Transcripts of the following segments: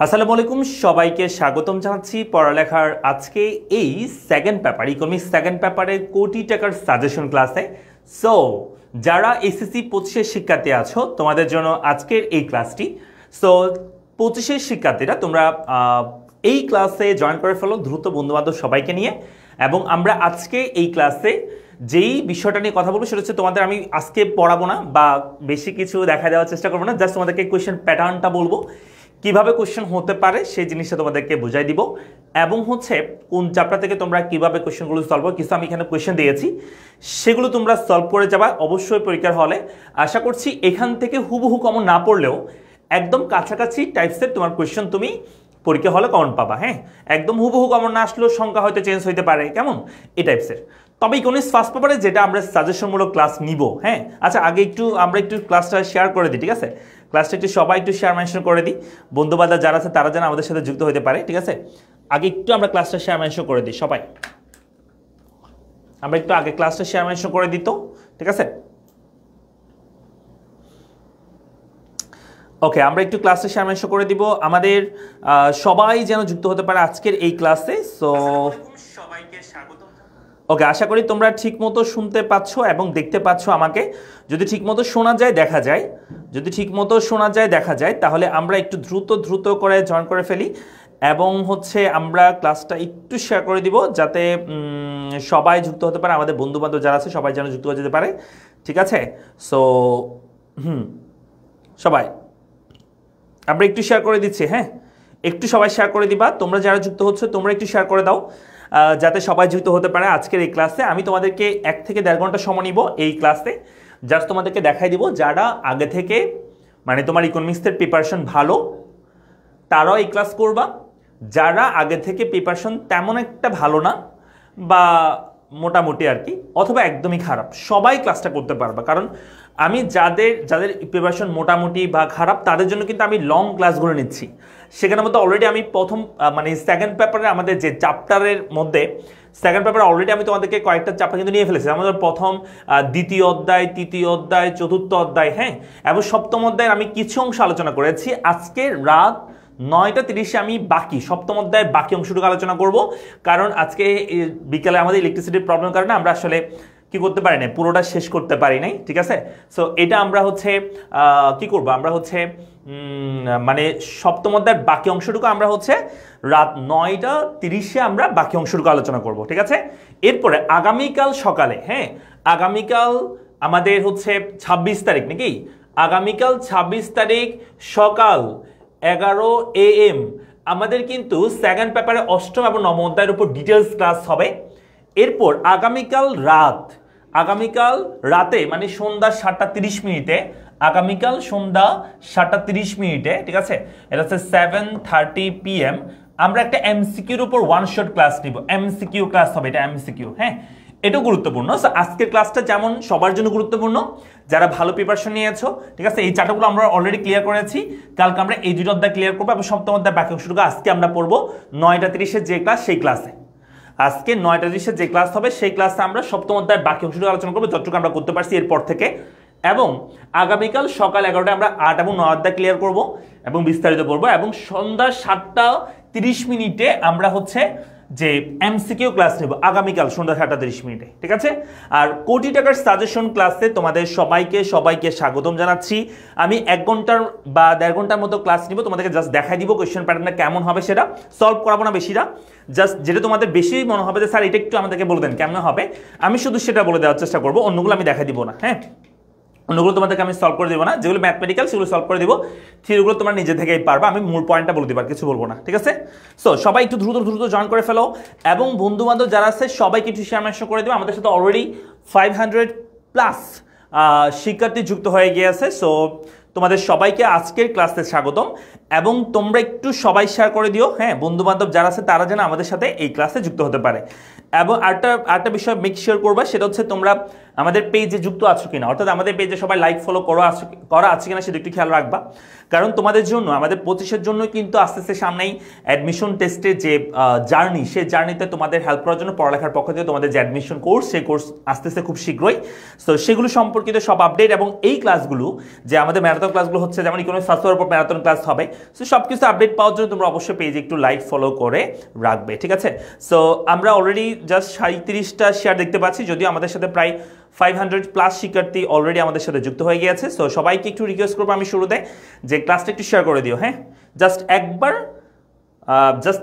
আসসালামু আলাইকুম সবাইকে স্বাগতম জানাচ্ছি পড়ালেখার আজকে এই সেকেন্ড পেপার ইকোনমিক্স সেকেন্ড পেপারের কোটি টাকার সাজেশন ক্লাসে। সো যারা এসএসসি 25-এর শিক্ষার্থী আছো তোমাদের জন্য আজকের এই ক্লাসটি। সো 25-এর শিক্ষার্থীরা তোমরা এই ক্লাসে জয়েন করে ফেলো দ্রুত বন্ধুবান্ধব সবাইকে নিয়ে। এবং আমরা আজকে এই ক্লাসে যেই বিষয়টা নিয়ে কথা বলবো সেটা হচ্ছে তোমাদের আমি আজকে পড়াবো না বা বেশি কিছু দেখা দেওয়ার চেষ্টা করবো না, জাস্ট তোমাদেরকে কোয়েশ্চেন প্যাটার্নটা বলবো, কিভাবে কোশ্চেন হতে পারে সেই জিনিসটা তোমাদেরকে বুঝাই দিব এবং হচ্ছে কোন চ্যাপ্টার থেকে তোমরা কিভাবে কোশ্চেনগুলো সলভ করো। কিছু আমি এখানে কোশ্চেন দিয়েছি সেগুলো তোমরা সলভ করে যাবা অবশ্যই পরীক্ষার হলে। আশা করছি এখান থেকে হুবহু কমন না পড়লেও একদম কাছাকাছি টাইপসের তোমার কোশ্চেন তুমি পরীক্ষা হলে কমন পাবা। হ্যাঁ, একদম হুবহু কমন না আসলেও সংখ্যা হয়তো চেঞ্জ হইতে পারে, কেমন এই টাইপসের। তবে ইকোনমিক্স ফার্স্ট পেপারে যেটা আমরা সাজেশনমূলক ক্লাস নিব। হ্যাঁ আচ্ছা, আগে আমরা একটু ক্লাসটা শেয়ার করে দিই, ঠিক আছে? ক্লাসটা একটু সবাই একটু শেয়ার মেনশন করে দিই, বন্ধুবান্ধব যারা আছে তারা যেন আমাদের সাথে যুক্ত হতে পারে, ঠিক আছে? আগে একটু আমরা ক্লাসটা শেয়ার মেনশন করে দিই সবাই, আমরা একটু আগে ক্লাসটা শেয়ার মেনশন করে দিত, ঠিক আছে? ওকে, আমরা একটু ক্লাসটা শেয়ার মেনশন করে দিব, আমাদের সবাই যেন যুক্ত হতে পারে আজকের এই ক্লাসে। সো সবাইকে স্বাগত। ওকে, আশা করি তোমরা ঠিকমতো শুনতে পাচ্ছ এবং দেখতে পাচ্ছ আমাকে। যদি ঠিকমতো শোনা যায় দেখা যায়, যদি ঠিকমতো শোনা যায় দেখা যায় তাহলে আমরা একটু দ্রুত করে জয়েন করে ফেলি এবং হচ্ছে আমরা ক্লাসটা একটু শেয়ার করে দিব যাতে সবাই যুক্ত হতে পারে, আমাদের বন্ধুবান্ধব যারা আছে সবাই যেন যুক্ত হয়ে যেতে পারে, ঠিক আছে? সো সবাই আমরা একটু শেয়ার করে দিচ্ছি। হ্যাঁ, একটু সবাই শেয়ার করে দিবা, তোমরা যারা যুক্ত হচ্ছে তোমরা একটু শেয়ার করে দাও যাতে সবাই যুক্ত হতে পারে আজকের এই ক্লাসে। আমি তোমাদেরকে 1 থেকে 1.5 ঘন্টা সময় নিব এই ক্লাসে, জাস্ট তোমাদেরকে দেখাই দিব যারা আগে থেকে মানে তোমার ইকোনমিক্সের প্রিপারেশন ভালো তারাও এই ক্লাস করবা, যারা আগে থেকে প্রিপারেশন তেমন একটা ভালো না বা মোটামুটি আর কি অথবা একদমই খারাপ সবাই ক্লাসটা করতে পারবা। কারণ আমি যাদের প্রিপারেশন মোটামুটি বা খারাপ তাদের জন্য কিন্তু আমি লং ক্লাসগুলো নিচ্ছি। সেখানের মধ্যে অলরেডি আমি প্রথম মানে সেকেন্ড পেপারে আমাদের যে চ্যাপ্টারের মধ্যে সেকেন্ড পেপারে অলরেডি আমি তোমাদেরকে কয়েকটা চ্যাপ্টার কিন্তু নিয়ে ফেলেছি। আমাদের প্রথম দ্বিতীয় অধ্যায়, তৃতীয় অধ্যায়, চতুর্থ অধ্যায়, হ্যাঁ, এবং সপ্তম অধ্যায়ের আমি কিছু অংশ আলোচনা করেছি। আজকে রাত 9:30 আমি বাকি সপ্তম অধ্যায় বাকি অংশটুকু আলোচনা করব, কারণ আজকে বিকেলে আমাদের ইলেকট্রিসিটির প্রবলেমের কারণে আমরা আসলে কি করতে পারি না, পুরোটা শেষ করতে পারি নাই, ঠিক আছে? সো এটা আমরা হচ্ছে কি করব, আমরা হচ্ছে মানে সপ্তম অধ্যায়ের বাকি অংশটুকু আমরা হচ্ছে রাত 9:30 আমরা বাকি অংশটুকু আলোচনা করব, ঠিক আছে? এরপরে আগামীকাল সকালে, হ্যাঁ আগামীকাল আমাদের হচ্ছে 26 তারিখ নাকি, আগামীকাল 26 তারিখ সকাল 11 AM আমাদের কিন্তু সেকেন্ড পেপারে অষ্টম এবং নবম অধ্যায়ের উপর ডিটেলস ক্লাস হবে। এরপর আগামীকাল রাতে মানে সন্ধ্যা 7:30 আগামীকাল সন্ধ্যা 7:30, ঠিক আছে? এটা হচ্ছে 7:30 PM আমরা একটা এমসিকিউর উপর ওয়ান শট ক্লাস নিব, এমসিকিউ ক্লাস হবে, এটা এমসিকিউ। হ্যাঁ, এটাও গুরুত্বপূর্ণ। আজকের ক্লাসটা যেমন সবার জন্য গুরুত্বপূর্ণ যারা ভালো প্রিপারেশন নিয়েছো, ঠিক আছে? এই চারটাগুলো আমরা অলরেডি ক্লিয়ার করেছি, কালকে আমরা এই 2টা অধ্যায় ক্লিয়ার করবো এবং সপ্তম অধ্যায় বাকি অংশটুকু আজকে আমরা পড়বো 9:30 যে ক্লাস সেই ক্লাসে। আজকে 9:30 যে ক্লাস হবে সেই ক্লাসে আমরা সপ্তম অধ্যায়ের বাকি অংশটুকু আলোচনা করবো যতটুকু আমরা করতে পারছি এরপর থেকে। এবং আগামীকাল সকাল 11টায় আমরা 8 এবং 9 অধ্যায় ক্লিয়ার করব এবং বিস্তারিত পড়বো এবং সন্ধ্যা 7:30 আমরা হচ্ছে যে এমসিকিউ ক্লাস নেব আগামীকাল সন্ধ্যা 7:30, ঠিক আছে? আর কোটি টাকার সাজেশন ক্লাসে তোমাদের সবাইকে স্বাগতম জানাচ্ছি। আমি 1 ঘন্টার বা 1.5 ঘন্টার মতো ক্লাস নিব, তোমাদেরকে জাস্ট দেখাই দিব কোয়েশ্চেন প্যাটার্নটা কেমন হবে, সেটা সলভ করাবো না বেশিটা, জাস্ট যেটা তোমাদের বেশি মনে হবে যে স্যার এটা একটু আমাদেরকে বলে দেন কেমন হবে, আমি শুধু সেটা বলে দেওয়ার চেষ্টা করবো, অন্যগুলো আমি দেখাই দিব না। হ্যাঁ, অন্যগুলো তোমাদেরকে আমি সলভ করে দেবো না, যেগুলো ম্যাথমেটিক্যাল সেগুলো সলভ করে দিব, থিওরিগুলো তোমরা নিজে থেকেই পারবা, আমি মূল পয়েন্টটা বলে দিবার কিছু বলবো না, ঠিক আছে? সো সবাই একটু দ্রুত জয়েন করে ফেলো এবং বন্ধু বান্ধব যারা আছে সবাইকে একটু শেয়ার মেনশন করে দেবো। আমাদের সাথে অলরেডি 500+ শিক্ষার্থী যুক্ত হয়ে গিয়েছে। সো তোমাদের সবাইকে আজকের ক্লাসে স্বাগতম এবং তোমরা একটু সবাই শেয়ার করে দিও, হ্যাঁ, বন্ধু বান্ধব যারা আছে তারা যেন আমাদের সাথে এই ক্লাসে যুক্ত হতে পারে। এবং আরেকটা বিষয় মেক শিওর করবা, সেটা হচ্ছে তোমরা আমাদের পেজে যুক্ত আছো কিনা, অর্থাৎ আমাদের পেজে সবাই লাইক ফলো করা আছে কিনা সেটা একটু খেয়াল রাখবা। কারণ তোমাদের জন্য আমাদের 25-এর জন্য কিন্তু আস্তে আস্তে সামনেই অ্যাডমিশন টেস্টের যে জার্নি, সেই জার্নিতে তোমাদের হেল্প করার জন্য পড়ালেখার পক্ষ থেকে তোমাদের যে অ্যাডমিশন কোর্স, সেই কোর্স আস্তে আস্তে খুব শীঘ্রই। সো সেগুলো সম্পর্কিত সব আপডেট এবং এই ক্লাসগুলো যে আমাদের ম্যারাথন ক্লাসগুলো হচ্ছে, যেমন ইকোনমিক্স ফার্স্ট ইয়ারের উপর ম্যারাথন ক্লাস হবে, সো সব কিছু আপডেট পাওয়ার জন্য তোমরা অবশ্যই পেজে একটু লাইক ফলো করে রাখবে, ঠিক আছে? সো আমরা অলরেডি জাস্ট 37টা শেয়ার দেখতে পাচ্ছি, যদিও আমাদের সাথে প্রায় 500+ শিক্ষার্থী অলরেডি আমাদের সাথে যুক্ত হয়ে গিয়েছে। সো সবাইকে একটু রিকোয়েস্ট করবো আমি শুরুতে যে ক্লাসটা একটু শেয়ার করে দিও, হ্যাঁ? জাস্ট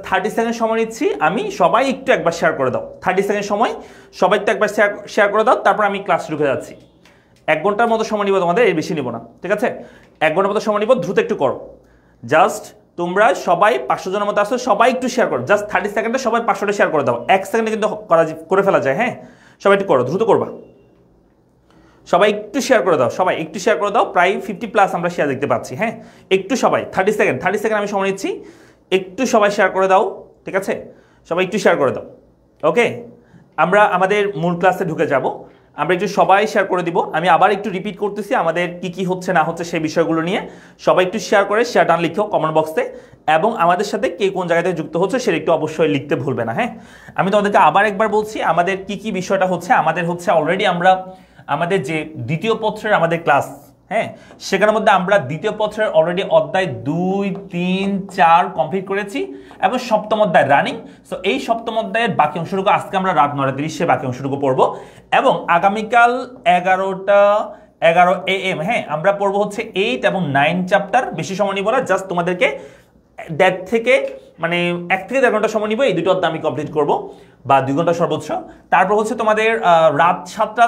30 সেকেন্ড সময় নিচ্ছি আমি, সবাই একটু একবার শেয়ার করে দাও। 30 সেকেন্ড সময় সবাই একটু একবার শেয়ার করে দাও, তারপর আমি ক্লাস ঢুকে যাচ্ছি। 1 ঘন্টার মতো সময় নিব তোমাদের, এর বেশি নিব না, ঠিক আছে? 1 ঘন্টার মতো সময় নিব, দ্রুত একটু করো। জাস্ট তোমরা সবাই 500 জনের মতো আসো, সবাই একটু শেয়ার করো। জাস্ট 30 সেকেন্ডে সবাই 500টা শেয়ার করে দাও। 1 সেকেন্ডে কিন্তু করে ফেলা যায়, হ্যাঁ? সবাই একটু করো, দ্রুত করবা। সবাই একটু শেয়ার করে দাও, সবাই একটু শেয়ার করে দাও। প্রায় 50+ আমরা শেয়ার দেখতে পাচ্ছি, হ্যাঁ? একটু সবাই 30 সেকেন্ড আমি সময় নিচ্ছি, একটু সবাই শেয়ার করে দাও, ঠিক আছে? সবাই একটু শেয়ার করে দাও, ওকে? আমরা আমাদের মূল ক্লাসে ঢুকে যাব। আমরা একটু সবাই শেয়ার করে দিব। আমি আবার একটু রিপিট করতেছি আমাদের কি হচ্ছে না হচ্ছে সেই বিষয়গুলো নিয়ে। সবাই একটু শেয়ার করে শেয়ার ডান লিখো কমেন্ট বক্সে, এবং আমাদের সাথে কে কোন জায়গাতে যুক্ত হচ্ছে সেটা একটু অবশ্যই লিখতে ভুলবে না, হ্যাঁ? আমি তোমাদেরকে আবার একবার বলছি আমাদের কি বিষয়টা হচ্ছে। আমাদের হচ্ছে অলরেডি আমরা আমাদের যে দ্বিতীয় পত্রের আমাদের ক্লাস, হ্যাঁ, সেখানের মধ্যে আমরা দ্বিতীয় পত্রের অলরেডি অধ্যায় 2, 3, 4 কমপ্লিট করেছি এবং সপ্তম অধ্যায় রানিং। সো এই সপ্তম অধ্যায়ের বাকি অংশটুকু আজকে আমরা রাত 9:30 বাকি অংশটুকু পড়বো, এবং আগামীকাল 11 AM, হ্যাঁ, আমরা পড়বো হচ্ছে 8 এবং 9 চ্যাপ্টার। বেশি সময় নিব না, জাস্ট তোমাদেরকে 1.5 থেকে 1 থেকে 1.5 ঘন্টা সময় নিব, এই দুটো অধ্যায় আমি কমপ্লিট করব, বা 2 ঘন্টা সর্বোচ্চ। তারপর হচ্ছে তোমাদের রাত 7টা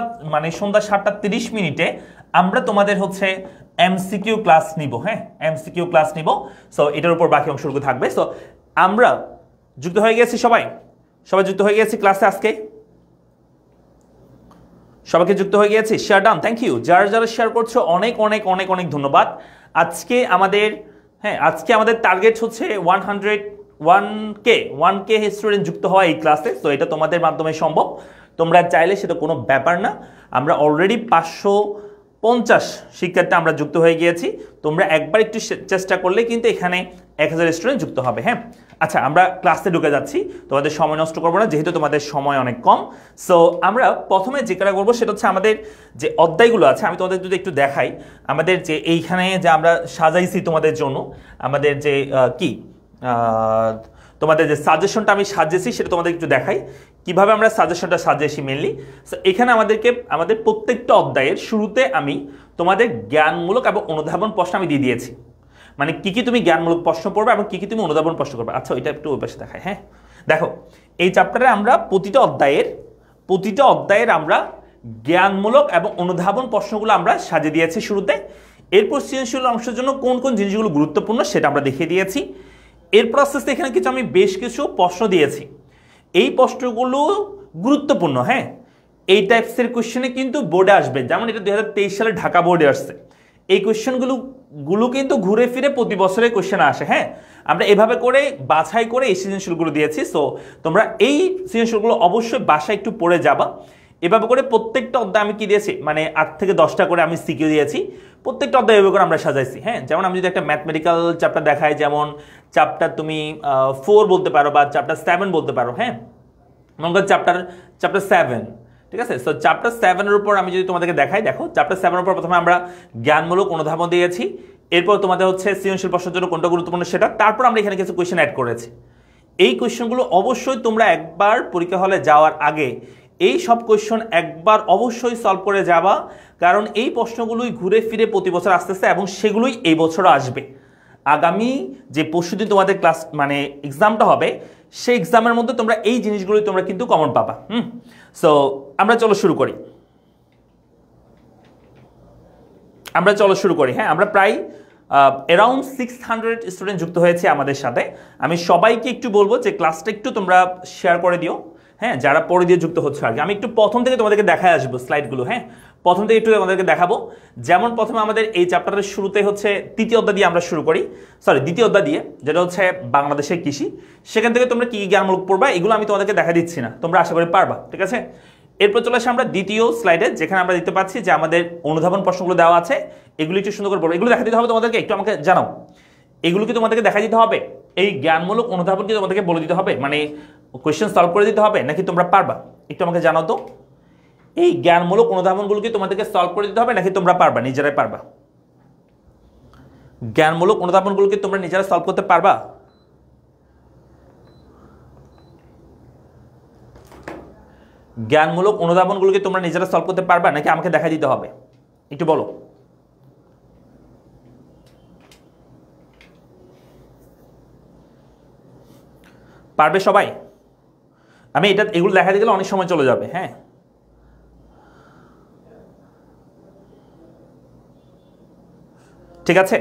সন্ধ্যা 7:30 আমরা তোমাদের হচ্ছে এমসিকিউ ক্লাস নিব, হ্যাঁ? এমসিকিউ ক্লাস নিব। সো এটার উপর বাকি অংশটুকু থাকবে। সো আমরা যুক্ত হয়ে গেছি, সবাই যুক্ত হয়ে গেছি ক্লাসে আজকে। সবাইকে যুক্ত হয়ে গিয়েছি, শেয়ার ডান, থ্যাংক ইউ। যারা শেয়ার করছো অনেক অনেক অনেক অনেক ধন্যবাদ। আজকে আমাদের টার্গেট হচ্ছে 1K স্টুডেন্ট যুক্ত হওয়া এই ক্লাসে। তো এটা তোমাদের মাধ্যমে সম্ভব, তোমরা চাইলে সেটা কোনো ব্যাপার না। আমরা অলরেডি 550 শিক্ষার্থী আমরা যুক্ত হয়ে গিয়েছি। তোমরা একবার একটু চেষ্টা করলে কিন্তু এখানে 1000 স্টুডেন্ট যুক্ত হবে, হ্যাঁ? আচ্ছা, আমরা ক্লাসে ঢুকে যাচ্ছি, তোমাদের সময় নষ্ট করবো না যেহেতু তোমাদের সময় অনেক কম। সো আমরা প্রথমে যে কাজটা করবো সেটা হচ্ছে আমাদের যে অধ্যায়গুলো আছে, আমি তোমাদের যদি একটু দেখাই, আমাদের যে এইখানে যে আমরা সাজাইছি তোমাদের জন্য, আমাদের যে তোমাদের যে সাজেশনটা আমি সাজিয়েছি সেটা তোমাদের একটু দেখাই কিভাবে আমরা সাজেশনটা সাজিয়েছি মেনলি। সো এখানে আমাদের প্রত্যেকটা অধ্যায়ের শুরুতে আমি তোমাদের জ্ঞানমূলক এবং অনুধাবন প্রশ্ন আমি দিয়ে দিয়েছি, মানে কি তুমি জ্ঞানমূলক প্রশ্ন পড়বে এবং কি তুমি অনুধাবন প্রশ্ন করবে। আচ্ছা, ওইটা একটু ওই পাশে দেখাই, হ্যাঁ? দেখো, এই চ্যাপ্টারে আমরা প্রতিটা অধ্যায়ের আমরা জ্ঞানমূলক এবং অনুধাবন প্রশ্নগুলো আমরা সাজিয়ে দিয়েছি শুরুতে। এরপর সৃজনশীল অংশের জন্য কোন কোন জিনিসগুলো গুরুত্বপূর্ণ সেটা আমরা দেখিয়ে দিয়েছি। এরপর আস্তে আস্তে এখানে আমি বেশ কিছু প্রশ্ন দিয়েছি, এই প্রশ্নগুলো গুরুত্বপূর্ণ, হ্যাঁ? এই টাইপসের কোশ্চেনে কিন্তু বোর্ডে আসবে, যেমন এটা 2023 সালে ঢাকা বোর্ডে আসছে। এই কোশ্চেনগুলো কিন্তু ঘুরে ফিরে প্রতি বছরের কোশ্চেন আসে, হ্যাঁ? আমরা এভাবে করে বাছাই করে এই সৃজনশীলগুলো দিয়েছি। সো তোমরা এই সৃজনশীলগুলো অবশ্যই বাসায় একটু পড়ে যাবা। এভাবে করে প্রত্যেকটা অধ্যায় আমি কি দিয়েছি, 8 থেকে 10টা করে আমি সিকিউ দিয়েছি। প্রত্যেকটা অধ্যায় এভাবে করে আমরা সাজাইছি, হ্যাঁ? যেমন আমি যদি একটা ম্যাথমেটিক্যাল চ্যাপ্টার দেখাই, যেমন চ্যাপ্টার তুমি 4 বলতে পারো বা চ্যাপ্টার 7 বলতে পারো, হ্যাঁ? মনে করো চ্যাপ্টার 7, ঠিক আছে? সো চ্যাপ্টার 7-এর উপর আমি যদি তোমাদেরকে দেখাই, দেখো চ্যাপ্টার 7-এর উপর প্রথমে আমরা জ্ঞানমূলক অনুধাবন দিয়েছি, এরপর তোমাদের হচ্ছে সৃজনশীল প্রশ্নের জন্য কোনটা গুরুত্বপূর্ণ সেটা, তারপর আমরা এখানে কিছু কোয়েশ্চেন অ্যাড করেছি। এই কোয়েশ্চেনগুলো অবশ্যই তোমরা একবার পরীক্ষা হলে যাওয়ার আগে এই সব কোয়েশ্চন একবার অবশ্যই সলভ করে যাবা, কারণ এই প্রশ্নগুলোই ঘুরে ফিরে প্রতি বছর আসতেছে এবং সেগুলোই এই বছরও আসবে। আগামী যে পরশুদিন তোমাদের ক্লাস এক্সামটা হবে, সেই এক্সামের মধ্যে তোমরা এই জিনিসগুলোই তোমরা কিন্তু কমন পাবা। সো আমরা চলো শুরু করি, হ্যাঁ? আমরা প্রায় অ্যারাউন্ড 600 স্টুডেন্ট যুক্ত হয়েছে আমাদের সাথে। আমি সবাইকে একটু বলবো যে ক্লাসটা একটু তোমরা শেয়ার করে দিও, হ্যাঁ? যারা পরে দিয়ে যুক্ত হচ্ছে আগে। আমি একটু প্রথম থেকে তোমাদেরকে দেখায় আসবো স্লাইডগুলো, হ্যাঁ? প্রথম থেকে একটু তোমাদেরকে দেখাবো। যেমন প্রথমে আমাদের এই চ্যাপ্টারের শুরুতে হচ্ছে দ্বিতীয় অধ্যায় দিয়ে, যেটা হচ্ছে বাংলাদেশের কৃষি। সেখান থেকে তোমরা কি জ্ঞানমূলক পড়বা এগুলো আমি তোমাদেরকে দেখা দিচ্ছি না, তোমরা আশা করি পারবা, ঠিক আছে? এরপর চলে আসে আমরা দ্বিতীয় স্লাইডে, যেখানে আমরা দেখতে পাচ্ছি যে আমাদের অনুধাবন প্রশ্নগুলো দেওয়া আছে। এগুলো একটু সুন্দর করে পড়ো। এগুলো দেখা দিতে হবে তোমাদেরকে, একটু আমাকে জানাও, এগুলো কি তোমাদেরকে দেখা দিতে হবে? এই জ্ঞানমূলক অনুধাবন কি তোমাদেরকে বলে দিতে হবে, মানে কোয়েশ্চেন সলভ করে দিতে হবে, নাকি তোমরা পারবা? একটু আমাকে জানাও তো, এই জ্ঞানমূলক অনুধাবনগুলো কি তোমাদেরকে সলভ করে দিতে হবে, নাকি তোমরা পারবা, নিজেরাই পারবা? জ্ঞানমূলক অনুধাবনগুলো কি তোমরা নিজেরা সলভ করতে পারবা? জ্ঞানমূলক অনুধাবনগুলো কি তোমরা নিজেরা সলভ করতে পারবা, নাকি আমাকে দেখা দিতে হবে? একটু বলো। পারবে সবাই? আমি এগুলো দেখা দিতে গেলে অনেক সময় চলে যাবে। হ্যাঁ, ঠিক আছে।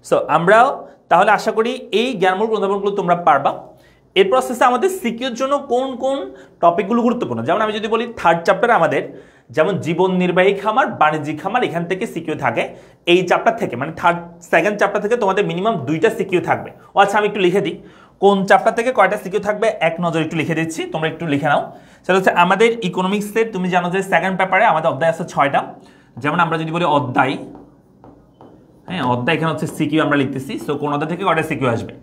সো আমরাও তাহলে আশা করি এই জ্ঞানমূলক অনুধাবনগুলো তোমরা পারবা। এর প্রসেসে আমাদের সিকিউর জন্য কোন কোন টপিকগুলো গুরুত্বপূর্ণ, যেমন আমি যদি বলি থার্ড চ্যাপ্টারে আমাদের যেমন জীবন নির্বাহী খামার, বাণিজ্যিক খামার, এখান থেকে সিকিউ থাকে। এই চ্যাপ্টার থেকে মানে সেকেন্ড চ্যাপ্টার থেকে তোমাদের মিনিমাম 2টা সিকিউ থাকবে। ও আচ্ছা, আমি একটু লিখে দিই কোন চ্যাপ্টার থেকে কয়টা সিকিউ থাকবে, এক নজর একটু লিখে দিচ্ছি, তোমরা একটু লিখে নাও। সেটা হচ্ছে আমাদের ইকোনমিক্সের, তুমি জানো যে সেকেন্ড পেপারে আমাদের অধ্যায় আছে 6টা। যেমন আমরা যদি বলি অধ্যায়, হ্যাঁ অধ্যায় এখানে হচ্ছে সিকিউ আমরা লিখতেছি। সো কোন অধ্যায় থেকে কয়টা সিকিউ আসবে?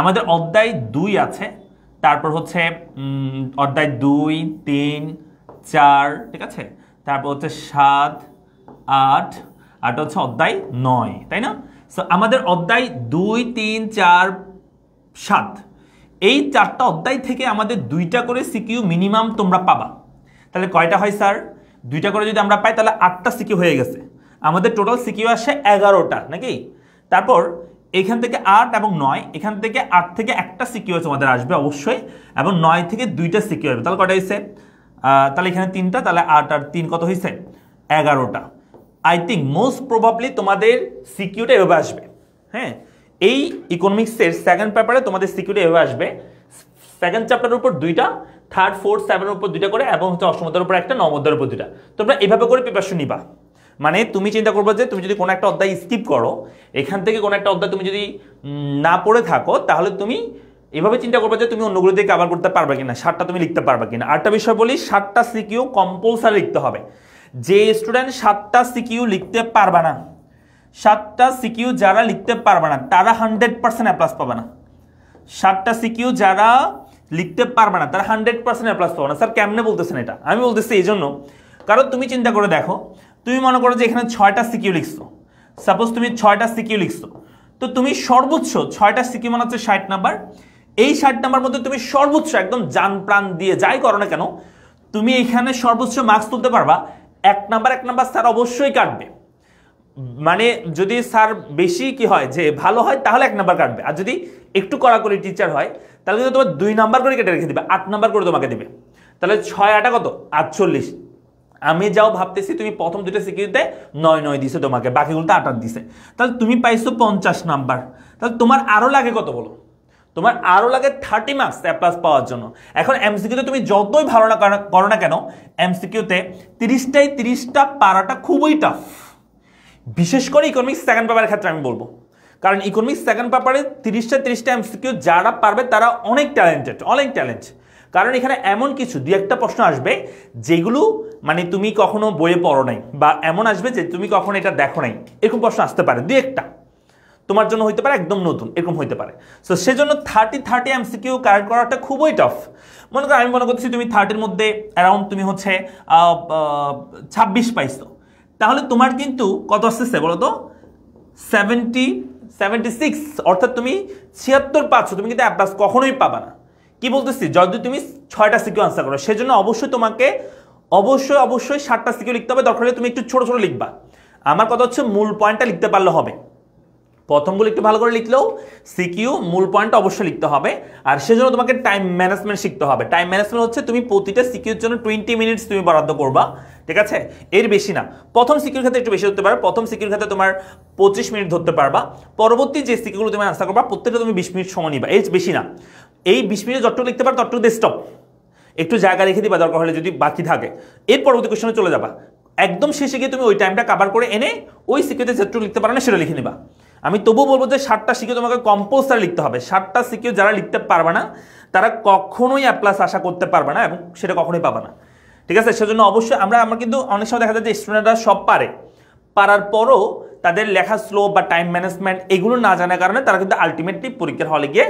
আমাদের অধ্যায় 2 আছে, তারপর হচ্ছে অধ্যায় 2, 3, 4, ঠিক আছে, তারপর হচ্ছে 7, 8, আর হচ্ছে অধ্যায় 9, তাই না? সো আমাদের অধ্যায় 2, 3, 4, 7 এই 4টা অধ্যায় থেকে আমাদের 2টা করে সিকিউ মিনিমাম তোমরা পাবা। তাহলে কয়টা হয় স্যার? 2টা করে যদি আমরা পাই তাহলে 8টা সিকিউ হয়ে গেছে। আমাদের টোটাল সিকিউ আসে 11টা, নাকি? তারপর এখান থেকে 8 এবং 9, এখান থেকে 8 থেকে একটা সিকিউ তোমাদের আসবে অবশ্যই, এবং 9 থেকে 2টা সিকিউ আসবে। তাহলে কয়টা হয়েছে? তাহলে এখানে 3টা, তাহলে 8 আর 3 কত হয়েছে? 11টা। আই থিঙ্ক মোস্ট প্রবাবলি তোমাদের সিকিউটা এভাবে আসবে। হ্যাঁ, এই ইকোনমিক্সের সেকেন্ড পেপারে তোমাদের সিকিউটা এভাবে আসবে। সেকেন্ড চ্যাপ্টারের উপর 2টা, থার্ড, ফোর্থ, সেভেনের উপর 2টা করে, এবং হচ্ছে অষ্টম অধ্যায়ের উপর একটা, নবম অধ্যায়ের উপর 2টা। তোমরা এভাবে করে প্রিপারেশন নিবা। মানে তুমি চিন্তা করবে যে তুমি যদি কোনো একটা অধ্যায় স্কিপ করো, এখান থেকে কোনো একটা অধ্যায় তুমি যদি না পড়ে থাকো, তাহলে তুমি এভাবে চিন্তা করবে যে তুমি অন্যগুলো দিয়ে কভার করতে পারবে কিনা, 7টা তুমি লিখতে পারবে কিনা। আরেকটা বিষয় বলি, 7টা সিকিউ কম্পালসারি লিখতে হবে। যে স্টুডেন্ট 7টা সিকিউ লিখতে পারবে না, 7টা সিকিউ যারা লিখতে পারবে না তারা 100% এ প্লাস পাবে না। 7টা সিকিউ যারা লিখতে পারবে না তারা 100% এ প্লাস পাবে না। স্যার কেমনে বলতেছেন এটা? আমি বলতেছি এই জন্য, কারণ তুমি চিন্তা করে দেখো, তুমি মনে করো যে এখানে 6টা সিকিউ লিখছো, সাপোজ তুমি 6টা সিকিউ লিখছো, তো তুমি সর্বোচ্চ 6টা সিকিউ মানে হচ্ছে 60 নাম্বার। এই 60 নাম্বার মধ্যে তুমি সর্বোচ্চ একদম জান প্রাণ দিয়ে যাই করো না কেন, তুমি এখানে সর্বোচ্চ মার্কস তুলতে পারবা। 1 নাম্বার স্যার অবশ্যই কাটবে। মানে যদি স্যার বেশি কি হয় যে ভালো হয় তাহলে 1 নাম্বার কাটবে, আর যদি একটু কড়াকড়ি টিচার হয় তাহলে কিন্তু তোমার 2 নাম্বার করে কেটে রেখে দিবে, 8 নাম্বার করে তোমাকে দেবে। তাহলে 6 8 কত? 48। আমি যাও ভাবতেছি তুমি প্রথম 2টা সিকিউতে 9 দিছে তোমাকে, বাকিগুলোতে 8 দিছে, তাহলে তুমি পাইছো 50 নাম্বার। তাহলে তোমার আরো লাগে কত বলো? তোমার আরো লাগে 30 মার্কস এ প্লাস পাওয়ার জন্য। এখন এমসিকিউতে তুমি যতই ভালো না করো না কেন, এমসিকিউতে 30টা পারাটা খুবই টাফ। বিশেষ করে ইকোনমিক্স সেকেন্ড পেপারের ক্ষেত্রে আমি বলবো, কারণ ইকোনমিক্স সেকেন্ড পেপারে 30টা এমসিকিউ যারা পারবে তারা অনেক ট্যালেন্ট। কারণ এখানে এমন কিছু 2-1টা প্রশ্ন আসবে যেগুলো মানে তুমি কখনো বইয়ে পড়ো নাই, বা এমন আসবে যে তুমি কখনো এটা দেখো নাই, এরকম প্রশ্ন আসতে পারে। 2-1টা তোমার জন্য হইতে পারে একদম নতুন, এরকম হইতে পারে। সো সেজন্য 30 এমসিকিউ কারেক্ট করাটা খুবই টাফ। মনে করো আমি মনে করতেছি তুমি 30-এর মধ্যে অ্যারাউন্ড তুমি হচ্ছে 26 পাইছো, তাহলে তোমার কিন্তু কত আসতেছে বলো তো? 76, অর্থাৎ তুমি 76 পাচ্ছ, তুমি কিন্তু এ প্লাস কখনোই পাবা না। কি বলতেছি? যদি তুমি 6টা সিকিউ আনসার করো, সেজন্য অবশ্যই তোমাকে অবশ্যই 7টা সিকিউ লিখতে হবে। দরকার হলে তুমি একটু ছোট লিখবা। আমার কথা হচ্ছে মূল পয়েন্টটা লিখতে পারলে হবে। প্রথমগুলো একটু ভালো করে লিখলেও সিকিউ মূল পয়েন্ট অবশ্যই লিখতে হবে। আর সেজন্য তোমাকে টাইম ম্যানেজমেন্ট শিখতে হবে। টাইম ম্যানেজমেন্ট হচ্ছে তুমি প্রতিটা সিকিউর জন্য 20 মিনিটস তুমি বরাদ্দ করবা, ঠিক আছে? এর বেশি না। প্রথম সিকিউর ক্ষেত্রে একটু বেশি ধরতে পারো, প্রথম সিকিউর ক্ষেত্রে তোমার 25 মিনিট ধরতে পারবা। পরবর্তী যে সিকিউগুলো তুমি আনসার করবা প্রত্যেকটা তুমি 20 মিনিট সময় নিবা, এর বেশি না। এই 20 মিনিট যতটুকু লিখতে পারো ততটুকু দিয়ে স্টপ, একটু জায়গা রেখে দিবা দরকার হলে যদি বাকি থাকে। এর পরবর্তী কোশ্চেনে চলে যাবা, একদম শেষে গিয়ে তুমি ওই টাইমটা কভার করে এনে ওই সিকিউতে যেটুকু লিখতে পারো না সেটা লিখে নিবা। আমি তবুও বলবো যে 7টা সিকিউ তোমাকে কম্পালসারি লিখতে হবে। 7টা সিকিউ যারা লিখতে পারবে না তারা কখনোই এ প্লাস আশা করতে পারবে না, এবং সেটা কখনোই পাবে না, ঠিক আছে? সেজন্য অবশ্যই আমরা কিন্তু অনেক সময় দেখা যায় যে স্টুডেন্টরা সব পারার পরও তাদের লেখা স্লো বা টাইম ম্যানেজমেন্ট এগুলো না জানার কারণে তারা কিন্তু আলটিমেটলি পরীক্ষার হলে গিয়ে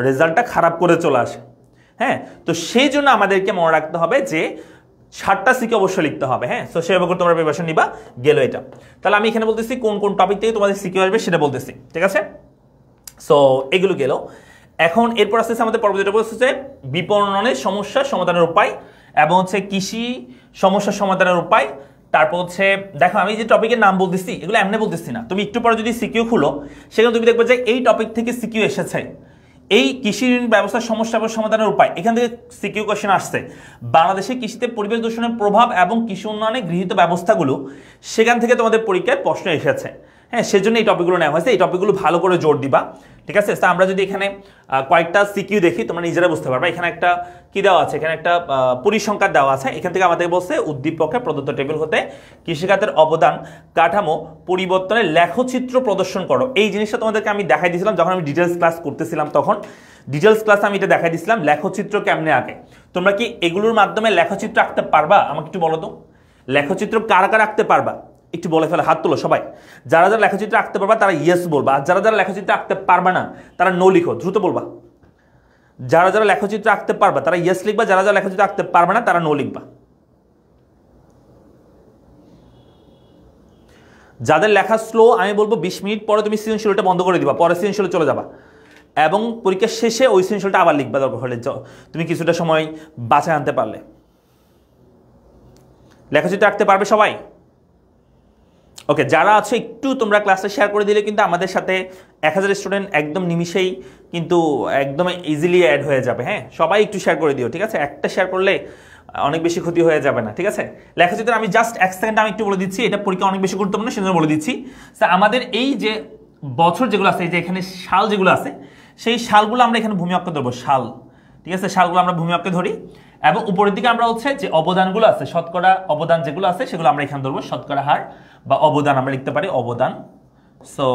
রেজাল্টটা খারাপ করে চলে আসে। হ্যাঁ, তো সেই জন্য আমাদেরকে মনে রাখতে হবে যে 7টা সিকিউ অবশ্যই লিখতে হবে। হ্যাঁ, তো সেভাবে করে তোমরা প্রিপারেশন নিবা। গেল এটা। তাহলে আমি এখানে বলতেছি কোন কোন টপিক থেকে তোমাদের সিকিউ আসবে সেটা বলতেছি, ঠিক আছে? সো এগুলো গেল। এখন এরপর আসতেছে আমাদের পরবর্তীটা বলতেছে বিপণনের সমস্যা সমাধানের উপায় এবং হচ্ছে কৃষি সমস্যা সমাধানের উপায়। তারপর হচ্ছে দেখো আমি যে টপিকের নাম বলতেছি এগুলো এমনি বলতেছি না, তুমি একটু পরে যদি সিকিউ খুলো সেখানে তুমি দেখবে যে এই টপিক থেকে সিকিউ এসেছে। এই কৃষি ঋণ ব্যবস্থার সমস্যা এবং সমাধানের উপায়, এখান থেকে সিকিউ কোশ্চেন আসছে। বাংলাদেশে কৃষিতে পরিবেশ দূষণের প্রভাব এবং কৃষি উন্নয়নে গৃহীত ব্যবস্থাগুলো, সেখান থেকে তোমাদের পরীক্ষায় প্রশ্ন এসেছে। হ্যাঁ, সেজন্য এই টপিকগুলো নেওয়া হয়েছে। এই টপিকগুলো ভালো করে জোর দিবা, ঠিক আছে? তো আমরা যদি এখানে কয়েকটা সিকিউ দেখি তোমরা নিজেরা বুঝতে পারবা। এখানে একটা কি দেওয়া আছে, এখানে একটা পরিসংখ্যান দেওয়া আছে। এখান থেকে আমাদের বলছে উদ্দীপকে প্রদত্ত টেবিল হতে কৃষিখাতের অবদান কাঠামো পরিবর্তনে লেখচিত্র প্রদর্শন করো। এই জিনিসটা তোমাদেরকে আমি দেখাই দিয়েছিলাম যখন আমি ডিটেলস ক্লাস করতেছিলাম, তখন ডিটেলস ক্লাসে আমি এটা দেখাই দিয়েছিলাম লেখচিত্র কেমনে আঁকে। তোমরা কি এগুলোর মাধ্যমে লেখচিত্র আঁকতে পারবা? আমাকে একটু বলো তো, লেখচিত্র কারা কারা আঁকতে পারবা? একটু বলে ফেলে, হাত তোলো সবাই। যারা যারা লেখচিত্র আঁকতে পারবা তারা ইয়েস বলবা, আর যারা যারা লেখচিত্র আঁকতে পারবা না তারা নো লিখো, দ্রুত বলবা। যারা যারা লেখচিত্র আঁকতে পারবা তারা ইয়েস লিখবা, যারা যারা লেখচিত্র আঁকতে পারবা না তারা নো লিখবা। যাদের লেখা স্লো আমি বলবো 20 মিনিট পরে তুমি সৃজনশীলটা বন্ধ করে দিবা, পরে সৃজনশীলে চলে যাবা এবং পরীক্ষার শেষে ওই সৃজনশীলটা আবার লিখবা দরকার হলে, তুমি কিছুটা সময় বাঁচায় আনতে পারলে। লেখচিত্র আঁকতে পারবে সবাই? ওকে, যারা আছে একটু তোমরা ক্লাসটা শেয়ার করে দিলে কিন্তু আমাদের সাথে 1000 স্টুডেন্ট একদম নিমিশেই কিন্তু একদম ইজিলি অ্যাড হয়ে যাবে। হ্যাঁ, সবাই একটু শেয়ার করে দিও, ঠিক আছে? একটা শেয়ার করলে অনেক বেশি ক্ষতি হয়ে যাবে না, ঠিক আছে? লেখচিত্র আমি জাস্ট 1 সেকেন্ড আমি একটু বলে দিচ্ছি, এটা পরীক্ষা অনেক বেশি গুরুত্বপূর্ণ সেজন্য বলে দিচ্ছি। আমাদের এই যে বছর যেগুলো আছে, এই যে এখানে সাল যেগুলো আছে, সেই সালগুলো আমরা এখানে ভূমি অক্ষে ধরবো, সাল, ঠিক আছে? সালগুলো আমরা ভূমি অক্ষে ধরি এবং উপরের দিকে আমরা হচ্ছে যে অবদানগুলো আছে, শতকরা অবদান যেগুলো আছে সেগুলো আমরা এখানে ধরবো, শতকরা হার বা অবদান আমরা লিখতে পারি, অবদান। সো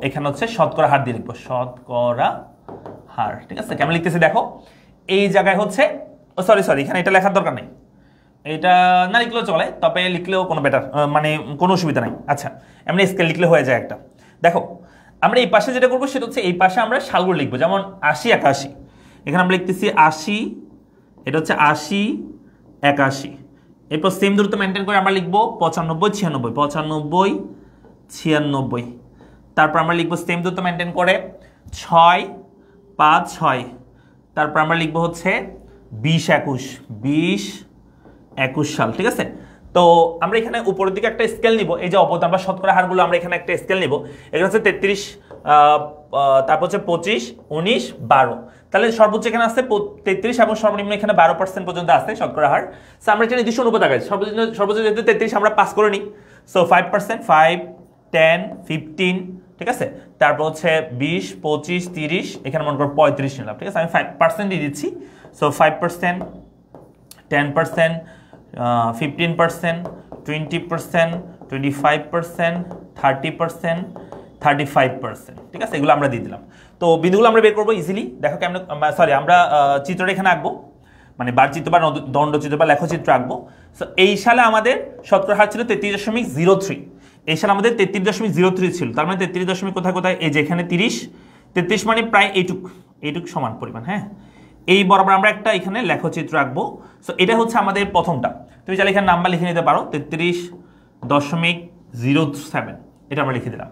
এখানে হচ্ছে শতকরা হার দিয়ে লিখবো, শতকরা হার, ঠিক আছে? কেমন লিখতেছি দেখো, এই জায়গায় হচ্ছে সরি এখানে এটা লেখার দরকার নেই, এটা না লিখলেও চলে, তবে লিখলেও কোনো বেটার মানে কোনো অসুবিধা নাই। আচ্ছা, এমনি স্কেল লিখলে হয়ে যায় একটা। দেখো আমরা এই পাশে যেটা করবো সেটা হচ্ছে এই পাশে আমরা সালগুলো লিখবো, যেমন 80 81, এখানে আমরা লিখতেছি 80, এটা হচ্ছে 80 81। এরপর সেম দূরত্ব মেনটেন করে আমরা লিখবো 95 96, 95 96। তারপর আমরা লিখবো সেম দূরত্ব মেনটেন করে 6 5 6। তারপর আমরা লিখবো হচ্ছে 20 21, 20 21 সাল, ঠিক আছে? তো আমরা এখানে উপরের দিকে একটা স্কেল নিব, এই যে অবদান বা শতকরা হারগুলো আমরা এখানে একটা স্কেল নিব। এখানে হচ্ছে 33, তারপর হচ্ছে 25 19 12। তাহলে সর্বোচ্চ এখানে আছে 33 এবং সর্বনিম্ন এখানে 12% পর্যন্ত আছে শতকরা হার। সো আমরা এটা নির্দিষ্ট অনুপাত আগে সর্বোচ্চ যেহেতু 33 আমরা পাস করে নিই, সো 5% 5 10 15, ঠিক আছে? তারপর হচ্ছে 20 25 30, এখানে মনে করো 35 নিলাম, ঠিক আছে? আমি 5% দিয়ে দিচ্ছি। সো 5% 10% 15% 20% 25% 30% 35%, ঠিক আছে? এগুলো আমরা দিয়ে দিলাম। তো বিন্দুগুলো আমরা বের করবো ইজিলি। দেখো কেমন, সরি আমরা চিত্রটা এখানে আঁকবো, মানে বারচিত্র বা দণ্ডচিত্র বা লেখচিত্র আঁকবো। সো এই সালে আমাদের শতকরা হার ছিল 33.03, এই সালে আমাদের 33.03 ছিল। তার মানে 33 কোথায় কোথায়, এই যে এখানে 33 মানে প্রায় এইটুক সমান পরিমাণ। হ্যাঁ, এই বরাবর আমরা একটা এখানে লেখচিত্র আঁকবো। সো এটা হচ্ছে আমাদের প্রথমটা, তুমি চাইলে এখানে নাম্বার লিখে নিতে পারো 33.07, এটা আমরা লিখে দিলাম।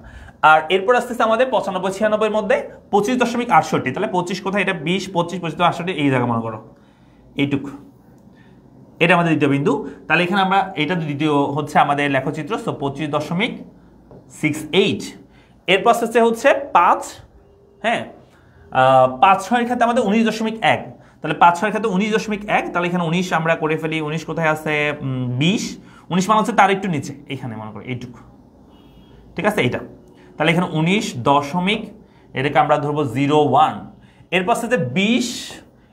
আর এরপর আসতেছে আমাদের 95 96 মধ্যে 25.68, তাহলে 25 কোথায়, এটা 20 25 25 68, এই জায়গা মনে করো এইটুক, এটা আমাদের দ্বিতীয় বিন্দু। তাহলে এখানে আমরা এটা দ্বিতীয় হচ্ছে আমাদের লেখচিত্র। সো 25.68। এরপর আসতেছে হচ্ছে 5, হ্যাঁ 5 6 এর ক্ষেত্রে আমাদের 19.1, তাহলে 5 6 এর ক্ষেত্রে 19.1, তাহলে এখানে 19 আমরা করে ফেলি। 19 কোথায় আছে, 20 মানে হচ্ছে তার একটু নিচে, এখানে মনে করো এইটুকু, ঠিক আছে? এইটা তাহলে এখানে 19 দশমিক, এটাকে আমরা ধরবো 01। এরপর হচ্ছে 20,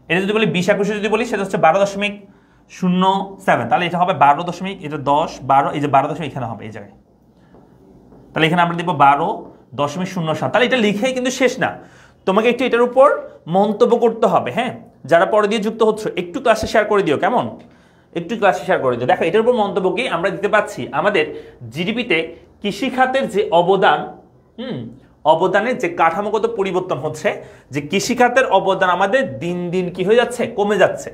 এটা যদি বলি 20 21 যদি বলি সেটা হচ্ছে 12.07, তাহলে এটা হবে 12 দশমিক, এটা 10 12, এই যে 12 দশমিক এখানে হবে এই জায়গায়, তাহলে এখানে আমরা দিব 12.07। তাহলে এটা লিখেই কিন্তু শেষ না, তোমাকে একটু এটার উপর মন্তব্য করতে হবে। হ্যাঁ, যারা পরে দিয়ে যুক্ত হচ্ছে একটু ক্লাসে শেয়ার করে দিও, কেমন? একটু ক্লাসে শেয়ার করে দিও। দেখো এটার উপর মন্তব্য কি আমরা দিতে পাচ্ছি, আমাদের জিডিপিতে কৃষিখাতের যে অবদান, অবদানের যে কাঠামোগত পরিবর্তন হচ্ছে, যে কৃষিখাতের অবদান আমাদের দিন দিন কি হয়ে যাচ্ছে, কমে যাচ্ছে।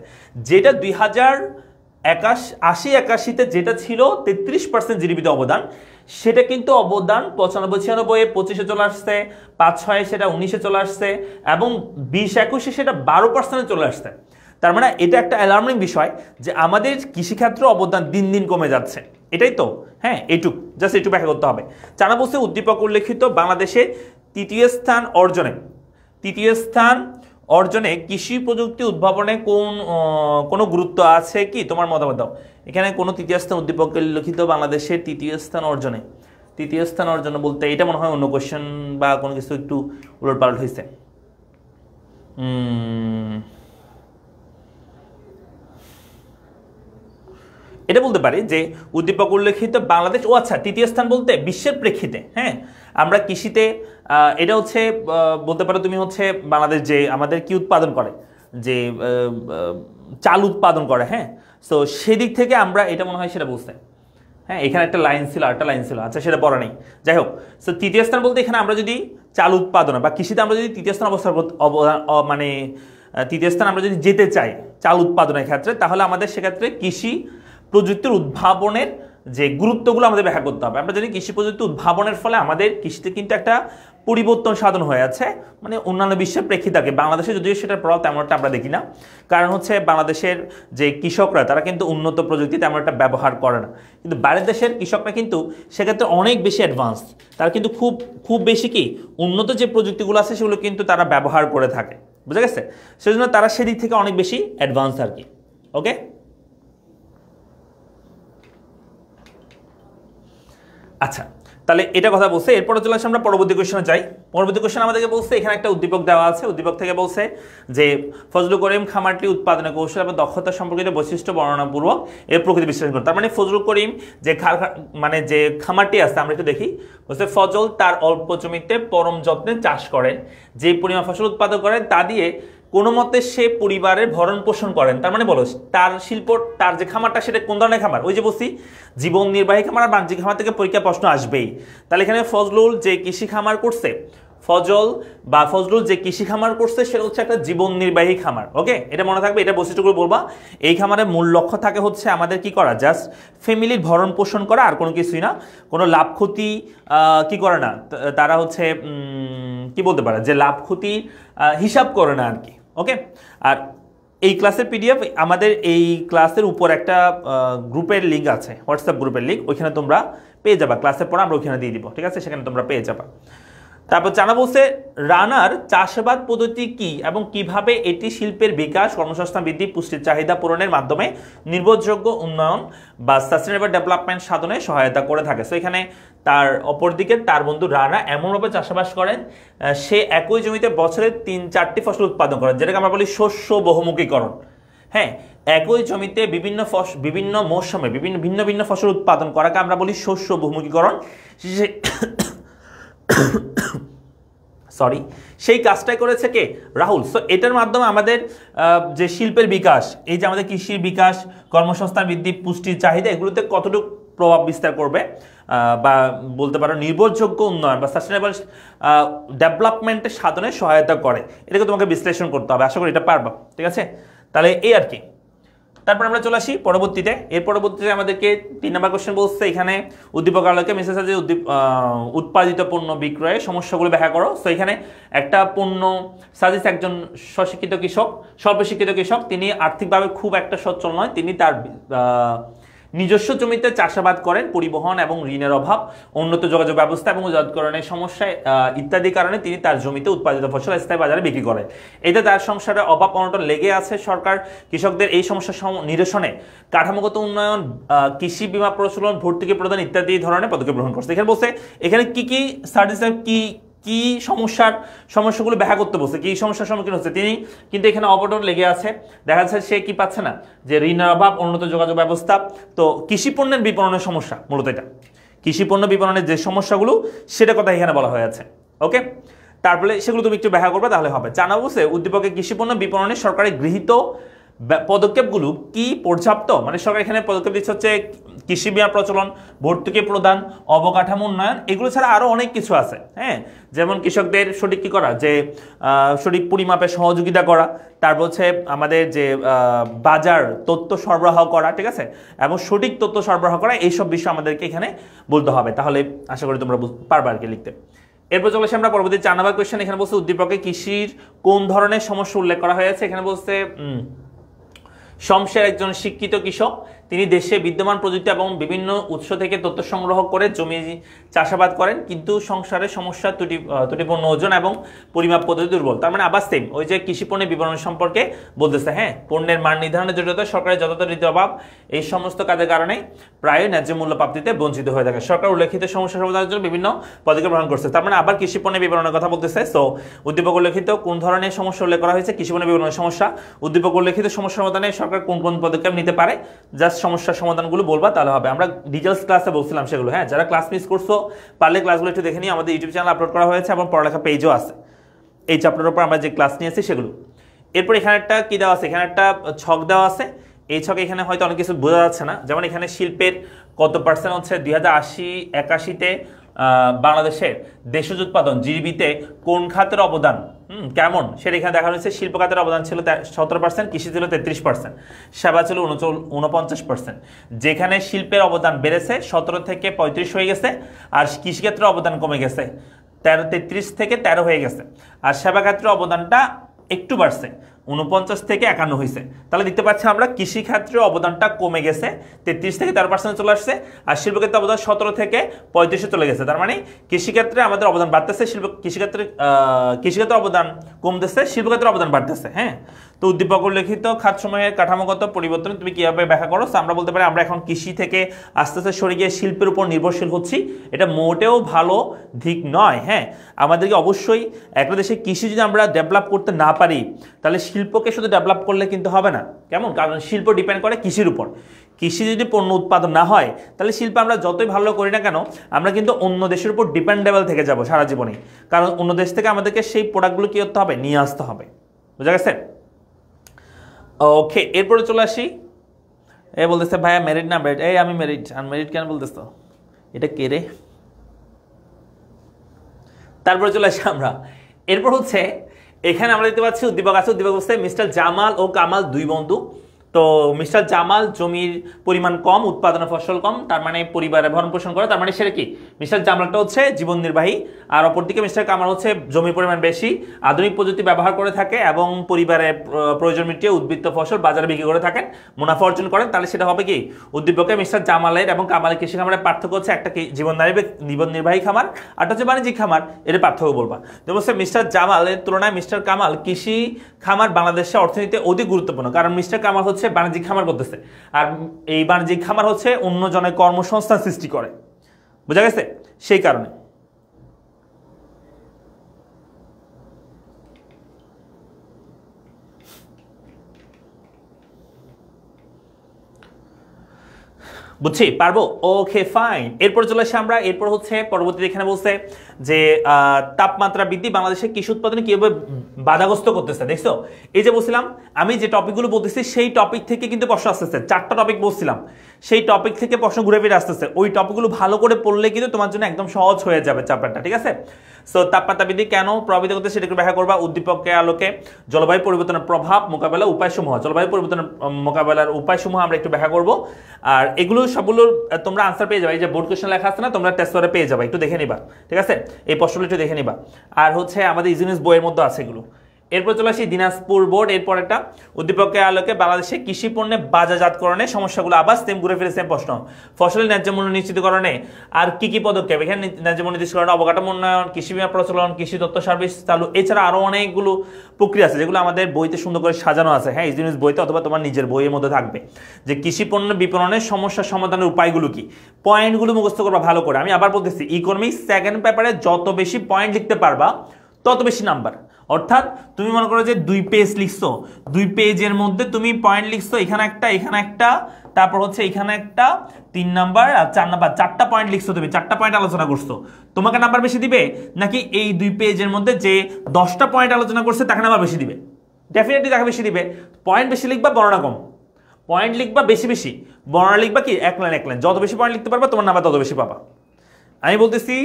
যেটা 2080-81-তে যেটা ছিল 33% জিডিপিতে অবদান, সেটা কিন্তু অবদান 95-96-এ 25-এ চলে আসছে, 5-6-এ সেটা 19-এ চলে আসছে, এবং 20-21-এ সেটা 12%-এ চলে আসছে। তার মানে এটা একটা অ্যালার্মিং বিষয় যে আমাদের কৃষিক্ষেত্রে অবদান দিন দিন কমে যাচ্ছে। এটাই তো, হ্যাঁ, এইটুক জাস্ট একটু ব্যাখ্যা করতে হবে। 4 বলছে উদ্দীপক উল্লেখিত বাংলাদেশে তৃতীয় স্থান অর্জনে কৃষি প্রযুক্তি উদ্ভাবনে কোনো গুরুত্ব আছে কি, তোমার মতামত দাও। এখানে কোনো তৃতীয় স্থান উদ্দীপক উল্লেখিত বাংলাদেশের তৃতীয় স্থান অর্জনে বলতে এটা মনে হয় অন্য কোয়েশ্চেন বা কোনো কিছু একটু উলটপালট হয়েছে। এটা বলতে পারি যে উদ্দীপক উল্লেখিত বাংলাদেশ, ও আচ্ছা, তৃতীয় স্থান বলতে বিশ্বের প্রেক্ষিতে, হ্যাঁ, আমরা কৃষিতে এটা হচ্ছে বলতে পারো তুমি হচ্ছে বাংলাদেশ যে আমাদের কি উৎপাদন করে, যে চাল উৎপাদন করে, হ্যাঁ, সো সেদিক থেকে আমরা এটা মনে হয় সেটা বুঝতে, হ্যাঁ, এখানে একটা লাইন ছিল, আচ্ছা সেটা পড়া নেই, যাই হোক। সো তৃতীয় স্থান বলতে এখানে আমরা যদি চাল উৎপাদনে বা কৃষিতে আমরা যদি তৃতীয় স্থান মানে তৃতীয় স্থান আমরা যদি যেতে চাই চাল উৎপাদনের ক্ষেত্রে, তাহলে আমাদের সেক্ষেত্রে কৃষি প্রযুক্তির উদ্ভাবনের যে গুরুত্বগুলো আমাদের ব্যাখ্যা করতে হবে। আমরা জানি কৃষি প্রযুক্তি উদ্ভাবনের ফলে আমাদের কৃষিতে কিন্তু একটা পরিবর্তন সাধন হয়ে আছে, মানে অন্যান্য বিশ্বের প্রেক্ষিতে। বাংলাদেশে যদিও সেটার প্রভাব তেমন একটা আমরা দেখি না, কারণ হচ্ছে বাংলাদেশের যে কৃষকরা তারা কিন্তু উন্নত প্রযুক্তি তেমন একটা ব্যবহার করে না, কিন্তু বাইরের দেশের কৃষকরা কিন্তু সেক্ষেত্রে অনেক বেশি অ্যাডভান্স, তারা কিন্তু খুব বেশি কি উন্নত যে প্রযুক্তিগুলো আছে সেগুলো কিন্তু তারা ব্যবহার করে থাকে, বুঝা গেছে? সেজন্য তারা সেদিক থেকে অনেক বেশি অ্যাডভান্স আর কি। ওকে, আচ্ছা, তাহলে এটা কথা বলছে। এরপরে চলে আসে আমরা পরবর্তী কোয়েশ্চনে যাই। পরবর্তী কোয়েশ্চন আমাদেরকে বলছে, এখানে একটা উদ্দীপক দেওয়া আছে, উদ্দীপক থেকে বলছে যে ফজলুল করিম খামারটি উৎপাদনের কৌশল এবং দক্ষতা সম্পর্কিত বৈশিষ্ট্য বর্ণনাপূর্বক এর প্রকৃতি বিশ্লেষণ করে। তার মানে ফজলুল করিম যে যে খামারটি আছে, আমরা একটু দেখি, বলছে ফজল তার অল্প জমিতে পরম যত্নে চাষ করেন, যে পরিমাণ ফসল উৎপাদন করেন তা দিয়ে কোনো মতে সে পরিবারের ভরণ পোষণ করেন। তার মানে বলো তার তার যে খামারটা সেটা কোন ধরনের খামার? ওই যে বলছি জীবন নির্বাহী খামার আর বাণিজ্যিক খামার থেকে পরীক্ষা প্রশ্ন আসবেই। তাহলে এখানে ফজলুল যে কৃষি খামার করছে, ফজলুল যে কৃষি খামার করছে সেটা হচ্ছে একটা জীবন নির্বাহী খামার। ওকে, এটা মনে থাকবে, এটা বৈশিষ্ট্যগুলো বলবা। এই খামারের মূল লক্ষ্য থাকে হচ্ছে আমাদের কি করা, জাস্ট ফ্যামিলির ভরণ পোষণ করা, আর কোনো কিছুই না। কোনো লাভ ক্ষতি কি করে না তারা, হচ্ছে কি বলতে পারে যে লাভ ক্ষতি হিসাব করে না আর কি। ওকে, আর এই ক্লাসের পিডিএফ আমাদের এই ক্লাসের উপর একটা গ্রুপের লিঙ্ক আছে, হোয়াটসঅ্যাপ গ্রুপের লিঙ্ক, ওইখানে তোমরা পেয়ে যাবা। ক্লাসের পর আমরা ওইখানে দিয়ে দিব, ঠিক আছে? সেখানে তোমরা পেয়ে যাবা। তারপর জানা বলছে রানার চাষাবাদ পদ্ধতি কি এবং কিভাবে এটি শিল্পের বিকাশ, কর্মসংস্থান বৃদ্ধি, পুষ্টির চাহিদা পূরণের মাধ্যমে নির্ভরযোগ্য উন্নয়ন বা সাস্টেনেবল ডেভেলপমেন্ট সাধনে সহায়তা করে থাকে। সো এখানে তার অপরদিকে তার বন্ধু রানা এমনভাবে চাষাবাস করেন, সে একই জমিতে বছরে 3-4টি ফসল উৎপাদন করেন, যেটাকে আমরা বলি শস্য বহুমুখীকরণ। হ্যাঁ, একই জমিতে বিভিন্ন মৌসুমে ভিন্ন ভিন্ন ফসল উৎপাদন করাকে আমরা বলি শস্য বহুমুখীকরণ। সেই কাজটাই করেছে কে? রাহুল। সো এটার মাধ্যমে আমাদের যে শিল্পের বিকাশ, এই যে আমাদের কৃষির বিকাশ, কর্মসংস্থান বৃদ্ধি, পুষ্টির চাহিদা, এগুলোতে কতটুকু প্রভাব বিস্তার করবে বা বলতে পারো নির্ভরযোগ্য উন্নয়ন বা সাস্টেনেবল ডেভেলপমেন্টের সাধনে সহায়তা করে, এটাকে তোমাকে বিশ্লেষণ করতে হবে। আশা করি এটা পারবা, ঠিক আছে? তাহলে এই আর কি। তারপর আমরা চলে আসি পরবর্তীতে। এর পরবর্তীতে আমাদেরকে 3 নম্বর কোশ্চেন বলছে, এখানে উদ্দীপক আলোকে মেসেজ আছে উৎপাদিত পণ্য বিক্রয়ে সমস্যাগুলো ব্যাখ্যা করো। সো এখানে একটা পণ্য সাজেস একজন স্বশিক্ষিত কৃষক, স্বল্প শিক্ষিত কৃষক, তিনি আর্থিকভাবে খুব একটা সচ্ছল নয়, তিনি তার নিজস্ব জমিতে চাষাবাদ করেন, পরিবহন এবং ঋণের অভাব, উন্নত যোগাযোগ ব্যবস্থা এবং উৎপাদনের সমস্যা ইত্যাদি কারণে তিনি তার জমিতে উৎপাদিত ফসল স্থায়ী বাজারে বিক্রি করেন। এতে তার সংসারে অভাব অনটন লেগে আছে। সরকার কৃষকদের এই সমস্যা নিরসনে কাঠামোগত উন্নয়ন, কৃষি বীমা প্রচলন, ভর্তুকি প্রদান ইত্যাদি ধরনের পদক্ষেপ গ্রহণ করছে। এখানে বলছে এখানে কি সার্ভিস কি সমস্যাগুলো ব্যাখ্যা করতে বলছে, কি সমস্যার সম্মুখীন হচ্ছে তিনি, কিন্তু এখানে অবটন লেগে আছে। দেখা যাচ্ছে সে কি পাচ্ছে না, যে ঋণের অভাব, উন্নত যোগাযোগ ব্যবস্থা। তো কৃষি পণ্যের বিপণনের সমস্যা, মূলত এটা কৃষি পণ্য বিপণনের যে সমস্যাগুলো সেটা কথা এখানে বলা হয়ে আছে। ওকে, তারপরে সেগুলো তুমি একটু ব্যাখ্যা করবে তাহলে হবে। জানা বলছে উদ্দীপকে কৃষি পণ্য বিপণনে সরকারের গৃহীত পদক্ষেপগুলো কি পর্যাপ্ত, মানে সরকার এখানে পদক্ষেপ দিচ্ছে হচ্ছে কৃষি বিমা প্রচলন, ভর্তুকি প্রদান, অবকাঠামো উন্নয়ন, এগুলো ছাড়া আরো অনেক কিছু আছে। হ্যাঁ, যেমন কৃষকদের সঠিক কি করা, যে সঠিক পরিমাপে সহযোগিতা করা, তারপর হচ্ছে আমাদের যে বাজার তথ্য সরবরাহ করা, ঠিক আছে, এবং সঠিক তথ্য সরবরাহ করা, এইসব বিষয় আমাদেরকে এখানে বলতে হবে। তাহলে আশা করি তোমরা পারবে আর কি লিখতে। এরপর চলে আসি আমরা পরবর্তী 4 নম্বর কোয়েশ্চেন। এখানে বলছে উদ্দীপকে কৃষির কোন ধরনের সমস্যা উল্লেখ করা হয়েছে। এখানে বলছে শমশের একজন শিক্ষিত কৃষক, তিনি দেশে বিদ্যমান প্রযুক্তি এবং বিভিন্ন উৎস থেকে তথ্য সংগ্রহ করে জমি চাষাবাদ করেন, কিন্তু সংসারের সমস্যা ত্রুটিপূর্ণ ওজন এবং পরিমাপ পদ্ধতি দুর্বল। তার মানে আবার সেম ওই যে কৃষি পণ্যের বিবরণ সম্পর্কে বলতেছে। হ্যাঁ, পণ্যের মান নির্ধারণের জটিলতা, সরকারের যথাযথ অভাব, এই সমস্ত কাজের কারণে প্রায় ন্যায্য মূল্য প্রাপ্তিতে বঞ্চিত হয়ে থাকে। সরকার উল্লেখিত সমস্যা সমাধানের জন্য বিভিন্ন পদক্ষেপ গ্রহণ করছে। তার মানে আবার কৃষি পণ্যের বিবরণের কথা বলতেছে। সো উদ্দীপক উল্লেখিত কোন ধরনের সমস্যা উল্লেখ করা হয়েছে, কৃষি পণ্যের বিবরণের সমস্যা। উদ্দীপক উল্লেখিত সমস্যা সমাধানে সরকার কোন কোন পদক্ষেপ নিতে পারে, জাস্ট সমস্যার সমাধানগুলো বলবা তাহলে হবে। আমরা ডিটেইলস ক্লাসে বলছিলাম সেগুলো। হ্যাঁ, যারা ক্লাস মিস করছো পারলে ক্লাসগুলো একটু দেখে নিই, আমাদের ইউটিউব চ্যানেল আপলোড করা হয়েছে এবং পড়ালেখা পেজও আছে এই চ্যাপ্টারের উপর আমরা যে ক্লাস নিয়েছি সেগুলো। এরপর এখানে একটা কি দেওয়া আছে, এখানে একটা ছক দেওয়া আছে। এই ছকে এখানে হয়তো অনেক কিছু বোঝা যাচ্ছে না, যেমন এখানে শিল্পের কত পার্সেন্ট হচ্ছে 2080-81-তে বাংলাদেশের দেশজ উৎপাদন জিডিপিতে কোন খাতের অবদান কেমন সেটা এখানে দেখা হয়েছে। শিল্প খাতের অবদান ছিল 17%, কৃষি ছিল 33%, সেবা ছিল 49%। যেখানে শিল্পের অবদান বেড়েছে 17 থেকে 35 হয়ে গেছে, আর কৃষিক্ষেত্রের অবদান কমে গেছে 33 থেকে 13 হয়ে গেছে, আর সেবা ক্ষেত্রের অবদানটা একটু বাড়ছে 49 থেকে 51 হয়েছে। তাহলে দেখতে পাচ্ছি আমরা কৃষিক্ষেত্রের অবদানটা কমে গেছে 33 থেকে 13% চলে আসছে, আর শিল্পক্ষেত্রে অবদান 17 থেকে 35 চলে গেছে। তার মানে কৃষিক্ষেত্রে আমাদের অবদান বাড়তেছে, কৃষিক্ষেত্রে অবদান কমতেছে, শিল্পক্ষেত্রে অবদান বাড়তেছে। হ্যাঁ, তো উদ্দীপক উল্লেখিত খাতসমূহের কাঠামোগত পরিবর্তন তুমি কিভাবে ব্যাখ্যা করো। আমরা বলতে পারি আমরা এখন কৃষি থেকে আস্তে আস্তে সরে গিয়ে শিল্পের উপর নির্ভরশীল হচ্ছি, এটা মোটেও ভালো দিক নয়। হ্যাঁ, আমাদেরকে অবশ্যই একটা দেশে কৃষি যদি আমরা ডেভেলপ করতে না পারি তাহলে শিল্পকে শুধু ডেভেলপ করলে কিন্তু হবে না। কেমন, কারণ শিল্প ডিপেন্ড করে কৃষির উপর। কৃষি যদি পণ্য উৎপাদন না হয় তাহলে শিল্প আমরা যতই ভালো করি না কেন আমরা কিন্তু অন্য দেশের উপর ডিপেন্ডেবল থেকে যাব সারা জীবনে, কারণ অন্য দেশ থেকে আমাদেরকে সেই প্রোডাক্টগুলো কি করতে হবে, নিয়ে আসতে হবে। বুঝা গেছে? ওকে, এরপরে চলে আসি। এ বলতেছে ভাইয়া ম্যারিড না ম্যারিড। এই আমি ম্যারিড, আনম্যারিড কেন বলতেছ, এটা কে রে? তারপরে চলে আসি আমরা। এরপর হচ্ছে এখানে আমরা দেখতে পাচ্ছি উদ্দীপক আছে। উদ্দীপক হচ্ছে মিস্টার জামাল ও কামাল দুই বন্ধু। তো মিস্টার জামাল জমির পরিমাণ কম, উৎপাদনের ফসল কম, তার মানে পরিবারে ভরণ পোষণ করে, তার মানে সেটা কি, মিস্টার জামালটা হচ্ছে জীবন নির্বাহী, আর অপরদিকে মিস্টার কামাল হচ্ছে জমির পরিমাণ বেশি, আধুনিক প্রযুক্তি ব্যবহার করে থাকে এবং পরিবারের প্রয়োজন মিটিয়ে উদ্বৃত্ত ফসল বাজারে বিক্রি করে থাকেন, মুনাফা অর্জন করেন। তাহলে সেটা হবে কি, উদ্দীপকে মিস্টার জামালের এবং কামালের কৃষি খামারের পার্থক্য হচ্ছে একটা জীবন নির্বাহী খামার, আর হচ্ছে বাণিজ্যিক খামার, এর পার্থক্য বলবা। তো বলছে মিস্টার জামালের তুলনায় মিস্টার কামাল কৃষি খামার বাংলাদেশের অর্থনীতিতে অধিক গুরুত্বপূর্ণ, কারণ মিস্টার কামাল হচ্ছে বাণিজ্যিক খামার করতেছে, আর এই বাণিজ্যিক খামার হচ্ছে অন্য জনের কর্মসংস্থান সৃষ্টি করে। বুঝা গেছে? সেই কারণে বুঝছি, পারবো। Okay fine. এরপর চলে আসি আমরা। এরপর হচ্ছে পরবর্তীতে এখানে বলছে যে তাপমাত্রা বৃদ্ধি বাংলাদেশে কৃষি উৎপাদনে কিভাবে বাধাগ্রস্ত করতেছে। দেখছো, এই যে বলছিলাম আমি যে টপিকগুলো বলতেছি সেই টপিক থেকে কিন্তু প্রশ্ন আসতেছে। 4টা টপিক বলছিলাম, সেই টপিক থেকে প্রশ্ন ঘুরে ফিরে আসতেছে। ওই টপিকগুলো ভালো করে পড়লে কিন্তু তোমার জন্য একদম সহজ হয়ে যাবে চ্যাপ্টারটা, ঠিক আছে? সো তাপমাত্রা বৃদ্ধি কেন প্রভাবিত করতে সেটাকে ব্যাখ্যা করবা। উদ্দীপকের আলোকে জলবায়ু পরিবর্তনের প্রভাব মোকাবেলা উপায়সমূহ, জলবায়ু পরিবর্তনের মোকাবেলার উপায়সমূহ আমরা একটু ব্যাখ্যা করব। আর এগুলো সবগুলো তোমরা আনসার পেয়ে যাবে, এই যে বোর্ড কোশ্চেন লেখা আছে না, তোমরা টেস্ট করে পেয়ে যাবে, একটু দেখে নিবা, ঠিক আছে? এই প্রশ্নগুলো একটু দেখে নিবা। আর হচ্ছে আমাদের ইউনিভার্স বইয়ের মধ্যে আছে এগুলো। এরপর চলে আসি দিনাজপুর বোর্ড। এরপর একটা উদ্দীপকের আলোকে বাংলাদেশে কৃষি পণ্যের বাজারজাতকরণের সমস্যাগুলো, আবার সেম ঘুরে ফিরে সেম প্রশ্ন। ফসলের ন্যায্য মূল্য নিশ্চিতকরণে আর কি কি পদক্ষেপ, এখানে ন্যায্য মূল্য নিশ্চিতকরণ, অবকাঠামো উন্নয়ন, কৃষি বিমা প্রচলন, কৃষি তথ্য সার্ভিস চালু, এছাড়া আরো অনেকগুলো প্রক্রিয়া আছে যেগুলো আমাদের বইতে সুন্দর করে সাজানো আছে। হ্যাঁ, ইউনিভার্স বইতে অথবা তোমার নিজের বইয়ের মধ্যে থাকবে যে কৃষি পণ্য বিপণনের সমস্যা সমাধানের উপায়গুলো কি। পয়েন্টগুলো মুখস্থ করবা ভালো করে। আমি আবার বলতেছি, ইকোনমিক্স সেকেন্ড পেপারে যত বেশি পয়েন্ট লিখতে পারবা তত বেশি নাম্বার। অর্থাৎ তুমি মনে করো যে 2 পেজ লিখছো, 2 পেজের মধ্যে তুমি পয়েন্ট লিখছো, এখানে একটা, এখানে একটা, তারপর হচ্ছে এখানে একটা, 3 নাম্বার আর 4 নাম্বার, 4টা পয়েন্ট লিখছো, তুমি 4টা পয়েন্ট আলোচনা করছো, তোমাকে নাম্বার বেশি দিবে নাকি এই 2 পেজের মধ্যে যে 10টা পয়েন্ট আলোচনা করছে তাকে নাম্বার বেশি দিবে? ডেফিনেটলি দেখা বেশি দিবে। পয়েন্ট বেশি লিখবা, বর্ণনা কম। পয়েন্ট লিখবা বেশি বেশি, বর্ণনা লিখবা কি এক লাইন এক লাইন। যত বেশি পয়েন্ট লিখতে পারবা তোমার নাম্বার তত বেশি পাবা। আমি বলতেছি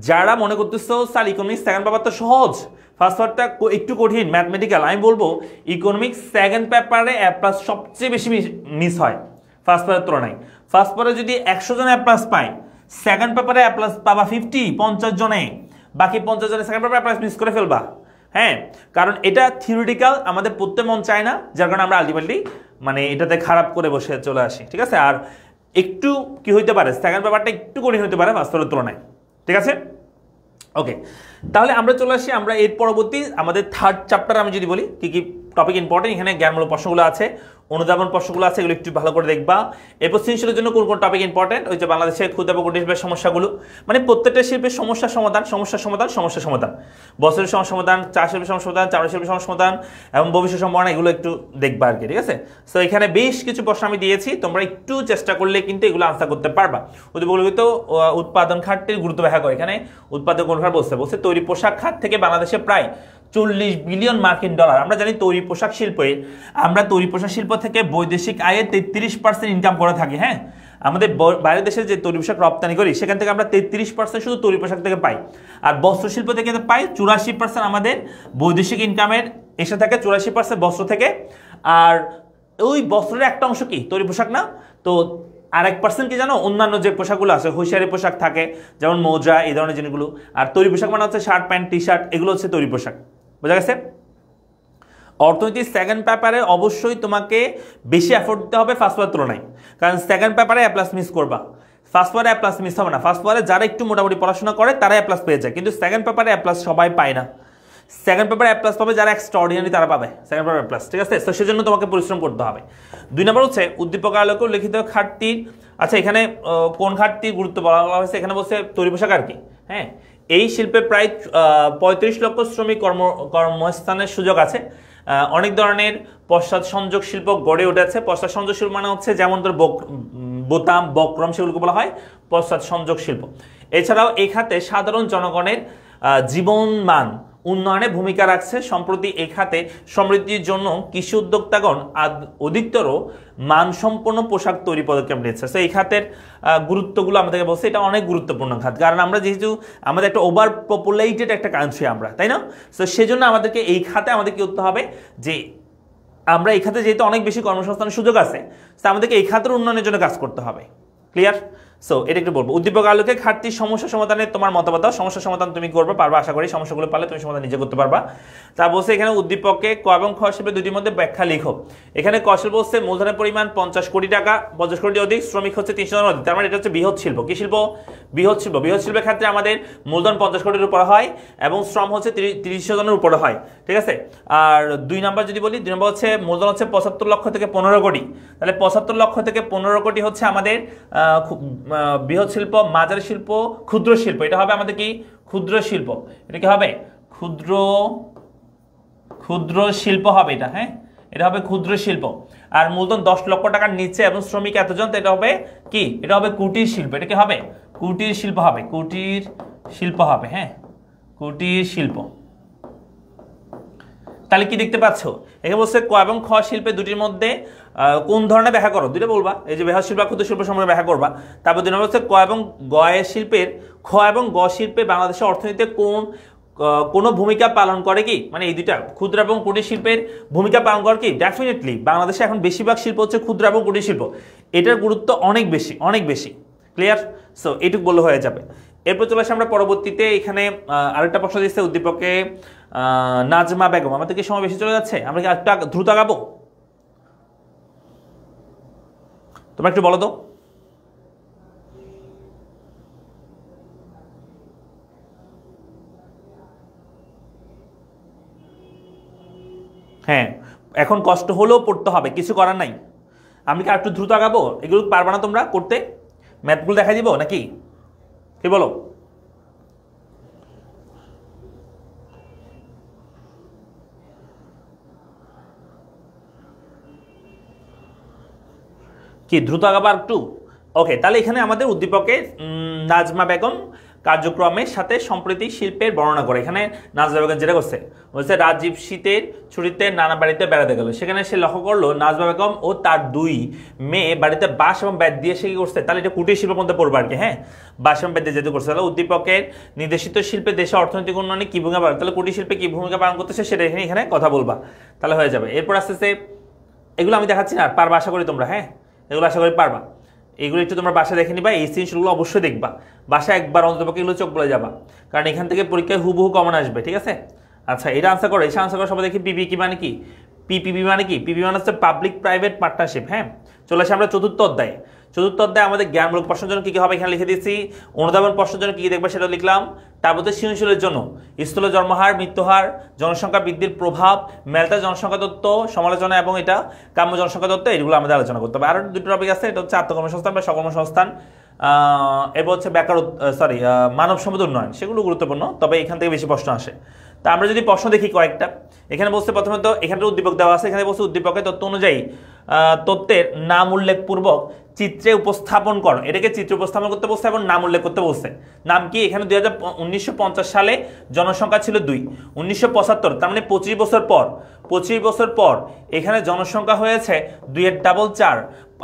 যারা মনে করতেছো স্যার ইকোনমিক্স সেকেন্ড পেপার তো সহজ, ফার্স্ট পেপারটা একটু কঠিন ম্যাথমেটিক্যাল, আমি বলবো ইকোনমিক্স সেকেন্ড পেপারে এ প্লাস সবচেয়ে বেশি মিস হয় ফার্স্ট পেপারের তুলনায়। ফার্স্ট পেপারে যদি 100 জন এ প্লাস পায়, সেকেন্ড পেপারে এ প্লাস পাবা 50 জনে, বাকি 50 জনে সেকেন্ড পেপারে এ প্লাস মিস করে ফেলবা। হ্যাঁ, কারণ এটা থিওরিটিক্যাল, আমাদের পড়তে মন চায় না, যার কারণে আমরা আলটিমেটলি মানে এটাতে খারাপ করে বসে চলে আসি। ঠিক আছে, আর একটু কি হইতে পারে সেকেন্ড পেপারটা একটু কঠিন হতে পারে ফার্স্ট পেপারের তুলনায়। ঠিক আছে, ওকে, তাহলে আমরা চলে আসি আমরা এর পরবর্তী আমাদের থার্ড চ্যাপ্টার। আমি যদি বলি কি কি টপিক ইম্পর্টেন্ট, এখানে জ্ঞানমূলক প্রশ্নগুলো আছে, অনুধাবন প্রশ্নগুলো আছে, এগুলো একটু ভালো করে দেখবা। এরপর সৃজনশীলের জন্য কোন কোন টপিক ইম্পর্টেন্ট, ওই যে বাংলাদেশের ক্ষুদ্র এবং কুটির শিল্পের সমস্যাগুলো, মানে প্রত্যেকটা শিল্পের সমস্যা সমাধান, সমস্যা সমাধান, সমস্যা সমাধান, বছরের সমস্যা সমাধান, চা শিল্পের সমস্যা সমাধান, চামড়া শিল্পের সমস্যা সমাধান এবং ভবিষ্যৎ সম্ভাবনা, এগুলো একটু দেখবা আর কি। ঠিক আছে, সো এখানে বেশ কিছু প্রশ্ন আমি দিয়েছি, তোমরা একটু চেষ্টা করলে কিন্তু এগুলো আনসার করতে পারবা। উদ্যোগগুলো উৎপাদন খাতটির গুরুত্ব ব্যাখ্যা করে, এখানে উৎপাদন কোন ভাবে বলছে তৈরি পোশাক খাত থেকে বাংলাদেশে প্রায় 40 বিলিয়ন মার্কিন ডলার। আমরা জানি তৈরি পোশাক শিল্পে, আমরা তৈরি পোশাক শিল্প থেকে বৈদেশিক আয়ে 33% ইনকাম করে থাকি। হ্যাঁ, আমাদের বাইরের দেশে যে তৈরি পোশাক রপ্তানি করি সেখান থেকে আমরা 33% শুধু তৈরি পোশাক থেকে পাই, আর বস্ত্র শিল্প থেকে পাই 84% আমাদের বৈদেশিক ইনকামের এসে থাকে, 84% বস্ত্র থেকে। আর ওই বস্ত্রের একটা অংশ কি তৈরি পোশাক না, তো আর 1% কি জানো, অন্যান্য যে পোশাকগুলো আছে, হুঁশিয়ারি পোশাক থাকে যেমন মোজা, এই ধরনের জিনিসগুলো। আর তৈরি পোশাক মানে হচ্ছে শার্ট প্যান্ট টি শার্ট, এগুলো হচ্ছে তৈরি পোশাক। বোঝা গেছে? অর্থনীতি সেকেন্ড পেপারে অবশ্যই তোমাকে বেশি এফোর্ট দিতে হবে ফার্স্ট পেপারের তুলনায়, কারণ সেকেন্ড পেপারে এ প্লাস মিস করবা, ফার্স্ট পেপারে এ প্লাস মিস হবে না। ফার্স্ট পেপারে যারা একটু মোটামুটি পড়াশোনা করে তারা এ প্লাস পেয়ে যায়, কিন্তু সেকেন্ড পেপারে এ প্লাস সবাই পায় না। সেকেন্ড পেপারে এ প্লাস পাবে যারা এক্সট্রাঅর্ডিনারি, তারা পাবে সেকেন্ড পেপারে এ প্লাস। ঠিক আছে, তো সেজন্য তোমাকে পরিশ্রম করতে হবে। 2 নম্বর হচ্ছে উদ্দীপক আলোকে লিখিত ঘাটতি। আচ্ছা, এখানে কোন ঘাটতির গুরুত্ব বলা হয়েছে, এখানে বলছে তৈরি পোশাক আর কি। হ্যাঁ, এই শিল্পে প্রায় 35 লক্ষ শ্রমিক কর্মস্থানের সুযোগ আছে। অনেক ধরনের পশ্চাৎ সংযোগ শিল্প গড়ে উঠেছে। পশ্চাৎ সংযোগ শিল্প মানে হচ্ছে যেমন ধর বোতাম, বক্রম, সেগুলোকে বলা হয় পশ্চাৎ সংযোগ শিল্প। এছাড়াও এই খাতে সাধারণ জনগণের জীবনমান উন্নয়নে ভূমিকা রাখছে। সম্প্রতি এই খাতে সমৃদ্ধির জন্য কৃষি উদ্যোক্তাগণ অধিকতর মানসম্পন্ন পোশাক তৈরি পদক্ষেপ নিচ্ছে। তো এই খাতের গুরুত্বগুলো আমাদেরকে বলছে, এটা অনেক গুরুত্বপূর্ণ খাত, কারণ আমরা যেহেতু আমাদের একটা ওভার পপুলেটেড একটা কান্ট্রি আমরা, তাই না? তো সেজন্য আমাদেরকে এই খাতে আমাদের কি করতে হবে, যে আমরা এই খাতে যেহেতু অনেক বেশি কর্মসংস্থানের সুযোগ আছে, তো আমাদেরকে এই খাতের উন্নয়নের জন্য কাজ করতে হবে। ক্লিয়ার? সো এটা একটু বলবো। উদ্দীপক আলোকে ঘাটতি সমস্যা সমাধানে তোমার মতামত দাও। সমস্যা সমাধান তুমি করবে পারবা, আশা করি সমস্যাগুলো পারলে তুমি সমাধান নিজে করতে পারবা। তা বলছে এখানে উদ্দীপকে ক এবং খ শিল্পে দুটির মধ্যে ব্যাখ্যা লিখো। এখানে ক শিল্প বলছে মূলধনের পরিমাণ 50 কোটি টাকা, 50 কোটি অধিক, শ্রমিক হচ্ছে 300 জন অধিক, তার মানে এটা হচ্ছে বৃহৎ শিল্প। কি শিল্প? বৃহৎ শিল্প। বৃহৎ শিল্পের ক্ষেত্রে আমাদের মূলধন 50 কোটির উপরে হয় এবং শ্রম হচ্ছে 300 জনের উপরে হয়। ঠিক আছে, আর 2 নম্বর যদি বলি, 2 নম্বর হচ্ছে মূলধন হচ্ছে 75 লক্ষ থেকে 15 কোটি। তাহলে 75 লক্ষ থেকে 15 কোটি হচ্ছে আমাদের বৃহৎ শিল্প, মাঝারি শিল্প, ক্ষুদ্র শিল্প। এটা হবে আমাদের কি ক্ষুদ্র শিল্প, এটা কি হবে ক্ষুদ্র শিল্প হবে এটা। হ্যাঁ, এটা হবে ক্ষুদ্র শিল্প। আর মূলধন 10 লক্ষ টাকার নিচে এবং শ্রমিক এতজন, এটা হবে কি, এটা হবে কুটির শিল্প। এটা কি হবে কুটির শিল্প হবে, কুটির শিল্প হবে। হ্যাঁ, কুটির শিল্প। তাহলে কি দেখতে পাচ্ছ, এখানে বলছে ক এবং খ শিল্পে দুটির মধ্যে কোন ধরনের ব্যাখ্যা করো, দুটো বলবা, এই যে বৃহৎ শিল্প ক্ষুদ্র শিল্প সম্পর্কে ব্যাখ্যা করবা। তারপর 2 নম্বর হচ্ছে ক এবং গ শিল্পের, খ এবং গ শিল্পে বাংলাদেশের অর্থনীতিতে কোনো ভূমিকা পালন করে কি, মানে এই দুইটা ক্ষুদ্র এবং কুটির শিল্পের ভূমিকা পালন করে কি। ডেফিনেটলি বাংলাদেশে এখন বেশিরভাগ শিল্প হচ্ছে ক্ষুদ্র এবং কুটির শিল্প, এটার গুরুত্ব অনেক বেশি, অনেক বেশি। ক্লিয়ার? সো এইটুকু বললে হয়ে যাবে। এরপর চলে আসে আমরা পরবর্তীতে, এখানে আরেকটা প্রশ্ন দিচ্ছে উদ্দীপকে নাজমা বেগম। আমাদের কি সময় বেশি চলে যাচ্ছে, আমরা কি একটা দ্রুত আগাবো? তোমরা একটু বলো তো। হ্যাঁ, এখন কষ্ট হলেও পড়তে হবে, কিছু করার নাই। আমি কি একটু দ্রুত আগাবো? এগুলো পারবা না তোমরা করতে? ম্যাথগুলো দেখা দিব নাকি, কি বলো? কি দ্রুত আগাবার একটু? ওকে, তাহলে এখানে আমাদের উদ্দীপকে নাজমা বেগম কার্যক্রমের সাথে সম্প্রতি শিল্পের বর্ণনা করে। এখানে নাজমা বেগম যেটা করছে বলছে রাজীব শীতের ছুটিতে নানা বাড়িতে বেড়াতে গেল, সেখানে সে লক্ষ্য করলো নাজমা বেগম ও তার 2 মেয়ে বাড়িতে বাঁশ এবং ব্যাট দিয়ে সে কি করছে, তাহলে এটা কুটির শিল্পের মধ্যে পড়বে আর কি। হ্যাঁ, বাঁশ এবং ব্যাট দিয়ে যেহেতু করছে, তাহলে উদ্দীপকের নির্দেশিত শিল্পে দেশে অর্থনৈতিক উন্নয়নে কি ভূমিকা পালন, তাহলে কুটির শিল্পে কি ভূমিকা পালন করতেছে সেটা এখানে কথা বলবা, তাহলে হয়ে যাবে। এরপর আস্তে এগুলো আমি দেখাচ্ছি না, পারবা আশা করি তোমরা। হ্যাঁ, এগুলো আশা করি পারবা, এগুলো একটু তোমরা বাসায় দেখে নিবা, এই সিনগুলো অবশ্যই দেখবা বাসায় একবার অন্ততপক্ষে, এগুলো চোখ বলে যাবা, কারণ এখান থেকে পরীক্ষায় হুবহু কমন আসবে, ঠিক আছে। আচ্ছা, এটা আনসার করো, এটা আনসার করো সবাই দেখি। পিপি কি মানে কি? পিপিপি মানে কি? পিপি মানে হচ্ছে পাবলিক প্রাইভেট পার্টনারশিপ। হ্যাঁ, চলে আসে আমরা চতুর্থ অধ্যায়ে। চতুর্থ অধ্যায়ে আমাদের জ্ঞানমূলক প্রশ্নের জন্য কি কি হবে এখানে লিখে দিয়েছি, অনুধাবন প্রশ্নের জন্য কি কি দেখবে সেটা লিখলাম। তারপর সৃজনশীলের জন্য স্থূল জন্মহার, মৃত্যুহার, জনসংখ্যা বৃদ্ধির প্রভাব, মেলটা জনসংখ্যা তত্ত্ব, সমালোচনা এবং এটা কাম্য জনসংখ্যা তত্ত্ব, এগুলো আমাদের আলোচনা করতে হবে। আরও দুটো টপিক আছে, এটা হচ্ছে আত্মকর্মসংস্থান বা সকর্মসংস্থান, এরপর হচ্ছে মানব সম্পদ উন্নয়ন, সেগুলো গুরুত্বপূর্ণ, তবে এখান থেকে বেশি প্রশ্ন আসে। তা আমরা যদি প্রশ্ন দেখি কয়েকটা, এখানে বলছে প্রথমত এখানে উদ্দীপক দেওয়া আছে, এখানে বলছে উদ্দীপকের তথ্য অনুযায়ী তথ্যের নাম উল্লেখপূর্বক চিত্রে উপস্থাপন করো, এটাকে চিত্রে উপস্থাপন করতে বলছে এবং নাম উল্লেখ করতে বলছে। নাম কি? এখানে 1950 সালে জনসংখ্যা ছিল 2, 1975 তার মানে 25 বছর পর এখানে জনসংখ্যা হয়েছে 2 ডাবল 4,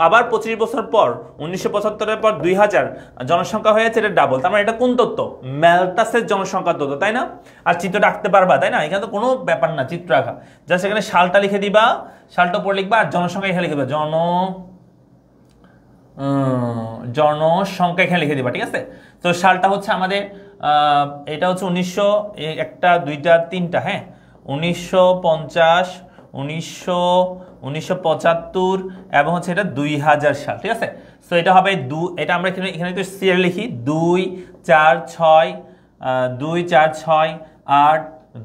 আবার 25 বছর পর 1975-এর পর 2000 জনসংখ্যা হয়েছে, এটা ডাবল, তার মানে এটা কোন তত্ত্ব? ম্যালটাসের জনসংখ্যা তত্ত্ব, তাই না? আর চিত্রটা আঁকতে পারবা, তাই না? এখানে তো কোনো ব্যাপার না চিত্র আঁকা, জাস্ট এখানে সালটা লিখে দিবা, সালটা পরে লিখবা, আর জনসংখ্যা এখানে লিখে দিবা, জনসংখ্যা এখানে লিখে দিবা, ঠিক আছে। তো সালটা হচ্ছে আমাদের এটা হচ্ছে 1900, একটা দুইটা তিনটা, হ্যাঁ, 1950, 1975 এবং হচ্ছে এটা 2000 সাল, ঠিক আছে। তো এটা হবে এটা আমরা এখানে একটু সিরিয়াল লিখি, 2 4 6 2 4 6 8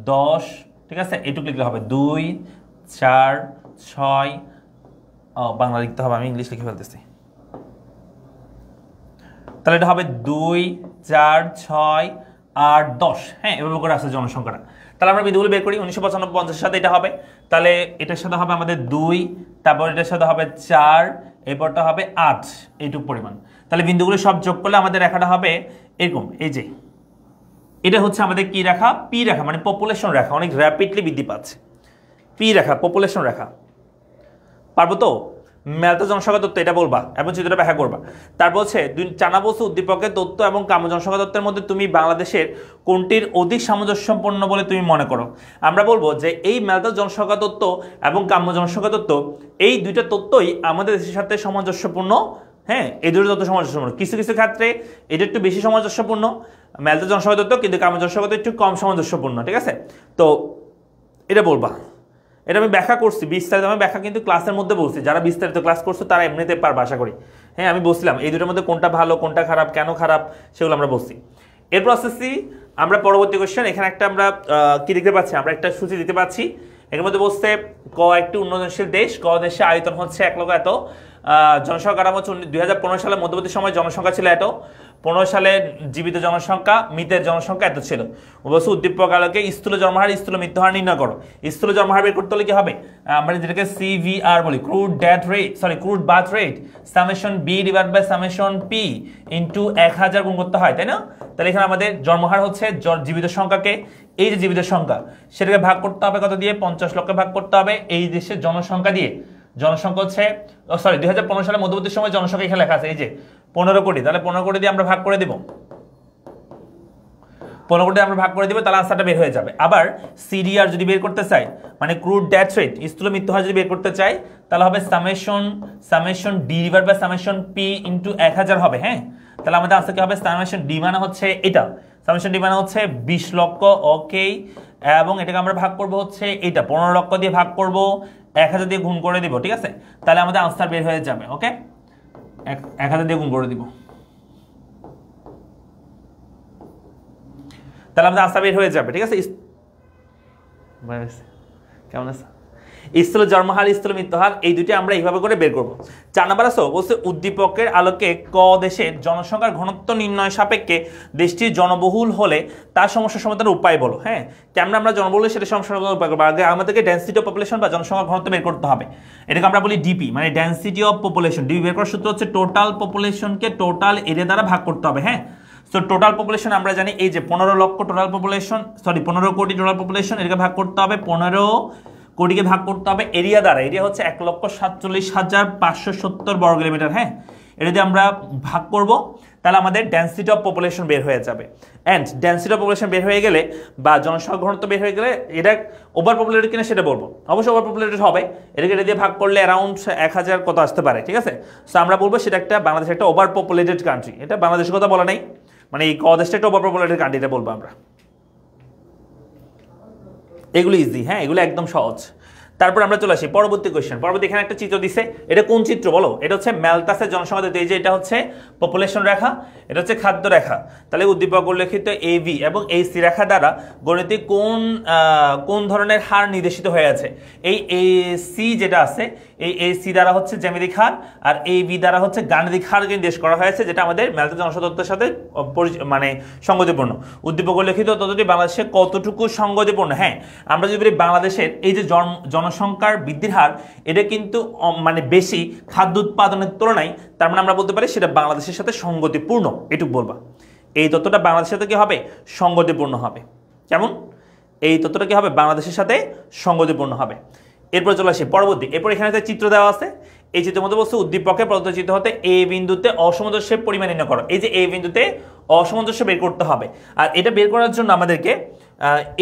10, ঠিক আছে, এটুকু লিখলে হবে 2 4 6, বাংলা লিখতে হবে, আমি ইংলিশ লিখে ফেলতেছি, তাহলে এটা হবে 2 4 6 8 10, হ্যাঁ, এভাবে করে আসছে জনসংখ্যাটা। তাহলে আমরা বিন্দুগুলো বের করি, 1995-50 সাথে এটা হবে, তাহলে এটার সাথে হবে আমাদের 2, তারপর এটার সাথে হবে 4, এরপরটা হবে 8, এইটুকু পরিমাণ। তাহলে বিন্দুগুলো সব যোগ করলে আমাদের রেখাটা হবে এরকম, এই যে এটা হচ্ছে আমাদের কি রেখা? পি রেখা, মানে পপুলেশন রেখা, অনেক র্যাপিডলি বৃদ্ধি পাচ্ছে, পি রেখা, পপুলেশন রেখা। পারবো তো? মেলটা জনসংখ্যা তত্ত্ব এটা বলবা এবং চিত্রটা ব্যাখ্যা করবা। তারপর হচ্ছে 4 বছর উদ্দীপকের তত্ত্ব এবং কাম্য জনসংখ্যা তত্ত্বের মধ্যে তুমি বাংলাদেশের কোনটির অধিক সামঞ্জস্যপূর্ণ বলে তুমি মনে করো? আমরা বলবো যে এই মেলটা জনসংখ্যা তত্ত্ব এবং কাম্য জনসংখ্যা তত্ত্ব, এই দুইটা তত্ত্বই আমাদের দেশের সাথে সামঞ্জস্যপূর্ণ। হ্যাঁ, এই দুটো তত্ত্ব সামঞ্জস্যপূর্ণ, কিছু কিছু ক্ষেত্রে এটা একটু বেশি সামঞ্জস্যপূর্ণ মেলটা জনসংখ্যা তত্ত্ব, কিন্তু কাম্য জনসংখ্যা তত্ত্ব একটু কম সামঞ্জস্যপূর্ণ, ঠিক আছে। তো এটা বলবা, এটা আমি ব্যাখ্যা করছি বিস্তারিত, আমি ব্যাখ্যা কিন্তু ক্লাসের মধ্যে বলছি, যারা বিস্তারিত ক্লাস করছো তারা এমনিতে পারবে আশা করি। হ্যাঁ, আমি বলছিলাম এই দুটোর মধ্যে কোনটা ভালো কোনটা খারাপ, কেন খারাপ, সেগুলো আমরা বলছি। এরপর আসতেছি আমরা পরবর্তী কোয়েশ্চেন। এখানে একটা আমরা কি দেখতে পাচ্ছি, আমরা একটা সূচি দিতে পাচ্ছি, এর মধ্যে বলছে ক একটি উন্নয়নশীল দেশ, ক দেশে আয়তন হচ্ছে 1 লক্ষ এত, জনসংখ্যা কাঠামো হচ্ছে 2015 সালের মধ্যবর্তী সময় জনসংখ্যা ছিল এত, 15 সালে জীবিত জনসংখ্যা, মৃতের জনসংখ্যা এত ছিল। অবশ্য উদ্দীপক আলোকে স্থূল জন্মহার, স্থূল মৃত্যুহার নির্ণয় করো। স্থূল জন্মহার বের করতে হলে কি হবে? আমরা যেটাকে সিভিআর বলি, crude birth rate summation B divide by summation P into 1000 গুণ করতে হয়, তাই না? তাহলে এখানে আমাদের জন্মহার হচ্ছে জীবিত সংখ্যাকে, এই যে জীবিত সংখ্যা সেটাকে ভাগ করতে হবে কত দিয়ে? 50 লক্ষে ভাগ করতে হবে এই দেশের জনসংখ্যা দিয়ে। জনসংখ্যা হচ্ছে 2015 সালের মধ্যবর্তী সময় জনসংখ্যা এখানে লেখা আছে, এই যে 15 কোটি, তাহলে 15 কোটি দিয়ে আমরা ভাগ করে দেব, 15 কোটি আমরা ভাগ করে দেব, তাহলে আনসারটা বের হয়ে যাবে। আবার সিডিআর যদি বের করতে চাই, মানে ক্রুড ডেথ রেট, স্থূল মৃত্যুহার যদি বের করতে চাই, তাহলে হবে summation D divide by summation P into 1000 হবে। হ্যাঁ, তাহলে আমাদের আনসার কি হবে? সামেশন ডি মানে হচ্ছে এটা, সামেশন ডি মানে হচ্ছে 20 লক্ষ, ওকে, এবং এটাকে আমরা ভাগ করব হচ্ছে এটা 15 লক্ষ দিয়ে ভাগ করব, 1000 দিয়ে গুণ করে দিব, ঠিক আছে। তাহলে আমাদের আনসার বের হয়ে যাবে, ওকে, 1000 দিয়ে গুণ করে দিব, তাহলে আমাদের আনসার বের হয়ে যাবে, ঠিক আছে। কেমন আছে? স্থূল জন্মহার, স্থূল মৃত্যুহার, এই দুটি আমরা এইভাবে করে বের করব। 4 নম্বর আছে বলছে উদ্দীপকের আলোকে ক দেশের জনসংখ্যার ঘনত্ব নির্ণয় সাপেক্ষে দেশটি জনবহুল হলে তার সমস্যা সমাধানের উপায় বলো। হ্যাঁ, কেমন আমরা জনবহুল সেটা সমস্যা সমাধানের উপায় করবো? আগে আমাদেরকে ডেন্সিটি অফ পপুলেশন বা জনসংখ্যার ঘনত্ব বের করতে হবে, এটাকে আমরা বলি ডিপি, মানে ডেন্সিটি অফ পপুলেশন। ডিপি বের করার সূত্র হচ্ছে টোটাল পপুলেশনকে টোটাল এরিয়া দ্বারা ভাগ করতে হবে। হ্যাঁ, সো টোটাল পপুলেশন আমরা জানি এই যে 15 লক্ষ টোটাল পপুলেশন, সরি 15 কোটি টোটাল পপুলেশন, এটাকে ভাগ করতে হবে 15 কোটিকে ভাগ করতে হবে এরিয়া দ্বারা। এরিয়া হচ্ছে 1,47,570 বর্গ কিলোমিটার। হ্যাঁ, এটা যদি আমরা ভাগ করব তাহলে আমাদের ডেন্সিটি অফ পপুলেশন বের হয়ে যাবে। অ্যান্ড ডেন্সিটি অফ পপুলেশন বের হয়ে গেলে বা জনসংখ্যা ঘনত্ব বের হয়ে গেলে এটা ওভার পপুলেটেড কিনা সেটা বলবো। অবশ্যই ওভার পপুলেটেড হবে, এটাকে এটা দিয়ে ভাগ করলে অ্যারাউন্ড 1000 কত আসতে পারে, ঠিক আছে। সো আমরা বলবো সেটা একটা বাংলাদেশ একটা ওভার পপুলেটেড কান্ট্রি। এটা বাংলাদেশের কথা বলা নাই, মানে এই দেশটা একটা ওভার পপুলেটেড কান্ট্রি, এটা বলবো আমরা। এগুলো ইজি, হ্যাঁ, এগুলো একদম সহজ। তারপর আমরা চলে আসি পরবর্তী কোয়েশ্চেন। পরবর্তী এখানে একটা চিত্র দিছে, এটা কোন চিত্র বলো? এটা হচ্ছে ম্যালটাসের জনসংখ্যা দিতে, এই যে এটা হচ্ছে পপুলেশন রেখা, এটা হচ্ছে খাদ্য রেখা। তাহলে উদ্দীপক উল্লেখিত এবি এবং এই সি রেখা দ্বারা গণিতে কোন ধরনের হার নির্দেশিত হয়ে আছে? এই সি যেটা আছে, এই সি দ্বারা হচ্ছে জ্যামিতিক হার, আর এই বি দ্বারা হচ্ছে গাণিতিক হার নির্দেশ করা হয়েছে, যেটা আমাদের ম্যালটাস জনসংখ্যা তত্ত্বের সাথে মানে সঙ্গতিপূর্ণ। উদ্দীপক উল্লেখিত তথ্যটি বাংলাদেশে কতটুকু সঙ্গতিপূর্ণ? হ্যাঁ, আমরা যদি বলি বাংলাদেশের এই যে জনসংখ্যার বৃদ্ধির হার, এটা কিন্তু মানে বেশি খাদ্য উৎপাদনের তুলনায়, তার মানে আমরা বলতে পারি সেটা বাংলাদেশের সাথে সঙ্গতিপূর্ণ, এটুকু বলবা। এই তথ্যটা বাংলাদেশের সাথে কি হবে? সঙ্গতিপূর্ণ হবে। কেমন? এই তথ্যটা কি হবে? বাংলাদেশের সাথে সঙ্গতিপূর্ণ হবে। এরপর চলে আসি পরবর্তী। এরপর এখানে একটা চিত্র দেওয়া আছে, এই চিত্রের মধ্যে বলছে উদ্দীপকে প্রদত্ত চিত্র হতে এ বিন্দুতে অসামঞ্জস্যের পরিমাণ নির্ণয় করো। এই যে এ বিন্দুতে অসামঞ্জস্য বের করতে হবে, আর এটা বের করার জন্য আমাদেরকে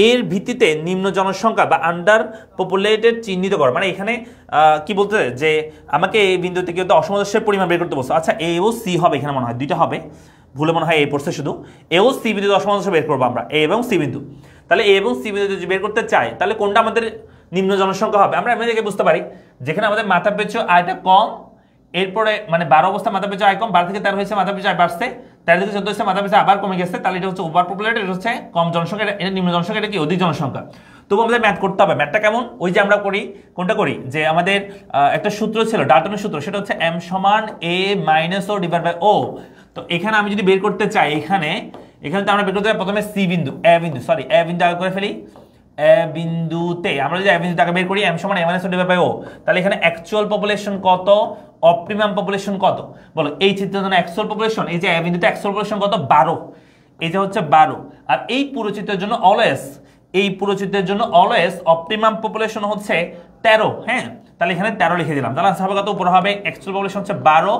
এর ভিত্তিতে নিম্ন জনসংখ্যা বা আন্ডার পপুলেটেড চিহ্নিত করো। মানে এখানে কি বলতে যে আমাকে এই বিন্দুতে কিন্তু অসামঞ্জস্যের পরিমাণ বের করতে বলছো। আচ্ছা, এ ও সি হবে, এখানে মনে হয় দুইটা হবে, ভুলে মনে হয় এই পড়ছে শুধু। এ ও সি বিন্দুতে অসামঞ্জস্য বের করবো আমরা, এ এবং সি বিন্দু। তাহলে এ এবং সি বিন্দু যদি বের করতে চাই, তাহলে কোনটা আমাদের নিম্ন জনসংখ্যা হবে? আমরা এমনি দেখে বুঝতে পারি যেখানে আমাদের মাথা পিছু আয়টা কম, এরপরে মানে 12 অবস্থা মাথা পিছু আয় কম, 12 থেকে 13 হয়েছে মাথা পিছু আয় বাড়ছে, 13 থেকে 14 হয়েছে মাথা পিছু আবার কমে গেছে, তাহলে এটা হচ্ছে ওভার পপুলেটেড, এটা হচ্ছে কম জনসংখ্যা, এটা নিম্ন জনসংখ্যা, এটা কি অধিক জনসংখ্যা। তবু আমাদের ম্যাথ করতে হবে। ম্যাথটা কেমন? ওই যে আমরা করি, কোনটা করি, যে আমাদের একটা সূত্র ছিল, ডাল্টনের সূত্র, সেটা হচ্ছে m সমান a minus O divide by O. তো এখানে আমি যদি বের করতে চাই, এখানে তো আমরা বের করতে চাই প্রথমে সি বিন্দু, এ বিন্দু আগে করে ফেলি। এ বিন্দুতে আমরা যদি এ বিন্দুটাকে বের করি, m সমান a minus O divide by O, তাহলে এখানে অ্যাকচুয়াল পপুলেশন কত, অপটিমাম পপুলেশন কত বলো? এই চিত্রের জন্য অ্যাকচুয়াল পপুলেশন, এই যে এ বিন্দুতে অ্যাকচুয়াল পপুলেশন কত? 12, এই যে হচ্ছে 12। আর এই পুরো চিত্রের জন্য অলওয়েজ অপটিমাম পপুলেশন হচ্ছে 13। হ্যাঁ, তাহলে এখানে 13 লিখে দিলাম। তাহলে আনসার হবে কত? উপরে হবে অ্যাকচুয়াল পপুলেশন হচ্ছে 12,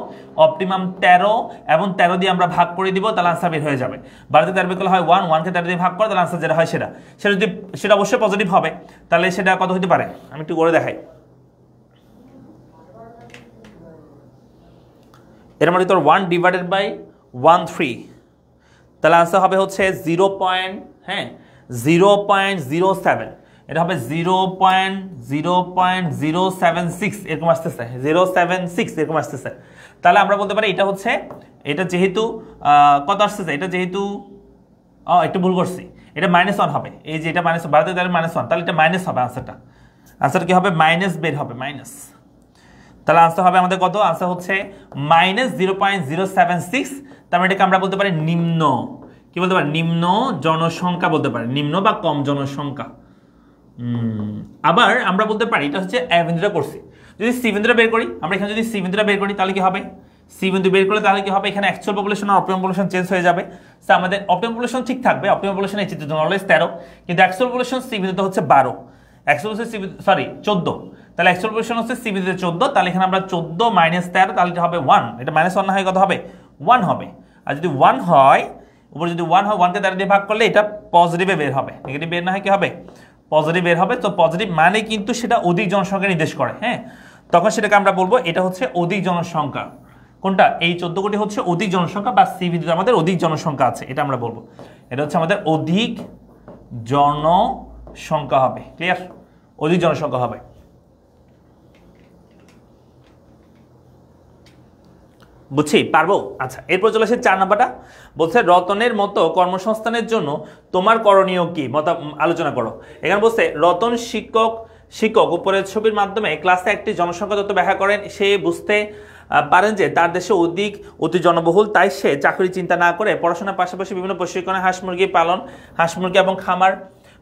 অপটিমাম 13, এবং 13 দিয়ে আমরা ভাগ করে দিব, তাহলে আনসার বের হয়ে যাবে। 12 থেকে 13 বিয়োগ করলে হয় 1, 1 কে 13 দিয়ে ভাগ করে, তাহলে আনসার যেটা হয় সেটা অবশ্যই পজিটিভ হবে। তাহলে সেটা কত হতে পারে? আমি একটু করে দেখাই। এর মধ্যে তোর 1 ডিভাইডেড বাই 1/3, তাহলে আনসার হবে হচ্ছে 0.07, এটা হবে 0.076 এরকম আসতেছে, 076 এরকম আসতেছে। তাহলে আমরা বলতে পারি এটা হচ্ছে, এটা যেহেতু কত আসতেছে, এটা যেহেতু একটু ভুল করছি, এটা -1 হবে। এই যে এটা -1, তাহলে এটা মাইনাস হবে। আনসার কি হবে? মাইনাস বের হবে, মাইনাস। তাহলে আনসার হবে আমাদের কত? আনসার হচ্ছে -0.076। তার মানে এটাকে আমরা বলতে পারি নিম্ন, কি বলতে পারি? নিম্ন জনসংখ্যা বলতে পারি, নিম্ন বা কম জনসংখ্যা। আবার আমরা বলতে পারি এটা হচ্ছে এ বিন্দুটা করছি। যদি সি বিন্দুটা বের করি, আমরা এখানে যদি সি বিন্দুটা বের করি, তাহলে কি হবে? সি বিন্দু বের করলে তাহলে কি হবে? এখানে অ্যাকচুয়াল পপুলেশন আর অপটিমাম পপুলেশন চেঞ্জ হয়ে যাবে। সো আমাদের অপটিমাম পপুলেশন ঠিক থাকবে, অপটিমাম পপুলেশন এই চিত্রের জন্য অলওয়েজ 13, কিন্তু অ্যাকচুয়াল পপুলেশন সি বিন্দুতে হচ্ছে 12, অ্যাকচুয়াল হচ্ছে 14। তাহলে অ্যাকচুয়াল পপুলেশন হচ্ছে সি বিন্দুতে 14, তাহলে এখানে আমরা 14 মাইনাস 13, তাহলে এটা হবে 1। এটা -1 না হয় কত হবে? 1 হবে। আর যদি 1 হয়, উপরে যদি 1 হয়, 1 কে 13 দিয়ে ভাগ করলে এটা পজিটিভে বের হবে, নেগেটিভ বের না হয় কি হবে? পজিটিভ বের হবে। তো পজিটিভ মানে কিন্তু সেটা অধিক জনসংখ্যা নির্দেশ করে। হ্যাঁ, তখন সেটাকে আমরা বলবো এটা হচ্ছে অধিক জনসংখ্যা। কোনটা? এই 14 কোটি হচ্ছে অধিক জনসংখ্যা, বা সি বিন্দুতে আমাদের অধিক জনসংখ্যা আছে, এটা আমরা বলবো এটা হচ্ছে আমাদের অধিক জনসংখ্যা হবে। ক্লিয়ার? অধিক জনসংখ্যা হবে। বুঝছি পারবো। আচ্ছা, এরপর চলে আসে 4 নাম্বারটা, বলছে রতনের মতো কর্মসংস্থানের জন্য তোমার করণীয় কি, আলোচনা করো। এখানে বলছে রতন শিক্ষক উপরের ছবির মাধ্যমে ক্লাসে একটি জনসংখ্যা তত্ত্ব ব্যাখ্যা করেন। সে বুঝতে পারেন যে তার দেশে অতি জনবহুল, তাই সে চাকরি চিন্তা না করে পড়াশোনার পাশাপাশি বিভিন্ন প্রশিক্ষণে হাঁস মুরগি এবং খামার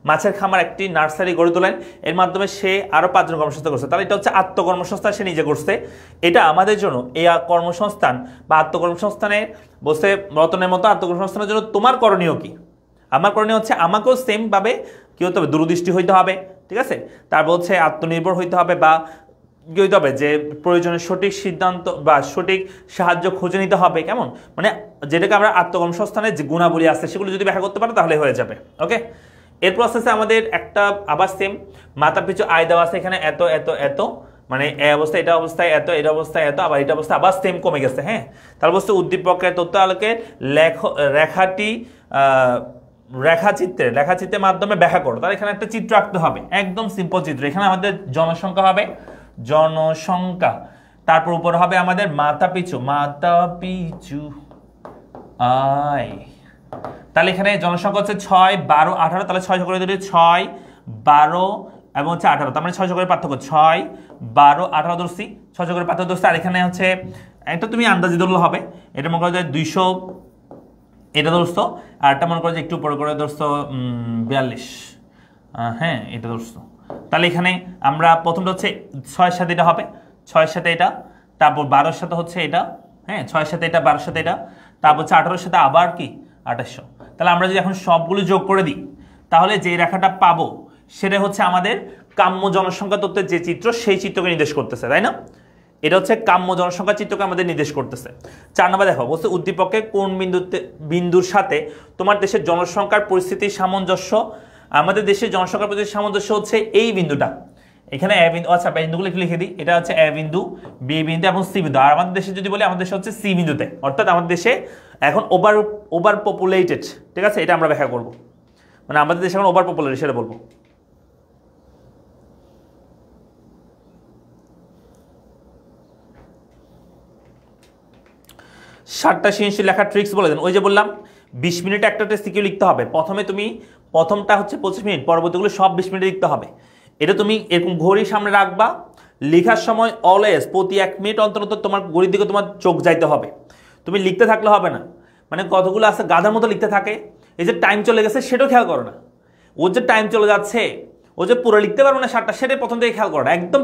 মাছের খামার একটি নার্সারি গড়ে তোলেন, এর মাধ্যমে সে আরও 5 জন কর্মসংস্থান করছে। তাহলে এটা হচ্ছে আত্মকর্মসংস্থান, সে নিজে করছে। এটা আমাদের জন্য এই কর্মসংস্থান বা আত্মকর্মসংস্থানে বসে রতনের মতো আত্মকর্মসংস্থানের জন্য তোমার করণীয় কি? আমার করণীয় হচ্ছে আমাকেও সেমভাবে কী হতে হবে, দূরদৃষ্টি হইতে হবে, ঠিক আছে? তারপর হচ্ছে আত্মনির্ভর হইতে হবে, বা কী হইতে হবে যে প্রয়োজনে সঠিক সিদ্ধান্ত বা সঠিক সাহায্য খুঁজে নিতে হবে। কেমন মানে যেটাকে আমরা আত্মকর্মসংস্থানের যে গুণাবলী আছে সেগুলো যদি ব্যাখ্যা করতে পারো তাহলে হয়ে যাবে। ওকে, এর প্রসেসে আমাদের একটা আবার সেম মাথা পিছু আয় দেওয়া আছে এখানে এত এত এত, মানে এই অবস্থায় এটা অবস্থায় এত, এটা অবস্থায় এত, আবার এটা অবস্থায় আবার সেম কমে গেছে। হ্যাঁ, তার বস্তু উদ্দীপকের তথ্য আলোকে রেখাটি রেখাচিত্রের মাধ্যমে ব্যাখ্যা করো। তাহলে এখানে একটা চিত্র আঁকতে হবে, একদম সিম্পল চিত্র। এখানে আমাদের জনসংখ্যা হবে, জনসংখ্যা, তারপর উপর হবে আমাদের মাথা পিছু আয়। তাহলে এখানে জনসংখ্যা হচ্ছে 6, 12, 18, তাহলে 6 করে দিলে 6, 12 এবং হচ্ছে 18, তার মানে 6 করে পার্থক্য 6, 12, 18 ধরছি, 6 করে পার্থক্য ধরছি। আর এখানে হচ্ছে একটা তুমি আন্দাজি ধরলে হবে, এটা মনে করো যে 200 এটা ধরছো, আর একটা মনে করো যে একটু উপরে করে ধরছো 42, হ্যাঁ এটা ধরছো। তাহলে এখানে আমরা প্রথমটা হচ্ছে 6-এর সাথে এটা হবে, 6-এর সাথে এটা, তারপর 12-এর সাথে হচ্ছে এটা, হ্যাঁ 6-এর সাথে এটা, 12-এর সাথে এটা, তারপর হচ্ছে 18-এর সাথে আবার কি 2800। তাহলে আমরা যদি এখন সবগুলো যোগ করে দিই তাহলে যে রেখাটা পাবো সেটা হচ্ছে আমাদের কাম্য জনসংখ্যা তত্ত্বের যে চিত্র সেই চিত্রকে নির্দেশ করতেছে, তাই না? এটা হচ্ছে কাম্য জনসংখ্যা চিত্রকে আমাদের নির্দেশ করতেছে। 4 নম্বর দেখো, বলছে উদ্দীপকে কোন বিন্দুর সাথে তোমার দেশের জনসংখ্যার পরিস্থিতির সামঞ্জস্য। আমাদের দেশের জনসংখ্যার পরিস্থিতির সামঞ্জস্য হচ্ছে এই বিন্দুটা, এখানে এ বিন্দু, আচ্ছা বিন্দুগুলো একটু লিখে দিই। এটা হচ্ছে এ বিন্দু, বি বিন্দু এবং সি বিন্দু। আর আমাদের দেশে যদি বলি আমাদের দেশে হচ্ছে সি বিন্দুতে, অর্থাৎ আমাদের দেশে এখন ওভার পপুলেটেড, ঠিক আছে? এটা আমরা ব্যাখ্যা করব, মানে আমাদের দেশে এখন ওভার পপুলেটেড সেটা বলবো। সাতটা সৃজনশীল লেখার ট্রিক্স বলে দেন। ওই যে বললাম 20 মিনিটে একটা সিকিউ লিখতে হবে। প্রথমটা হচ্ছে 25 মিনিট, পরবর্তীগুলো সব 20 মিনিটে লিখতে হবে। এটা তুমি এরকম ঘড়ির সামনে রাখবা, লেখার সময় অলওয়েজ প্রতি 1 মিনিট অন্তর তোমার ঘড়ির দিকে তোমার চোখ যাইতে হবে। তুমি লিখতে থাকলে হবে না, মানে কতগুলো আছে গাধার মতো লিখতে থাকে, এই যে টাইম চলে গেছে সেটাও খেয়াল করো না। ওর যে টাইম চলে যাচ্ছে, ও যে পুরো লিখতে পারবো না সাতটা, সেটাই প্রথম থেকে খেয়াল করো না। একদম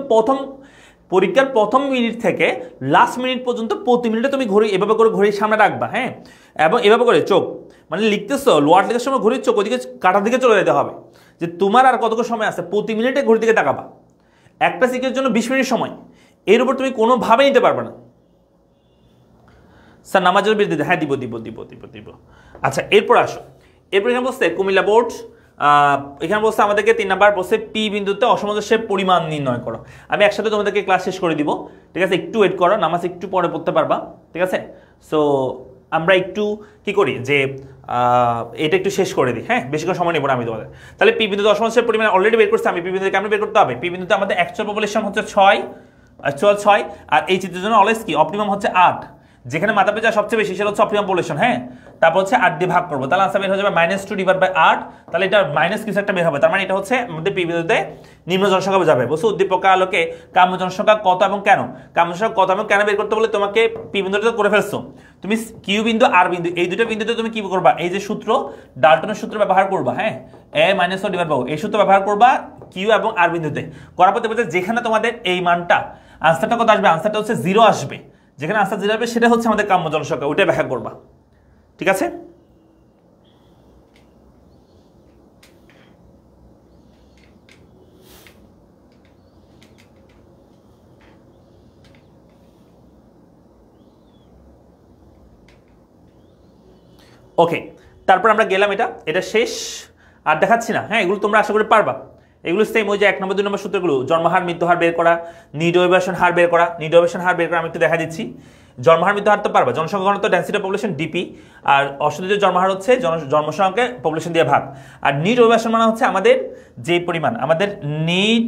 পরীক্ষার প্রথম মিনিট থেকে লাস্ট মিনিট পর্যন্ত প্রতি মিনিটে তুমি ঘড়ি এভাবে করে ঘড়ির সামনে রাখবা, হ্যাঁ, এবং এভাবে করে চোখ, মানে লিখতেছো লোয়ার লেখার সময় ঘড়ির চোখ ওইদিকে কাটার দিকে চলে যেতে হবে, যে তোমার আর কতক্ষণ সময় আছে, প্রতি মিনিটে ঘড়ির দিকে তাকাবা। একটা সিকের জন্য 20 মিনিট সময়, এর উপর তুমি কোনোভাবে নিতে পারবে না। স্যার নামাজের বিল দিতে, হ্যাঁ দিব দিব দিব দিব দিব। আচ্ছা এরপর আসো, এরপর এখানে বলছে কুমিল্লা বোর্ড, এখানে বলছে আমাদেরকে 3 নাম্বার বলছে পি বিন্দুতে অসামঞ্জস্যের পরিমাণ নির্ণয় করো। আমি একসাথে তোমাদেরকে ক্লাস শেষ করে দিব, ঠিক আছে? একটু ওয়েট করো, নামাজ একটু পরে পড়তে পারবা, ঠিক আছে? সো আমরা একটু কি করি যে এটা একটু শেষ করে দিই, হ্যাঁ, বেশি করে সময় নেব না আমি তোমাদের। তাহলে পি বিন্দুতে অসামঞ্জস্যের পরিমাণ অলরেডি বের করছি আমি। পি বিন্দুতে কেমন বের করতে হবে? পি বিন্দুতে আমাদের অ্যাকচুয়াল পপুলেশন হচ্ছে 6, আর এই চিত্রের জন্য অলওয়েজ কি অপটিমাম হচ্ছে 8, যেখানে মাথা পেঁচা সবচেয়ে বেশি সেটা হচ্ছে অপটিমাম পপুলেশন, হ্যাঁ। তারপর হচ্ছে 8 দিয়ে ভাগ করবো, তাহলে আনসার বের হয়ে যাবে -2/8। তাহলে এটা মাইনাস কিছু একটা বের হবে, তার মানে এটা হচ্ছে আমাদের পি বিন্দুতে নিম্ন জনসংখ্যা বোঝাবে। বলছে উদ্দীপক আলোকে কাম্য জনসংখ্যা কত এবং কেন। কাম্য জনসংখ্যা কত এবং কেন বের করতে বলে তোমাকে পি বিন্দুটা করে ফেলছো, তুমি কিউ বিন্দু আর বিন্দু এই দুটো বিন্দুতে তুমি কি করবা, এই যে সূত্র ডাল্টনের সূত্র ব্যবহার করবা, হ্যাঁ, a-1/2 এই সূত্র ব্যবহার করবা কিউ এবং আর বিন্দুতে। করার পর বলছে যেখানে তোমাদের এই মানটা আনসারটা কত আসবে, আনসারটা হচ্ছে 0 আসবে, যেখানে আনসার 0 আসবে সেটা হচ্ছে আমাদের কাম্য জনসংখ্যা, ওইটা ব্যাখ্যা করবা, ঠিক আছে? ওকে, তারপর আমরা গেলাম, এটা শেষ, আর দেখাচ্ছি না, হ্যাঁ, এগুলো তোমরা আশা করি পারবা। এগুলো সেম ওই যে 1 নম্বর 2 নম্বর সূত্রগুলো, জন্মহার মৃত্যুহার বের করা, নিডোভেশন হার বের করা, আমি একটু দেখা দিচ্ছি। জন্মহার মৃত্যুহার তো পারবা, জনসংখ্যা ঘনত্ব ডেন্সিটি পপুলেশন ডিপি, আর অশোধিত জন্মহার হচ্ছে জন্মসংখ্যাকে পপুলেশন দিয়ে ভাগ, আর নিডোভেশন মানে হচ্ছে আমাদের যে পরিমাণ, আমাদের নিড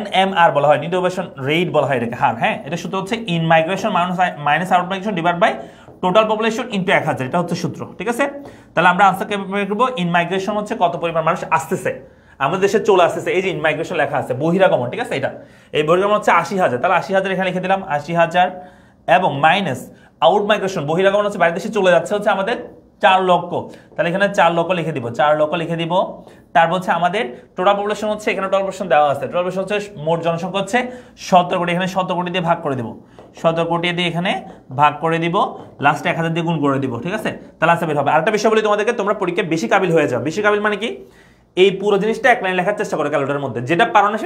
NMR বলা হয়, নিডোভেশন রেট বলা হয় এটাকে, হার, হ্যাঁ। এটা সূত্র হচ্ছে in migration minus out migration divide by total population into 1000, এটা হচ্ছে সূত্র, ঠিক আছে? তাহলে আমরা আনসার কেমন বের করব, ইন মাইগ্রেশন হচ্ছে কত পরিমাণ মানুষ আসতেছে আমাদের দেশে, চলে আসতেছে, এই যে ইন মাইগ্রেশন লেখা আছে, বহিরাগমন, ঠিক আছে? এটা এই বহিরাগমন হচ্ছে 80,000, তাহলে 80,000 এখানে লিখে দিলাম 80,000, এবং মাইনাস আউট মাইগ্রেশন বহিরাগমন হচ্ছে বাইরের দেশে চলে যাচ্ছে হচ্ছে আমাদের 4 লক্ষ, তাহলে এখানে 4 লক্ষ লিখে দিব, 4 লক্ষ লিখে দিব। তারপর হচ্ছে আমাদের টোটাল পপুলেশন হচ্ছে, এখানে টোটাল পপুলেশন দেওয়া আছে, টোটাল পপুলেশন হচ্ছে মোট জনসংখ্যা হচ্ছে 17 কোটি, এখানে 17 কোটি দিয়ে ভাগ করে দিব, 17 কোটি দিয়ে এখানে ভাগ করে দিব, লাস্টে 1000 দিয়ে গুণ করে দিব, ঠিক আছে? তাহলে আনসার বের হবে। আরেকটা বিষয় বলি তোমাদেরকে, তোমরা পরীক্ষায় বেশি কাবিল হয়ে যাও। বেশি কাবিল মানে কি, এই পুরো জিনিসটা এক লাইন লেখার চেষ্টা করো ক্যালকুলেটরের মধ্যে, যেটা পারো না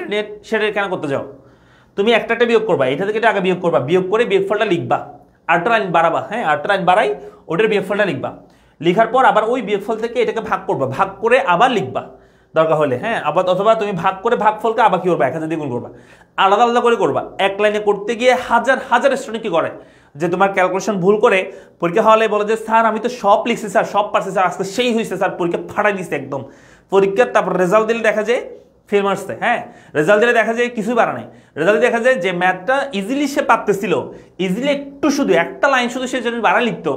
সেটা কেন করতে যাও। তুমি একটা বিয়োগ করবা, এটা থেকে এটা আগে বিয়োগ করবা, বিয়োগ করে বিয়োগফলটা লিখবা, আরেকটা লাইন বাড়াবা, হ্যাঁ আরেকটা লাইন বাড়াই ওটার বিয়োগফলটা লিখবা, লিখার পর আবার ওই বিয়োগফল থেকে এটাকে ভাগ করবা, ভাগ করে আবার লিখবা দরকার হলে, হ্যাঁ আবার, অথবা তুমি ভাগ করে ভাগফলকে আবার কি করবা 1000 দিয়ে গুণ করবা, আলাদা আলাদা করে করবা। এক লাইনে করতে গিয়ে হাজার হাজার স্টুডেন্ট কি করে, যে তোমার ক্যালকুলেশন ভুল করে পরীক্ষা হলে বলে যে স্যার আমি তো সব লিখছি স্যার, সব পারছি স্যার, আজকে সেই হয়েছে স্যার, পরীক্ষা ফাটাই দিচ্ছে একদম পরীক্ষার। তারপর রেজাল্ট দিলে দেখা যায় ফেল মারছে, হ্যাঁ রেজাল্ট দিলে দেখা যায় কিছুই পারা নাই, রেজাল্ট দেখা যায় যে ম্যাথটা ইজিলি সে পারতেছিল, ইজিলি একটু শুধু একটা লাইন শুধু সে যদি বাড়া লিখতো,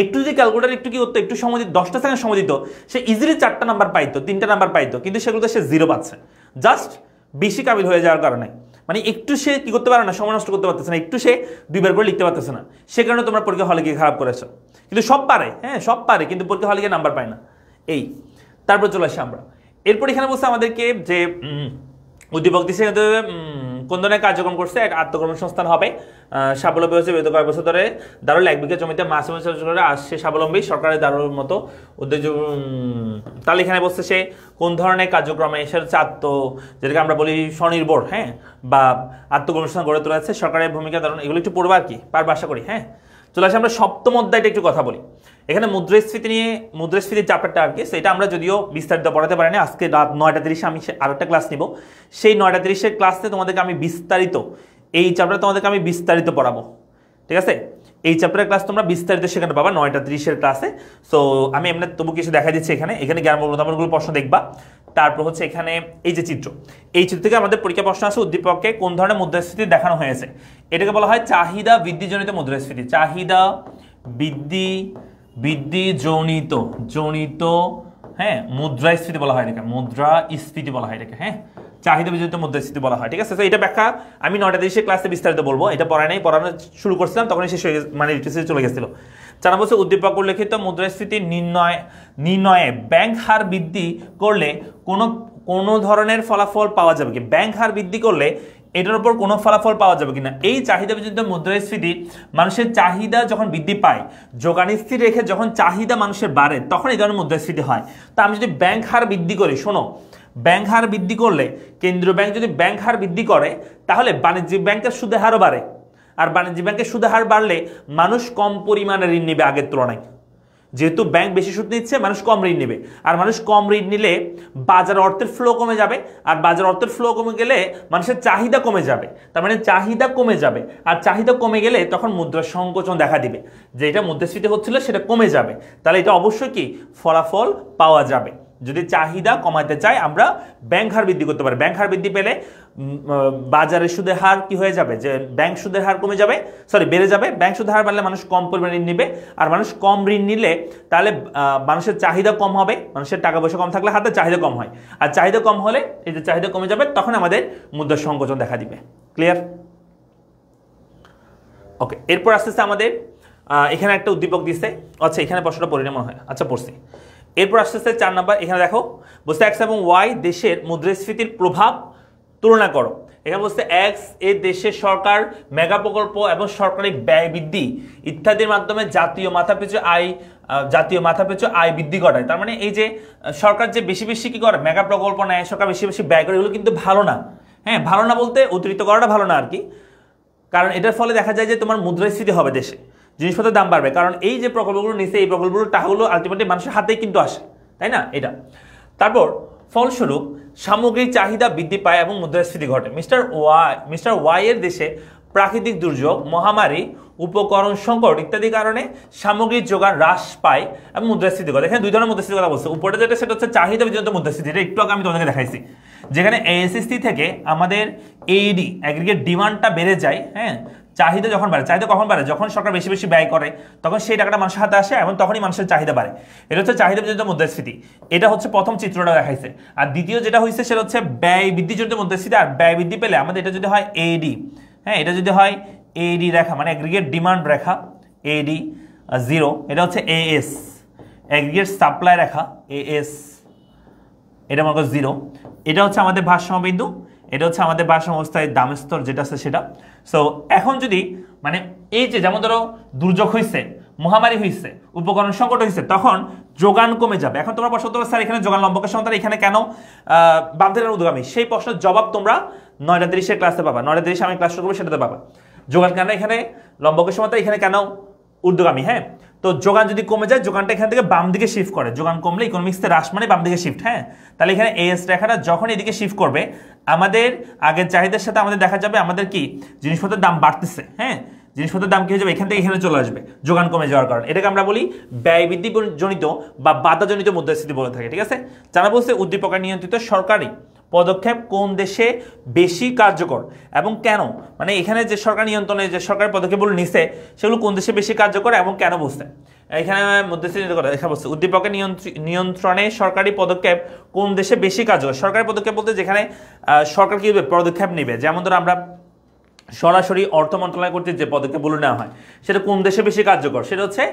একটু যদি ক্যালকুলেটার একটু কি করতো, একটু সময় দিত, 10টা সেকেন্ড সময় দিত, সে ইজিলি 4টা নাম্বার পাইতো, 3টা নাম্বার পাইতো, কিন্তু সেগুলোতে সে 0 পাচ্ছে, জাস্ট বেশি কাবিল হয়ে যাওয়ার কারণে। মানে একটু সে কি করতে পারে না, সময় নষ্ট করতে পারতেছে না, একটু সে 2বার করে লিখতে পারতেছে না, সে কারণে তোমরা পরীক্ষা হলে গিয়ে খারাপ করেছো। কিন্তু সব পারে, হ্যাঁ সব পারে, কিন্তু পরীক্ষা হলে গিয়ে নাম্বার পায় না। এই তারপর চলে আসি আমরা, এরপর এখানে বলছে আমাদেরকে যে উদ্দীপক দিচ্ছে কোন ধরনের কার্যক্রম করছে, এক আত্মকর্মসংস্থান হবে, স্বাবলম্বী হচ্ছে বিগত কয়েক বছর ধরে দারুল 1 বিঘা জমিতে মাছ করে আসছে স্বাবলম্বী, সরকারের দারুর মতো উদ্যোগ। তাহলে এখানে বলছে সে কোন ধরনের কার্যক্রমে, সেটা হচ্ছে যেটাকে আমরা বলি স্বনির্ভর, হ্যাঁ বা আত্মকর্মসংস্থান গড়ে তোলা আছে, সরকারের ভূমিকা দারুণ, এগুলো একটু পড়বো আর কি, পারবো আশা করি। হ্যাঁ চলে আসে আমরা সপ্তম অধ্যায়টা একটু কথা বলি। এখানে মুদ্রাস্ফীতি নিয়ে, মুদ্রাস্ফীতির চ্যাপ্টারটা আর কি, সেটা আমরা যদিও বিস্তারিত পড়াতে পারি না, আজকে রাত 9:30 আমি আরেকটা ক্লাস নিব, সেই 9:30 ক্লাসে তোমাদেরকে আমি বিস্তারিত এই চ্যাপ্টার তোমাদেরকে আমি বিস্তারিত পড়াবো, ঠিক আছে? এই চ্যাপ্টারের ক্লাস তোমরা বিস্তারিত সেখানে পাবা 9:30 ক্লাসে। সো আমি এমনি তবু কিছু দেখা দিচ্ছি এখানে, এখানে জ্ঞান প্রবণতামূলক প্রশ্ন দেখবা। তারপর হচ্ছে এখানে এই যে চিত্র, এই চিত্র থেকে আমাদের পরীক্ষা প্রশ্ন আছে, উদ্দীপককে কোন ধরনের মুদ্রাস্ফীতি দেখানো হয়েছে, এটাকে বলা হয় চাহিদা বৃদ্ধিজনিত মুদ্রাস্ফীতি, চাহিদা বৃদ্ধিজনিত হ্যাঁ মুদ্রাস্ফীতি বলা হয় এটাকে, মুদ্রাস্ফীতি বলা হয় এটাকে, হ্যাঁ চাহিদা বৃদ্ধিজনিত মুদ্রাস্ফীতি বলা হয়, ঠিক আছে? তো এটা ব্যাখ্যা আমি 9:30 ক্লাসে বিস্তারিত বলবো, এটা পড়ানো শুরু করছিলাম তখনই শেষ হয়ে গেছে, মানে চলে গেছিল। 4 বছর উদ্দীপক উল্লেখিত মুদ্রাস্ফীতি নির্ণয়ে ব্যাংক হার বৃদ্ধি করলে কোনো ধরনের ফলাফল পাওয়া যাবে কি, ব্যাংক হার বৃদ্ধি করলে এটার উপর কোনো ফলাফল পাওয়া যাবে কিনা। এই চাহিদা বৃদ্ধিজনিত মুদ্রাস্ফীতি, মানুষের চাহিদা যখন বৃদ্ধি পায়, যোগান স্থির রেখে যখন চাহিদা মানুষের বাড়ে, তখন এই ধরনের মুদ্রাস্ফীতি হয়। তা আমি যদি ব্যাংক হার বৃদ্ধি করি, শোনো, ব্যাংক হার বৃদ্ধি করলে, কেন্দ্রীয় ব্যাংক যদি ব্যাংক হার বৃদ্ধি করে, তাহলে বাণিজ্যিক ব্যাংকের সুদের হারও বাড়ে, আর বাণিজ্যিক ব্যাংকের সুদের হার বাড়লে মানুষ কম পরিমাণে ঋণ নেবে আগের তুলনায়, যেহেতু ব্যাংক বেশি সুদ নিচ্ছে, মানুষ কম ঋণ নেবে, আর মানুষ কম ঋণ নিলে বাজার অর্থের ফ্লো কমে যাবে, আর বাজার অর্থের ফ্লো কমে গেলে মানুষের চাহিদা কমে যাবে, তার মানে চাহিদা কমে যাবে, আর চাহিদা কমে গেলে তখন মুদ্রা সংকোচন দেখা দিবে, যেটা মুদ্রাস্ফীতি হচ্ছিল সেটা কমে যাবে, তাহলে এটা অবশ্যই কি ফলাফল পাওয়া যাবে। যদি চাহিদা কমাতে চাই আমরা ব্যাংক হার বৃদ্ধি করতে পারি, ব্যাংক হার বৃদ্ধি পেলে বাজারের সুদের হার কি হয়ে যাবে, যে ব্যাংক সুদের হার কমে যাবে, বেড়ে যাবে, ব্যাংক সুদের হার বাড়লে মানুষ কম পরিমাণে ঋণ নেবে, আর মানুষ কম ঋণ নিলে তাহলে মানুষের চাহিদা কম হবে, মানুষের টাকা পয়সা কম থাকলে হাতে চাহিদা কম হয়, আর চাহিদা কম হলে এই যে চাহিদা কমে যাবে, তখন আমাদের মুদ্রা সংকোচন দেখা দিবে। ক্লিয়ার? ওকে, এরপর আস্তে আস্তে আমাদের এখানে একটা উদ্দীপক দিচ্ছে, আচ্ছা এখানে প্রশ্নটা পড়ি না মনে হয়, আচ্ছা পড়ছি। এরপর আস্তে আস্তে 4 নাম্বার, এখানে দেখো বলছে এক্স এবং ওয়াই দেশের মুদ্রাস্ফীতির প্রভাব তুলনা করো। এখানে বলছে এক্স এ দেশের সরকার মেগা প্রকল্প এবং সরকারি ব্যয় বৃদ্ধি ইত্যাদির মাধ্যমে জাতীয় মাথাপিছু আয় বৃদ্ধি ঘটায়। তার মানে এই যে সরকার যে বেশি বেশি কি করে, মেগা প্রকল্প নেয়, সরকার বেশি বেশি ব্যয় করে, এগুলো কিন্তু ভালো না। হ্যাঁ ভালো না বলতে অতিরিক্ত করাটা ভালো না আর কি, কারণ এটার ফলে দেখা যায় যে তোমার মুদ্রাস্ফীতি হবে, দেশে জিনিসপত্রের দাম বাড়বে, কারণ এই যে প্রকল্পগুলো নিচ্ছে, এই প্রকল্পগুলোর টাকাগুলো আলটিমেটলি মানুষের হাতেই কিন্তু আসে, তাই না? এটা তারপর ফলস্বরূপ সামগ্রিক চাহিদা বৃদ্ধি পায় এবং মুদ্রাস্ফীতি ঘটে। মিস্টার ওয়াই এর দেশে প্রাকৃতিক দুর্যোগ, মহামারী, উপকরণ সংকট ইত্যাদি কারণে সামগ্রিক যোগান হ্রাস পায় এবং মুদ্রাস্ফীতি ঘটে। এখানে 2 ধরনের মুদ্রাস্ফীতির কথা বলছে, উপরে যেটা সেটা হচ্ছে চাহিদা বৃদ্ধিজনিত মুদ্রাস্ফীতি, এটা একটু আগে আমি তোমাদেরকে দেখাইছি, যেখানে এএসএসসি থেকে আমাদের এইডি অ্যাগ্রিগেট ডিমান্ডটা বেড়ে যায়, হ্যাঁ চাহিদা যখন বাড়ে, চাহিদা কখন বাড়ে, যখন সরকার বেশি বেশি ব্যয় করে, তখন সেই টাকাটা মানুষের হাতে আসে এবং তখনই মানুষের চাহিদা বাড়ে, এটা হচ্ছে চাহিদা বৃদ্ধিজনিত মুদ্রাস্ফীতি। এটা হচ্ছে প্রথম চিত্রটা দেখাইছে। আর দ্বিতীয় যেটা হয়েছে সেটা হচ্ছে ব্যয় বৃদ্ধিজনিত মুদ্রাস্ফীতি। আর ব্যয় বৃদ্ধি পেলে আমাদের এটা যদি হয় এডি, হ্যাঁ এটা যদি হয় এডি রেখা, মানে অ্যাগ্রিগেট ডিমান্ড রেখা, এডি 0, এটা হচ্ছে এএস, অ্যাগ্রিগেট সাপ্লাই রেখা AS, এটা মনে করো 0, এটা হচ্ছে আমাদের ভারসাম্য বিন্দু, এটা হচ্ছে আমাদের ভারসাম্য অবস্থায় দাম স্তর যেটা আছে সেটা। সো এখন যদি মানে এই যে যেমন ধরো দুর্যোগ হয়েছে, মহামারী হয়েছে, উপকরণ সংকট হয়েছে, তখন যোগান কমে যাবে। এখন তোমরা প্রশ্ন স্যার এখানে যোগান লম্বকের সমান্তরাল, এখানে কেন বাম থেকে ঊর্ধ্বগামী? সেই প্রশ্নের জবাব তোমরা 9:30 ক্লাসে পাবা। 9:30 আমি ক্লাস শুরু করবো, সেটাতে পাবা। যোগান কেন এখানে লম্বকের সমান্তরাল, এখানে কেন ঊর্ধ্বগামী? হ্যাঁ, তো যোগান যদি কমে যায়, যোগানটা এখান থেকে বাম দিকে শিফট করে। যোগান কমলে ইকোনমিক্সে হ্রাস মানে বাম দিকে শিফট। হ্যাঁ, তাহলে এখানে AS রেখাটা যখন এদিকে শিফট করবে, আমাদের আগের চাহিদার সাথে আমাদের দেখা যাবে আমাদের কি জিনিসপত্রের দাম বাড়তেছে। হ্যাঁ, জিনিসপত্রের দাম কি হয়ে যাবে, এখান থেকে এখানে চলে আসবে যোগান কমে যাওয়ার কারণে। এটাকে আমরা বলি ব্যয় বৃদ্ধি জনিত বা বাধাজনিত মুদ্রাস্ফীতি বলে থাকে। ঠিক আছে, জানা বলছে উদ্দীপকের নিয়ন্ত্রিত সরকারি পদক্ষেপ কোন দেশে বেশি কার্যকর এবং কেন? মানে এখানে যে সরকার নিয়ন্ত্রণে যে সরকারি পদক্ষেপগুলো নিছে সেগুলো কোন দেশে বেশি কার্যকর এবং কেন বুঝতে। এখানে মুদ্রাস্ফীতির কথা দেখা বলছে উদ্দীপকের নিয়ন্ত্রণে সরকারি পদক্ষেপ কোন দেশে বেশি কার্যকর। সরকারি পদক্ষেপ বলতে যেখানে সরকার কি পদক্ষেপ নেবে, যেমন ধরো আমরা সরাসরি অর্থ মন্ত্রণালয় কর্তৃক যে পদক্ষেপগুলো নেওয়া হয় সেটা কোন দেশে বেশি কার্যকর, সেটা হচ্ছে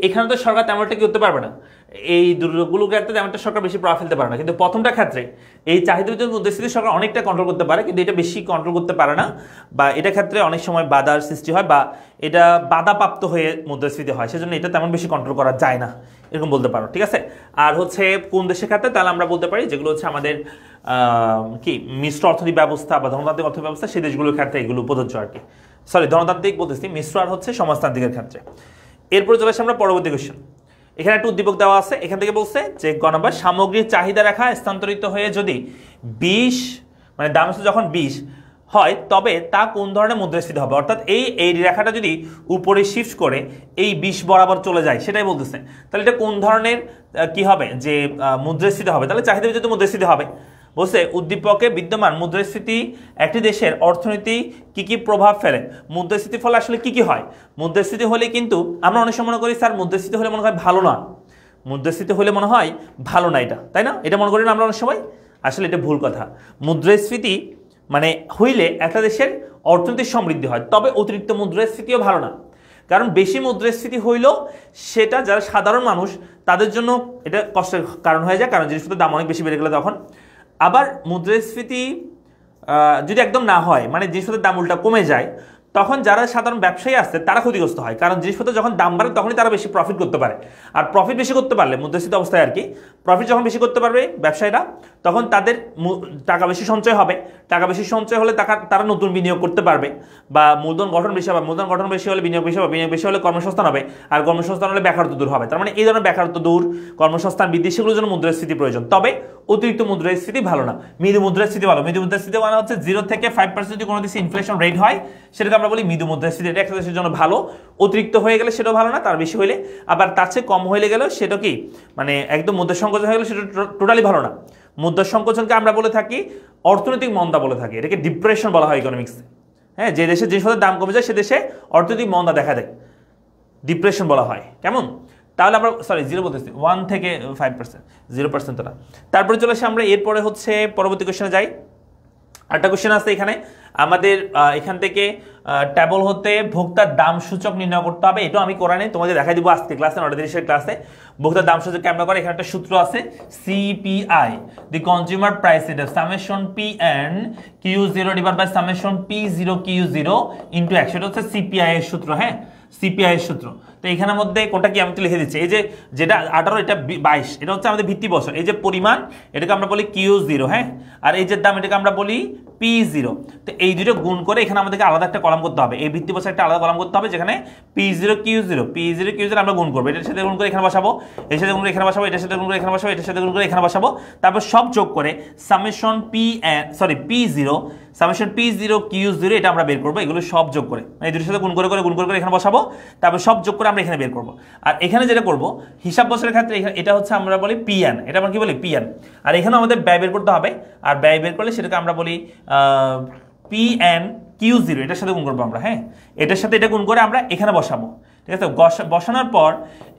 এখানে তো সরকার তেমন একটা কি করতে পারবে না, এই দুর্যোগগুলো ক্ষেত্রে তেমন একটা সরকার বেশি প্রভাব ফেলতে পারে না। কিন্তু প্রথমটা ক্ষেত্রে এই চাহিদার মুদ্রাস্ফীতি সরকার অনেকটা কন্ট্রোল করতে পারে, কিন্তু এটা বেশি কন্ট্রোল করতে পারে না, বা এটা ক্ষেত্রে অনেক সময় বাধার সৃষ্টি হয় বা এটা বাধাপ্রাপ্ত হয়ে মুদ্রাস্ফীতি হয়, সেজন্য এটা তেমন বেশি কন্ট্রোল করা যায় না, এরকম বলতে পারো। ঠিক আছে, আর হচ্ছে কোন দেশের ক্ষেত্রে, তাহলে আমরা বলতে পারি যেগুলো হচ্ছে আমাদের কি মিশ্র অর্থনৈতিক ব্যবস্থা বা ধনতান্ত্রিক অর্থ ব্যবস্থা, সেই দেশগুলোর ক্ষেত্রে এগুলো প্রযোজ্য আর কি। সরি, ধনতান্ত্রিক বলতেছি, মিশ্র আর হচ্ছে সমাজতান্ত্রিকের ক্ষেত্রে। এরপর চলে আসে আমরা পরবর্তী কোয়েশ্চেন। এখানে একটা উদ্দীপক দেওয়া আছে, এখান থেকে বলছে যে গ নম্বর সামগ্রিক চাহিদা রেখা স্থানান্তরিত হয়ে যদি 20 মানে দাম যখন 20 হয় তবে তা কোন ধরনের মুদ্রাস্ফীতি হবে। অর্থাৎ এই রেখাটা যদি উপরে শিফট করে এই 20 বরাবর চলে যায়, সেটাই বলতেছে। তাহলে এটা কোন ধরনের কি হবে, যে মুদ্রাস্ফীতি হবে, তাহলে চাহিদা ভিত্তিক মুদ্রাস্ফীতি হবে। বলছে উদ্দীপকে বিদ্যমান মুদ্রাস্ফীতি একটি দেশের অর্থনীতি কি কি প্রভাব ফেলে। মুদ্রাস্ফীতির ফলে আসলে কি কি হয়? মুদ্রাস্ফীতি হলে কিন্তু আমরা অনেক সময় মনে করি স্যার মুদ্রাস্ফীতি হলে মনে হয় ভালো না, মুদ্রাস্ফীতি হলে মনে হয় ভালো না, এটা তাই না, এটা মনে করি না আমরা অনেক সময়। আসলে এটা ভুল কথা। মুদ্রাস্ফীতি মানে হইলে একটা দেশের অর্থনৈতিক সমৃদ্ধি হয়, তবে অতিরিক্ত মুদ্রাস্ফীতিও ভালো না। কারণ বেশি মুদ্রাস্ফীতি হইলেও সেটা যারা সাধারণ মানুষ তাদের জন্য এটা কষ্টের কারণ হয়ে যায়, কারণ জিনিসপত্রের দাম অনেক বেশি বেড়ে গেলে তখন। আবার মুদ্রাস্ফীতি যদি একদম না হয়, মানে জিনিসপত্রের দাম উল্টা কমে যায়, তখন যারা সাধারণ ব্যবসায়ী আছে তারা ক্ষতিগ্রস্ত হয়, কারণ জিনিসপত্র যখন দাম বাড়ে তখনই তারা বেশি প্রফিট করতে পারে। আর প্রফিট বেশি করতে পারলে মুদ্রাস্ফীতি অবস্থায় আর কি, প্রফিট যখন বেশি করতে পারবে ব্যবসায়ীরা, তখন তাদের টাকা বেশি সঞ্চয় হবে। টাকা বেশি সঞ্চয় হলে তারা নতুন বিনিয়োগ করতে পারবে, বা মূলধন গঠন বেশি হবে। মূলধন গঠন বেশি হলে বিনিয়োগ বেশি হবে, বিনিয়োগ বেশি হলে কর্মসংস্থান হবে, আর কর্মসংস্থান হলে বেকারত্ব দূর হবে। তার মানে এই ধরনের বেকারত্ব দূর, কর্মসংস্থান বৃদ্ধি, সেগুলোর জন্য মুদ্রাস্ফীতি প্রয়োজন। তবে অতিরিক্ত মুদ্রাস্ফীতি ভালো না, মৃদু মুদ্রাস্ফীতি ভালো। মৃদু মুদ্রাস্ফীতি মানে হচ্ছে 0 থেকে 5% যদি কোনো দেশে ইনফ্লেশন রেট হয়, সেটাকে আমরা বলি মৃদু মুদ্রাস্ফীতি। এটা একটা দেশের জন্য ভালো। অতিরিক্ত হয়ে গেলে সেটাও ভালো না, তার বেশি হইলে, আবার তার চেয়ে কম হয়ে গেলেও সেটা কি মানে একদম মুদ্রা সংকোচন হয়ে গেলে সেটা টোটালি ভালো না। মুদ্রা সংকোচনকে আমরা বলে থাকি অর্থনৈতিক মন্দা বলে থাকি, এটাকে ডিপ্রেশন বলা হয় ইকোনমিক্সে। হ্যাঁ, যে দেশে জিনিসপত্রের দাম কমে যায় সে দেশে অর্থনৈতিক মন্দা দেখা দেয়, ডিপ্রেশন বলা হয়। কেমন? তাহলে আমরা সরি 0 বলতেছি, 1 থেকে 5%, 0% তো না। তারপরে চলে আসে আমরা এরপরে হচ্ছে পরবর্তী কোশ্চেনে যাই। আরেকটা কোশ্চেন আছে এখানে আমাদের, এখান থেকে টেবল হতে ভোক্তার দাম সূচক নির্ণয় করতে হবে। এটাও আমি করা নেই, তোমাদের দেখাই দিব আজকে ক্লাসে, 9:30 ক্লাসে। ভোক্তার দাম সূচক কেমন করে, এখানে একটা সূত্র আছে CPI, the consumer price index, summation PN Q0 divide by summation P0 Q0 into 100, এটা হচ্ছে CPI এর সূত্র। হ্যাঁ, CPI এর সূত্র। তো এখানের মধ্যে কোনটা কি আমি তো লিখে দিচ্ছি, এই যে যেটা 18 এটা 22, এটা হচ্ছে আমাদের ভিত্তি বছর। এই যে পরিমাণ এটাকে আমরা বলি Q0, হ্যাঁ, আর এই যে দাম এটাকে আমরা বলি P0। তো এই দুটো গুণ করে এখানে আমাদেরকে আলাদা একটা কলাম করতে হবে, এই ভিত্তি বছর একটা আলাদা কলাম করতে হবে, যেখানে P0 Q0 আমরা গুণ করবো, এটার সাথে গুণ করে এখানে বসাবো, এর সাথে গুণ করে এখানে বসাবো, এটার সাথে গুণ করে এখানে বসাবো, এটার সাথে গুণ করে এখানে বসাবো। তারপর সব যোগ করে summation P0 summation P0 Q0 এটা আমরা বের করবো, এগুলো সব যোগ করে এই দুটোর সাথে গুণ করে এখানে বসাবো, তারপর সব যোগ করে আমরা এখানে বের করবো। আর এখানে যেটা করবো হিসাব বছরের ক্ষেত্রে এটা হচ্ছে আমরা বলি PN, এটা আমরা কি বলি PN। আর এখানেও আমাদের ব্যয় বের করতে হবে, আর ব্যয় বের করলে সেটাকে আমরা বলি PN Q0 এটার সাথে গুণ করবো আমরা, হ্যাঁ এটার সাথে এটা গুণ করে আমরা এখানে বসাবো, ঠিক আছে। বসানোর পর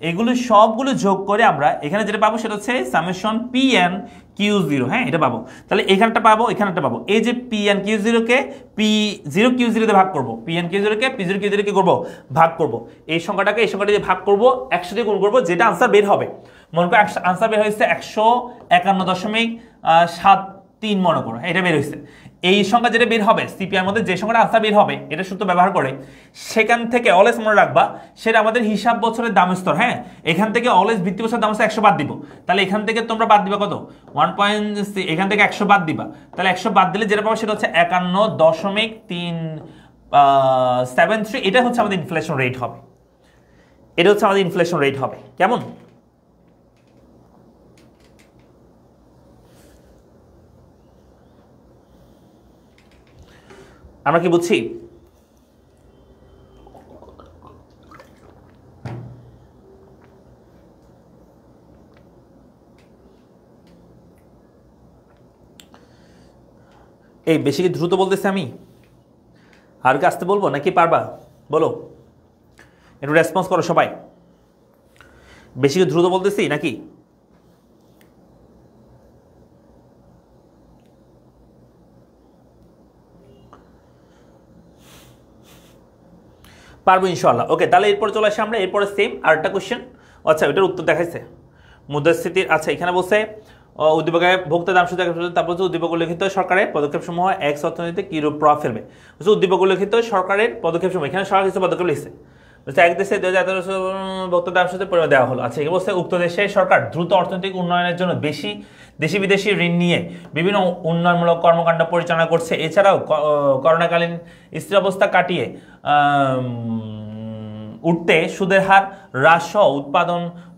এগুলো সবগুলো যোগ করে আমরা এখানে যেটা পাবো সেটা হচ্ছে সামেশন PN Q0, হ্যাঁ এটা পাবো। তাহলে এখানটা পাবো, এখানটা পাবো। এই যে PN Q0 কে P0 Q0 দিয়ে ভাগ করবো, PN Q0 কে P0 Q0 কে করবো ভাগ করবো, এই সংখ্যাটাকে এই সংখ্যাটা দিয়ে ভাগ করবো, 100 দিয়ে গুণ করবো, যেটা আনসার বের হবে। মনে করো আনসার বের হয়েছে 151.73 মনে করো, এটা বের হয়েছে। এই সংখ্যা যেটা বের হবে সিপিআর মধ্যে যে সংখ্যাটা আনসার বের হবে এটা সূত্র ব্যবহার করে, সেখান থেকে অলওয়েজ মনে রাখবা সেটা আমাদের হিসাব বছরের দাম স্তর, হ্যাঁ এখান থেকে অলওয়েজ ভিত্তি বছরের দাম স্তর 100 বাদ দিব। তাহলে এখান থেকে তোমরা বাদ দিবা কত 1.6, এখান থেকে 100 বাদ দিবা। তাহলে 100 বাদ দিলে যেটা পাবো সেটা হচ্ছে 51.373। এটা হচ্ছে আমাদের ইনফ্লেশন রেট হবে, এটা হচ্ছে আমাদের ইনফ্লেশন রেট হবে। কেমন? আমরা কি বুঝছি? এই বেশি কি দ্রুত বলতেছি আমি, আর কি আসতে বলবো নাকি পারবা বলো, একটু রেসপন্স করো সবাই। বেশি কি দ্রুত বলতেছি নাকি? পারবো ইনশাআল্লাহ। ওকে, তাহলে এরপর চলে আসি আমরা, এরপরে সেম আরেকটা কোশ্চেন। আচ্ছা ওইটার উত্তর দেখাইছে মুদ্রাস্ফীতির। আচ্ছা এখানে বলছে উদ্দীপকের ভোক্তা দাম সুদ, তারপর হচ্ছে উদ্দীপক উল্লেখিত সরকারের পদক্ষেপ সমূহ এক্স অর্থনীতিতে কি রূপ প্রভাব ফেলবে। উদ্দীপক উল্লেখিত সরকারের পদক্ষেপ সমূহ, এখানে সরকার কিছু পদক্ষেপ লিখছে। এক দেশে 2018 ভোক্তা দাম সুদের পরিমাণ দেওয়া হলো। আচ্ছা এখানে বলছে উক্ত দেশের সরকার দ্রুত অর্থনৈতিক উন্নয়নের জন্য দেশি বিদেশি ঋণ নিয়ে বিভিন্ন উন্নয়নমূলক কর্মকাণ্ড পরিচালনা করছে। এছাড়াও করোনাকালীন স্থির অবস্থা কাটিয়ে উঠতে সুদের হার হ্রাস সহ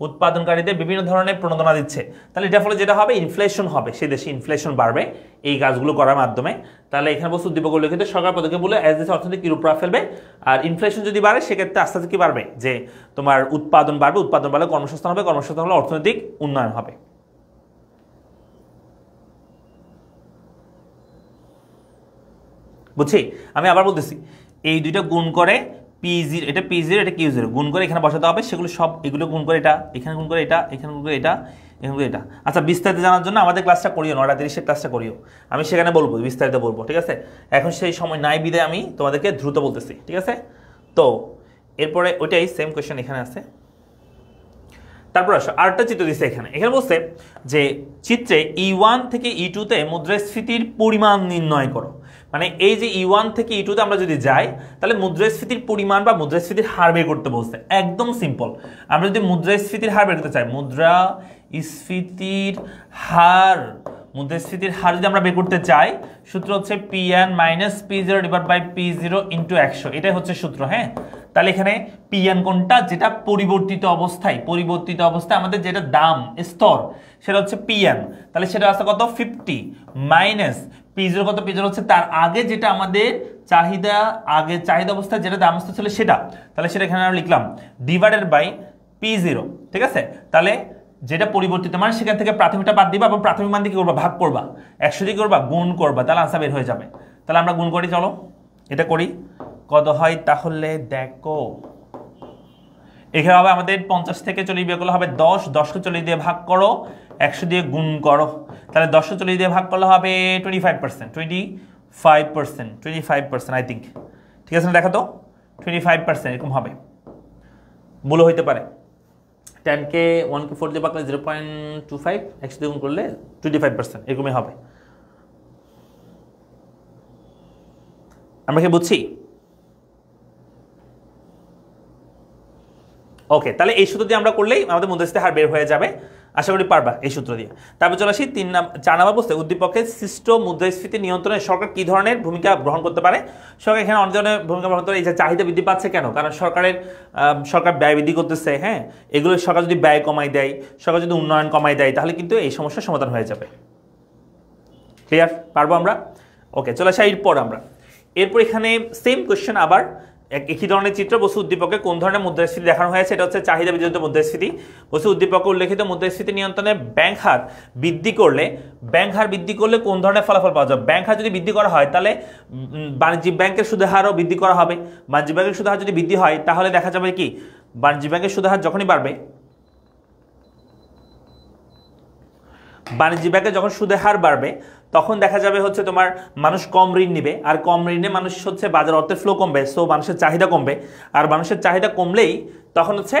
উৎপাদনকারীদের বিভিন্ন ধরনের প্রণোদনা দিচ্ছে। তাহলে এটার ফলে যেটা হবে ইনফ্লেশন হবে, সেই দেশে ইনফ্লেশন বাড়বে এই কাজগুলো করার মাধ্যমে। তাহলে এখানে বস্তু উদ্দীপক উল্লেখিত সরকার পদক্ষেপ বলে এজ দেশে অর্থনীতি কি রূপ প্রভাব ফেলবে। আর ইনফ্লেশন যদি বাড়ে সেক্ষেত্রে আস্তে আস্তে কি বাড়বে, যে তোমার উৎপাদন বাড়বে, উৎপাদন বাড়লে কর্মসংস্থান হবে, কর্মসংস্থান হলে অর্থনৈতিক উন্নয়ন হবে। বুঝছি? আমি আবার বলতেছি, এই দুইটা গুণ করে P0, এটা P0 এটা Q0 গুণ করে এখানে বসাতে হবে, সেগুলো সব এগুলো গুণ করে এটা, এখানে গুণ করে এটা, এখানে গুণ করে এটা, এখানে গুণ করে এটা। আচ্ছা বিস্তারিত জানার জন্য আমাদের ক্লাসটা করিও, 9:30 ক্লাসটা করিও, আমি সেখানে বলবো বিস্তারিত বলবো, ঠিক আছে। এখন সেই সময় নাই বিদায় আমি তোমাদেরকে দ্রুত বলতেছি, ঠিক আছে। তো এরপরে ওইটাই সেম কোয়েশ্চেন এখানে আছে। তারপর আসো আরেকটা চিত্র দিচ্ছে এখানে। এখানে বলছে যে চিত্রে E1 থেকে E2 তে মুদ্রাস্ফীতির পরিমাণ নির্ণয় করো। মানে এই যে E1 থেকে E2 তে আমরা যদি যাই তাহলে মুদ্রাস্ফীতির পরিমাণ বা মুদ্রাস্ফীতির হার বের করতে বলছে। একদম সিম্পল, আমরা যদি মুদ্রাস্ফীতির হার বের করতে চাই, মুদ্রাস্ফীতির হার যদি আমরা বের করতে চাই, সূত্র হচ্ছে PN - P0 / P0 × 100, এটাই হচ্ছে সূত্র, হ্যাঁ। তাহলে এখানে PN কোনটা, যেটা পরিবর্তিত অবস্থায় আমাদের যেটা দাম স্তর সেটা হচ্ছে PN। তাহলে সেটা আছে কত 50 মাইনাস P0 কত, P0 হচ্ছে তার আগে যেটা আমাদের চাহিদা অবস্থায় যেটা দাম স্তর ছিল সেটা, তাহলে সেটা এখানে আমরা লিখলাম ডিভাইডেড বাই P0, ঠিক আছে। তাহলে যেটা পরিবর্তিত মান সেখান থেকে প্রাথমিকটা বাদ দিবা এবং প্রাথমিক মান দিয়ে কি করবা, ভাগ করবা, 100 দিয়ে করবা, গুণ করবা, তাহলে আনসার বের হয়ে যাবে। তাহলে আমরা গুণ করি, চলো এটা করি, কত হয় তাহলে দেখো। এখানে হবে আমাদের 50 থেকে 40 বিয়োগ করলে হবে 10, 10কে 40 দিয়ে ভাগ করো, 100 দিয়ে গুণ করো, তাহলে 10কে 40 দিয়ে ভাগ করলে হবে 25% আই থিঙ্ক, ঠিক আছে না, দেখো তো 25% এরকম হবে, ভুল হইতে পারে। 10কে 1কে 4 দিয়ে ভাগ করলে 0.25, 100 দিয়ে গুণ করলে 25%, এরকমই হবে। আমরা কি বুঝছি? ওকে, তাহলে এই সূত্র দিয়ে আমরা করলেই আমাদের মুদ্রাস্ফীতির হার বের হয়ে যাবে, আশা করি পারবা এই সূত্র দিয়ে। তারপর চলে আসি 4 নম্বর প্রশ্নে, উদ্দীপকের সৃষ্ট মুদ্রাস্ফীতি নিয়ন্ত্রণে সরকার কি ধরনের ভূমিকা গ্রহণ করতে পারে। সরকার এখানে অনেক ধরনের ভূমিকা গ্রহণ করে। এই যে চাহিদা বৃদ্ধি পাচ্ছে কেন, কারণ সরকার ব্যয় বৃদ্ধি করতেছে, হ্যাঁ। এগুলো সরকার যদি ব্যয় কমাই দেয়, সরকার যদি উন্নয়ন কমাই দেয়, তাহলে কিন্তু এই সমস্যার সমাধান হয়ে যাবে। ক্লিয়ার? পারবো আমরা? ওকে, চলে আসি এরপর এখানে সেম কোয়েশ্চেন আবার একই ধরনের চিত্র বস্তু উদ্দীপকে কোন ধরনের মুদ্রাস্ফীতি দেখানো হয়েছে, এটা হচ্ছে চাহিদা বিজনিত মুদ্রাস্ফীতি। বস্তু উদ্দীপকে উল্লেখিত মুদ্রাস্ফীতি নিয়ন্ত্রণে ব্যাংক হার বৃদ্ধি করলে কোন ধরনের ফলাফল পাওয়া যাবে। ব্যাংক হার যদি বৃদ্ধি করা হয় তাহলে বাণিজ্যিক ব্যাংকের সুদের হারও বৃদ্ধি করা হবে। বাণিজ্যিক ব্যাংকের সুদের হার যদি বৃদ্ধি হয় তাহলে দেখা যাবে কি বাণিজ্যিক ব্যাংকের সুদের হার যখনই বাড়বে, বাণিজ্যিক ব্যাংকে যখন সুদের হার বাড়বে তখন দেখা যাবে হচ্ছে তোমার মানুষ কম ঋণ নিবে, আর কম ঋণে মানুষ হচ্ছে বাজার অর্থের ফ্লো কমবে, সো মানুষের চাহিদা কমবে, আর মানুষের চাহিদা কমলেই তখন হচ্ছে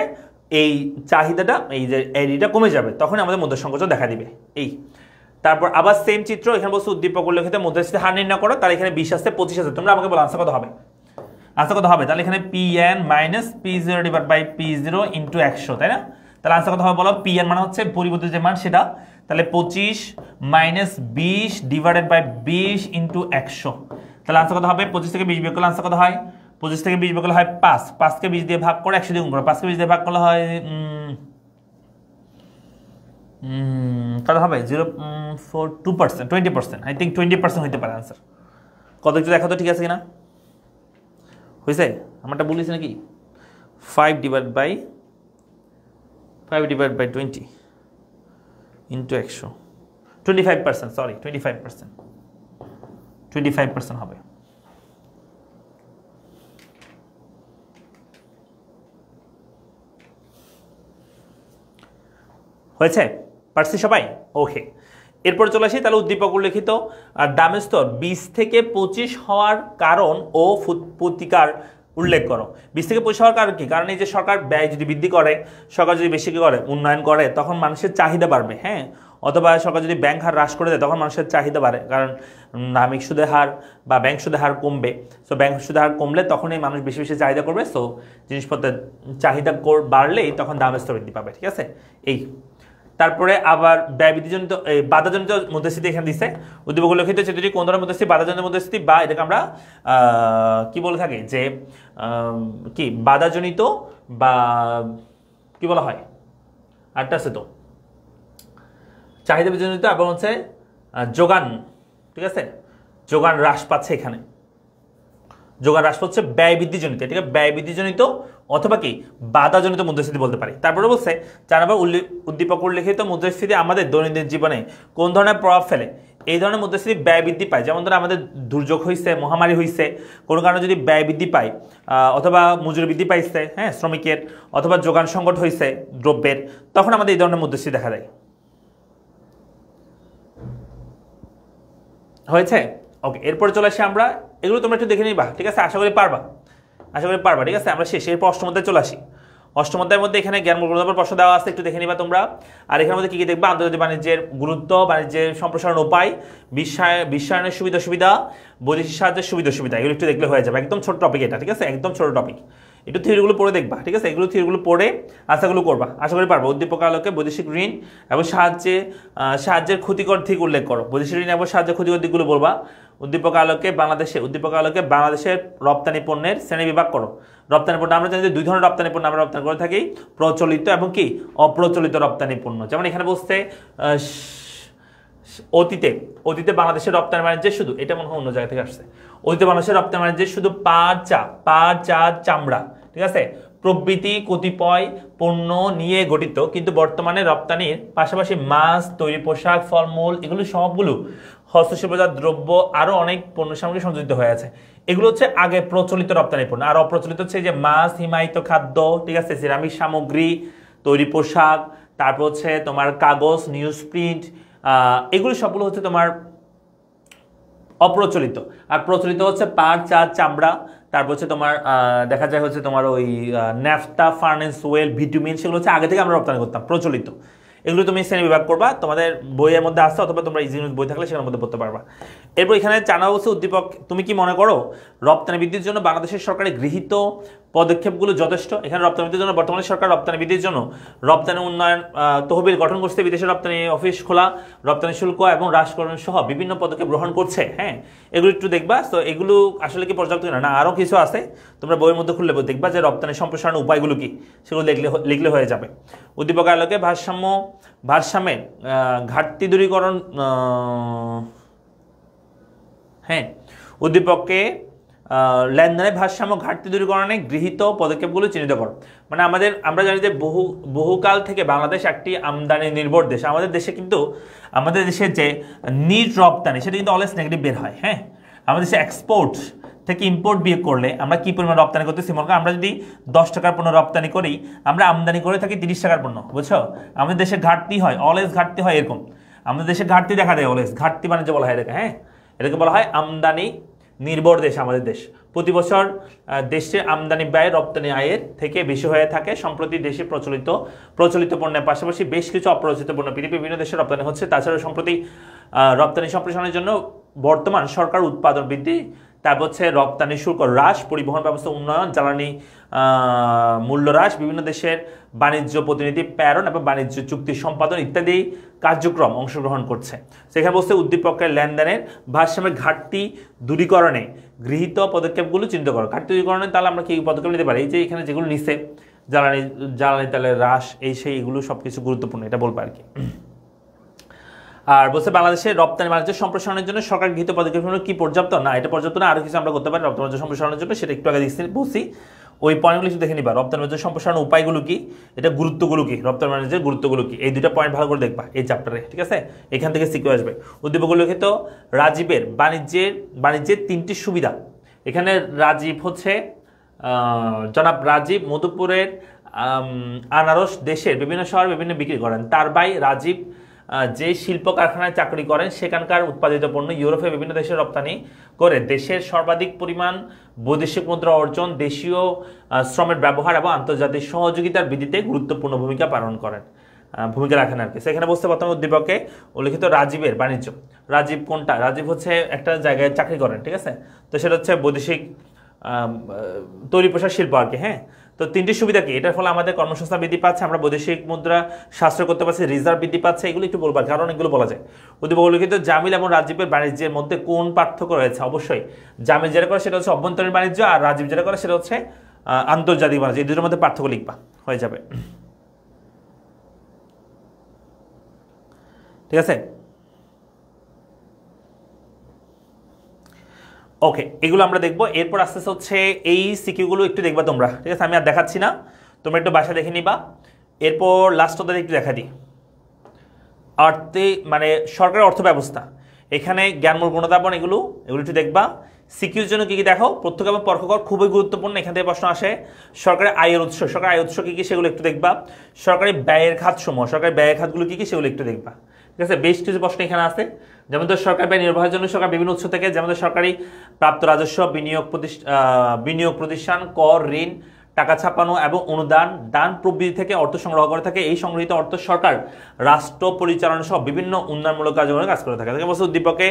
এই চাহিদাটা এই যে এইটা কমে যাবে, তখন আমাদের মুদ্রা সংকোচন দেখা দিবে। এই তারপর আবার সেম চিত্র, এখানে বলছে উদ্দীপক উল্লেখিত মুদ্রাস্ফীতির হার নির্ণয় করো, তাহলে এখানে 20 আসছে 25 আছে, তোমরা আমাকে বলো আনসার কত হবে। আনসার কত হবে, তাহলে এখানে Pn minus P0 divide by P0 into 100, তাই না? তাহলে আনসার কত হবে বলো। Pn মানে হচ্ছে পরিবর্তিত যে মান সেটা, তাহলে 25 মাইনাস 20 ডিভাইডেড বাই 20 ইন্টু 100, তাহলে আনসার কত হবে। 25 থেকে 20 বিয়োগ করলে আনসার কত হয়, 25 থেকে 20 বিয়োগ করলে হয় 5, 5 কে 20 দিয়ে ভাগ করে 100 দিয়ে গুণ করো, 5 কে 20 দিয়ে ভাগ করলে হয় কত হবে 0.42%, 20%, আই থিঙ্ক 20% হইতে পারে আনসার। কত একটু দেখো তো ঠিক আছে কিনা, হয়েছে? আমারটা বলিস নাকি 5 ডিভাইড বাই 20 ইন্টু 100, 25%, সরি 25% হবে। হয়েছে? পারছি সবাই? ওকে, এরপর চলে আসি তাহলে উদ্দীপক উল্লেখিত দামের স্তর 20 থেকে 25 হওয়ার কারণ ও প্রতিকার উল্লেখ করো। 20 থেকে 25 হওয়ার কারণ কি? কারণ এই যে সরকার ব্যয় যদি বৃদ্ধি করে, সরকার যদি বেশি করে উন্নয়ন করে তখন মানুষের চাহিদা বাড়বে, হ্যাঁ, অথবা সরকার যদি ব্যাংক হার হ্রাস করে দেয় তখন মানুষের চাহিদা বাড়ে, কারণ নামিক সুদের হার বা ব্যাংক সুদের হার কমবে, সো ব্যাংক সুদের হার কমলে তখনই মানুষ বেশি বেশি চাহিদা করবে, সো জিনিসপত্রের চাহিদা বাড়লেই তখন দামের স্তর বৃদ্ধি পাবে, ঠিক আছে? এই তারপরে আবার ব্যয় বৃদ্ধিজনিত বাধাজনিত মুদ্রাস্ফীতি এখানে দিচ্ছে। উদ্দীপক উল্লেখিত চিত্রটি কোন ধরনের মুদ্রাস্ফীতি, বাধাজনিত মুদ্রাস্ফীতি, বা এটাকে আমরা কি বলে থাকি যে কি বাধাজনিত বা কি বলা হয়, আরটা আছে তো চাহিদা বিজনিত এবং হচ্ছে যোগান, ঠিক আছে? যোগান হ্রাস পাচ্ছে, এখানে যোগান হ্রাস পাচ্ছে ব্যয় বৃদ্ধিজনিত, ঠিক আছে? ব্যয় বৃদ্ধিজনিত অথবা কি বাধাজনিত মুদ্রাস্ফীতি বলতে পারি। তারপরে বলছে 4 নম্বর উদ্দীপক উল্লেখিত মুদ্রাস্ফীতি আমাদের দৈনন্দিন জীবনে কোন ধরনের প্রভাব ফেলে। এই ধরনের মুদ্রাস্ফীতি ব্যয় বৃদ্ধি পায়, যেমন ধরো আমাদের দুর্যোগ হয়েছে, মহামারী হয়েছে, কোনো কারণে যদি ব্যয় বৃদ্ধি পায় অথবা মজুরি বৃদ্ধি পাইছে, হ্যাঁ, শ্রমিকের, অথবা যোগান সংকট হয়েছে দ্রব্যের, তখন আমাদের এই ধরনের মুদ্রাস্ফীতি দেখা দেয়। হয়েছে? ওকে, এরপরে চলে আসি আমরা, এগুলো তোমরা একটু দেখে নিবা, ঠিক আছে? আশা করি পারবা, ঠিক আছে? আমরা শেষে এরপর অষ্টম অধ্যায়ে চলে আসি। অষ্টম অধ্যায়ের মধ্যে এখানে জ্ঞান গুরুত্বপূর্ণ প্রশ্ন দেওয়া আছে, একটু দেখে নিবা তোমরা। আর এখানের মধ্যে কি কি দেখবা, আন্তর্জাতিক বাণিজ্যের গুরুত্ব, বাণিজ্যের সম্প্রসারণ উপায়, বিশ্বায়নের সুবিধা, বৈদেশিক সাহায্যের সুবিধা, এগুলো একটু দেখলে হয়ে যাবে। একদম ছোট টপিক এটা, ঠিক আছে? একদম ছোট টপিক, একটু থিওরিগুলো পড়ে দেখবা, ঠিক আছে? এগুলো থিওরিগুলো পড়ে আশাগুলো করবা, আশা করি পারবো। উদ্দীপক আলোকে বৈদেশিক ঋণ এবং সাহায্যের ক্ষতিকর দিক উল্লেখ করো, বৈদেশিক ঋণ এবং সাহায্যের ক্ষতিকর দিকগুলো বলবা। উদ্দীপক আলোকে বাংলাদেশের রপ্তানি পণ্যের শ্রেণী বিভাগ করো। রপ্তানি পণ্য আমরা জানি যে 2 ধরনের রপ্তানি পণ্য আমরা রপ্তানি করে থাকি, প্রচলিত এবং কি অপ্রচলিত রপ্তানি পণ্য। যেমন এখানে বলছে অতীতে বাংলাদেশের রপ্তানি বাণিজ্যে শুধু, এটা মনে হয় অন্য জায়গা থেকে আসছে, অতীতে বাংলাদেশের রপ্তানি বাণিজ্যে শুধু পাট, চা, চামড়া, ঠিক আছে, প্রভৃতি কতিপয় পণ্য নিয়ে গঠিত, কিন্তু বর্তমানে রপ্তানির পাশাপাশি মাছ, তৈরি পোশাক, ফলমূল, এগুলো সবগুলো হস্তশিল্পজাত দ্রব্য আরো অনেক পণ্য সামগ্রী সংযোজিত হয়ে আছে। এগুলো হচ্ছে আগে প্রচলিত রপ্তানি পণ্য, আর অপ্রচলিত হচ্ছে যে মাছ, হিমায়িত খাদ্য, ঠিক আছে, সিরামিক সামগ্রী, তৈরি পোশাক, তারপর হচ্ছে তোমার কাগজ, নিউজ প্রিন্ট, এগুলো সবগুলো হচ্ছে তোমার অপ্রচলিত। আর প্রচলিত হচ্ছে পাট, চা, চামড়া, তারপর হচ্ছে তোমার দেখা যায় হচ্ছে তোমার ওই ন্যাফতা, ফার্নেস ওয়েল, ভিটামিন, সেগুলো হচ্ছে আগে থেকে আমরা রপ্তানি করতাম, প্রচলিত। এগুলো তুমি শ্রেণী বিভাগ করবা, তোমাদের বইয়ের মধ্যে আসছে, অথবা তোমরা ইজি নিউজ বই থাকলে সেখানের মধ্যে পড়তে পারবা। এরপর এখানে জানা হচ্ছে উদ্দীপক, তুমি কি মনে করো রপ্তানি বৃদ্ধির জন্য বাংলাদেশের সরকারের গৃহীত পদক্ষেপগুলো যথেষ্ট? এখানে রপ্তানি বৃদ্ধির জন্য বর্তমানে সরকার রপ্তানি বৃদ্ধির জন্য রপ্তানি উন্নয়ন তহবিল গঠন করছে, বিদেশে রপ্তানি অফিস খোলা, রপ্তানি শুল্ক এবং হ্রাসকরণ সহ বিভিন্ন পদক্ষেপ গ্রহণ করছে, হ্যাঁ, এগুলো একটু দেখবা। তো এগুলো আসলে কি পর্যাপ্ত না, আরও কিছু আছে, তোমরা বইয়ের মধ্যে খুললে দেখবা যে রপ্তানি সম্প্রসারণ উপায়গুলো কি, সেগুলো লিখলে হয়ে যাবে। উদ্দীপক আলোকে ভারসাম্যের ঘাটতি দূরীকরণ, হ্যাঁ, উদ্দীপককে লেনদেনের ভারসাম্য ঘাটতি দূরীকরণে গৃহীত পদক্ষেপগুলো চিহ্নিত করো। মানে আমরা জানি যে বহুকাল থেকে বাংলাদেশ একটি আমদানি নির্ভর দেশ। আমাদের দেশে কিন্তু আমাদের দেশের যে নিট রপ্তানি সেটা কিন্তু অলওয়েজ নেগেটিভ বের হয়। হ্যাঁ, আমাদের দেশে এক্সপোর্ট থেকে ইম্পোর্ট বিয়োগ করলে আমরা কি পরিমাণ রপ্তানি করতেছি, মনে করি আমরা যদি 10 টাকার পণ্য রপ্তানি করি, আমরা আমদানি করে থাকি 30 টাকার পণ্য, বুঝছো? আমাদের দেশে ঘাটতি হয়, অলওয়েজ ঘাটতি হয় এরকম। আমাদের দেশে ঘাটতি দেখা দেয় অলওয়েজ, ঘাটতি বাণিজ্য বলা হয় এটাকে। হ্যাঁ, এটাকে বলা হয় আমদানি নির্ভর দেশ আমাদের দেশ। প্রতি বছর দেশের আমদানি ব্যয় রপ্তানি আয়ের থেকে বেশি হয়ে থাকে। সম্প্রতি দেশে প্রচলিত পণ্যের পাশাপাশি বেশ কিছু অপ্রচলিত পণ্য পৃথিবীর বিভিন্ন দেশে রপ্তানি হচ্ছে। তাছাড়া সম্প্রতি রপ্তানি সম্প্রসারণের জন্য বর্তমান সরকার উৎপাদন বৃদ্ধি, তারপর হচ্ছে রপ্তানি শুল্ক হ্রাস, পরিবহন ব্যবস্থা উন্নয়ন, জ্বালানি মূল্য হ্রাস, বিভিন্ন দেশের বাণিজ্য প্রতিনিধি প্রেরণ এবং বাণিজ্য চুক্তি সম্পাদন ইত্যাদি কার্যক্রম অংশগ্রহণ করছে। সেখানে বলছে উদ্দীপকের লেনদেনের ভারসাম্যের ঘাটতি দূরীকরণে গৃহীত পদক্ষেপগুলো চিন্তা করো। ঘাটতি দূরীকরণে তাহলে আমরা কি পদক্ষেপ নিতে পারি? এই যে এখানে যেগুলো নিচ্ছে, জ্বালানি তেলের হ্রাস, এগুলো সবকিছু গুরুত্বপূর্ণ, এটা বলবো আর কি। আর বলছে বাংলাদেশের রপ্তানি বাণিজ্য সম্প্রসারণের জন্য সরকার গৃহীত পদক্ষেপগুলো কি পর্যাপ্ত? না, এটা পর্যাপ্ত না, আরও কিছু আমরা করতে পারি রপ্তানি বাণিজ্য সম্প্রসারণের জন্য, সেটা একটু আগে বলছি। ওই পয়েন্টগুলো একটু দেখে নিবা। রপ্তানি বাণিজ্য সম্প্রসারণের উপায়গুলো কি, এটা গুরুত্বগুলো কি, রপ্তানি বাণিজ্যের গুরুত্বগুলো কি, এই দুটো পয়েন্ট ভালো করে দেখবা এই চ্যাপ্টারে, ঠিক আছে? এখান থেকে সিকিউ আসবে। উদ্দীপকগুলো লিখিত রাজীবের বাণিজ্যের 3টি সুবিধা। এখানে রাজীব হচ্ছে জনাব রাজীব মধুপুরের আনারস দেশের বিভিন্ন শহরে বিভিন্ন বিক্রি করেন। তার ভাই রাজীব যে শিল্প কারখানায় চাকরি করেন সেখানকার উৎপাদিত পণ্য ইউরোপে বিভিন্ন দেশে রপ্তানি করে দেশের সর্বাধিক পরিমাণ বৈদেশিক মুদ্রা অর্জন, দেশীয় শ্রমের ব্যবহার এবং আন্তর্জাতিক সহযোগিতার বৃদ্ধিতে গুরুত্বপূর্ণ ভূমিকা রাখেন আর কি। সেখানে বলতে প্রথম উদ্দীপকে উল্লেখিত রাজীবের বাণিজ্য। রাজীব কোনটা? রাজীব হচ্ছে একটা জায়গায় চাকরি করেন, ঠিক আছে? তো সেটা হচ্ছে বৈদেশিক তৈরি পোশাক শিল্প আর কি। হ্যাঁ, তো 3টি সুবিধা কি? এটার ফলে আমাদের কর্মসংস্থান বৃদ্ধি পাচ্ছে, আমরা বৈদেশিক মুদ্রা সাশ্রয় করতে পারছি, রিজার্ভ বৃদ্ধি পাচ্ছে, এগুলো একটু বলবার কারণ এগুলো বলা যায়। উদ্দীপক উল্লেখিত জামিল এবং রাজীবের বাণিজ্যের মধ্যে কোন পার্থক্য রয়েছে? অবশ্যই জামিল যেটা করে সেটা হচ্ছে অভ্যন্তরীণ বাণিজ্য, আর রাজীব যেটা করে সেটা হচ্ছে আন্তর্জাতিক বাণিজ্য। এই দুটোর মধ্যে পার্থক্য লিখবা, হয়ে যাবে, ঠিক আছে? ওকে, এগুলো আমরা দেখবো। এরপর আস্তে আস্তে হচ্ছে এই সিকিউগুলো একটু দেখবা তোমরা, ঠিক আছে? আমি আর দেখাচ্ছি না, তোমরা একটু বাসা দেখে নিবা। এরপর লাস্ট ওদের একটু দেখা দিই, মানে সরকারের অর্থ ব্যবস্থা। এখানে জ্ঞানমূল গুণধাবন, এগুলো একটু দেখবা। সিকিউর জন্য কি কি দেখো, প্রত্যক্ষ এবং পরোক্ষ কর খুবই গুরুত্বপূর্ণ, এখান থেকে প্রশ্ন আসে। সরকারের আয়ের উৎস কি কি সেগুলো একটু দেখবা। সরকারি ব্যয়ের খাতসমূহ, সরকারি ব্যয়ের খাতগুলো কি কি সেগুলো একটু দেখবা, ঠিক আছে? বেশ কিছু প্রশ্ন এখানে আছে। যেমন তো সরকার ব্যয় নির্বাহের জন্য সরকার বিভিন্ন উৎস থেকে, যেমন সরকারি প্রাপ্ত রাজস্ব, বিনিয়োগ প্রতিষ্ঠান, কর, ঋণ, টাকা ছাপানো এবং অনুদান, দান প্রভৃতি থেকে অর্থ সংগ্রহ করে থাকে। এই সংগৃহীত অর্থ সরকার রাষ্ট্র পরিচালনা সহ বিভিন্ন উন্নয়নমূলক কার্যক্রমে কাজ করে থাকে। বলছে উদ্দীপকে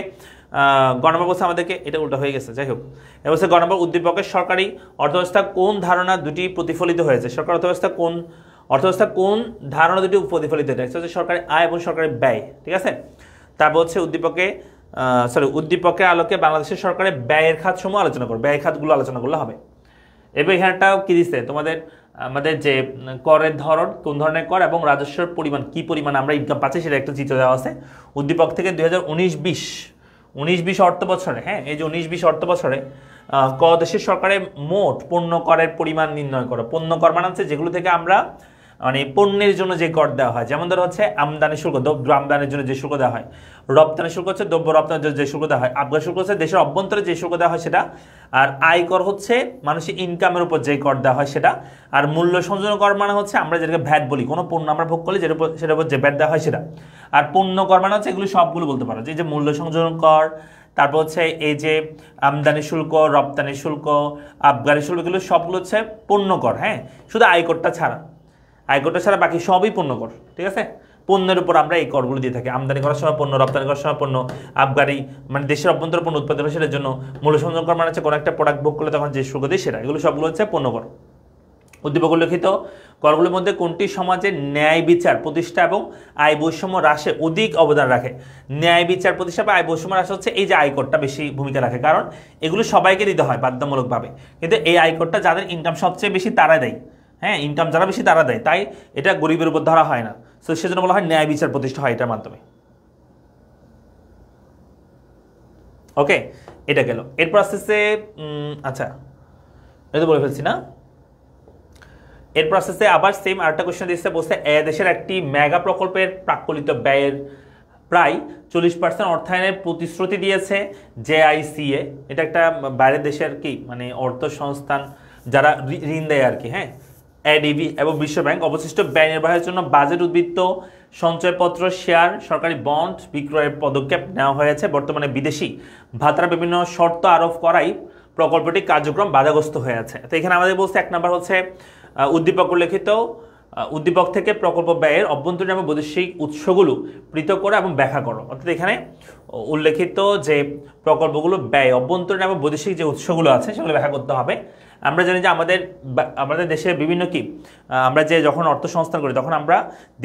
গণনা বলছে আমাদেরকে, এটা উল্টা হয়ে গেছে, যাই হোক। এ বলছে গণনা উদ্দীপকের সরকারি অর্থব্যবস্থা কোন ধারণা দুটি প্রতিফলিত হয়েছে? সরকার অর্থব্যবস্থা কোন ধারণা দুটি প্রতিফলিত হয়েছে? হচ্ছে সরকারি আয় এবং সরকারি ব্যয়, ঠিক আছে? তারপর হচ্ছে উদ্দীপকের আলোকে বাংলাদেশের সরকারের ব্যয়ের খাত সমূহ আলোচনা করো, ব্যয় খাতগুলো আলোচনা করলে হবে। এবার এখানটাও কি দিচ্ছে তোমাদের, আমাদের যে করের ধরন, কোন ধরনের কর এবং রাজস্বের পরিমাণ, কি পরিমাণ আমরা ইনকাম পাচ্ছি সেটা একটা চিত্র দেওয়া আছে। উদ্দীপক থেকে 2019-20 অর্থ বছরে, হ্যাঁ, এই যে 19-20 অর্থ বছরে দেশের সরকারের মোট পণ্য করের পরিমাণ নির্ণয় করো। পণ্য কর মানে হচ্ছে যেগুলো থেকে আমরা মানে পণ্যের জন্য যে কর দেওয়া হয়, যেমন ধরো হচ্ছে আমদানি শুল্ক, দ্রব্য আমদানির জন্য যে শুল্ক দেওয়া হয়। রপ্তানি শুল্ক হচ্ছে দ্রব্য রপ্তানির জন্য যে শুল্ক দেওয়া হয়। আবগারি শুল্ক হচ্ছে দেশের অভ্যন্তরে যে শুল্ক দেওয়া হয় সেটা। আর আয় কর হচ্ছে মানুষের ইনকামের উপর যে কর দেওয়া হয় সেটা। আর মূল্য সংযোজন কর মানে হচ্ছে আমরা যেটাকে ভ্যাট বলি, কোনো পণ্য আমরা ভোগ করলে সেটার উপর যে ভ্যাট দেওয়া হয় সেটা। আর পণ্য কর মানে হচ্ছে এগুলো সবগুলো বলতে পারো, যে মূল্য সংযোজন কর, তারপর হচ্ছে এই যে আমদানি শুল্ক, রপ্তানি শুল্ক, আবগারি শুল্ক, এগুলো সবগুলো হচ্ছে পণ্য কর। হ্যাঁ, শুধু আয়করটা ছাড়া, আয়করটা ছাড়া বাকি সবই পণ্য কর, ঠিক আছে? পণ্যের উপর আমরা এই করগুলো দিয়ে থাকি। আমদানি করার সময় পণ্য, রপ্তানি করার সময় পণ্য, আবগারি মানে দেশের অভ্যন্তরে পণ্য উৎপাদন হয় সেটার জন্য, মূল্য সংযোজন কর মানে হচ্ছে কোনো একটা প্রোডাক্ট ভোগ করলে তখন যে শুল্ক দিই সেটা। এগুলো সবগুলো হচ্ছে পণ্য কর। উদ্দীপক উল্লেখিত করগুলোর মধ্যে কোনটি সমাজে ন্যায় বিচার প্রতিষ্ঠা এবং আয় বৈষম্য হ্রাসে অধিক অবদান রাখে? ন্যায় বিচার প্রতিষ্ঠা বা আয় বৈষম্য হ্রাস হচ্ছে এই যে আয়করটা বেশি ভূমিকা রাখে, কারণ এগুলো সবাইকে দিতে হয় বাধ্যতামূলকভাবে, কিন্তু এই আয়করটা যাদের ইনকাম সবচেয়ে বেশি তারা দেয়। হ্যাঁ, ইনকাম যারা বেশি তারা দেয়, তাই এটা গরিবের উপর ধরা হয় না। সো সেজন্য বলা হয় ন্যায় বিচার প্রতিষ্ঠা হয় এটার মাধ্যমে। ওকে, এটা গেল। এরপর আসতেছে আচ্ছা এটা তো বলে ফেলছি না। এর প্রসেসে আবার সেম আরেকটা কোশ্চেন দিচ্ছে, বলছে দেশের একটি মেগা প্রকল্পের প্রাক্কলিত ব্যয়ের প্রায় 40% অর্থায়নের প্রতিশ্রুতি দিয়েছে জেআইসিএ। এটা একটা বাইরের দেশের কি মানে অর্থ সংস্থান যারা ঋণ দেয় আর কি, হ্যাঁ, এডিবি এবং বিশ্ব ব্যাংক। অবশিষ্ট ব্যয় নির্বাহের জন্য বাজেট উদ্বৃত্ত, সঞ্চয়পত্র, শেয়ার, সরকারি বন্ড বিক্রয়ের পদক্ষেপ নেওয়া হয়েছে। বর্তমানে বিদেশি ভাতার বিভিন্ন শর্ত আরোপ করাই প্রকল্পটি কার্যক্রম বাধাগ্রস্ত হয়ে আছে। তো এখানে আমাদের বলছে 1 নম্বর হচ্ছে উদ্দীপক উল্লেখিত উদ্দীপক থেকে প্রকল্প ব্যয়ের অভ্যন্তরীণ এবং বৈদেশিক উৎসগুলো পৃথক করো এবং ব্যাখ্যা করো। অর্থাৎ এখানে উল্লেখিত যে প্রকল্পগুলো ব্যয় অভ্যন্তরীণ এবং বৈদেশিক যে উৎসগুলো আছে সেগুলো ব্যাখ্যা করতে হবে। আমরা জানি যে আমাদের দেশের বিভিন্ন কি আমরা যে যখন অর্থ সংস্থান করি তখন আমরা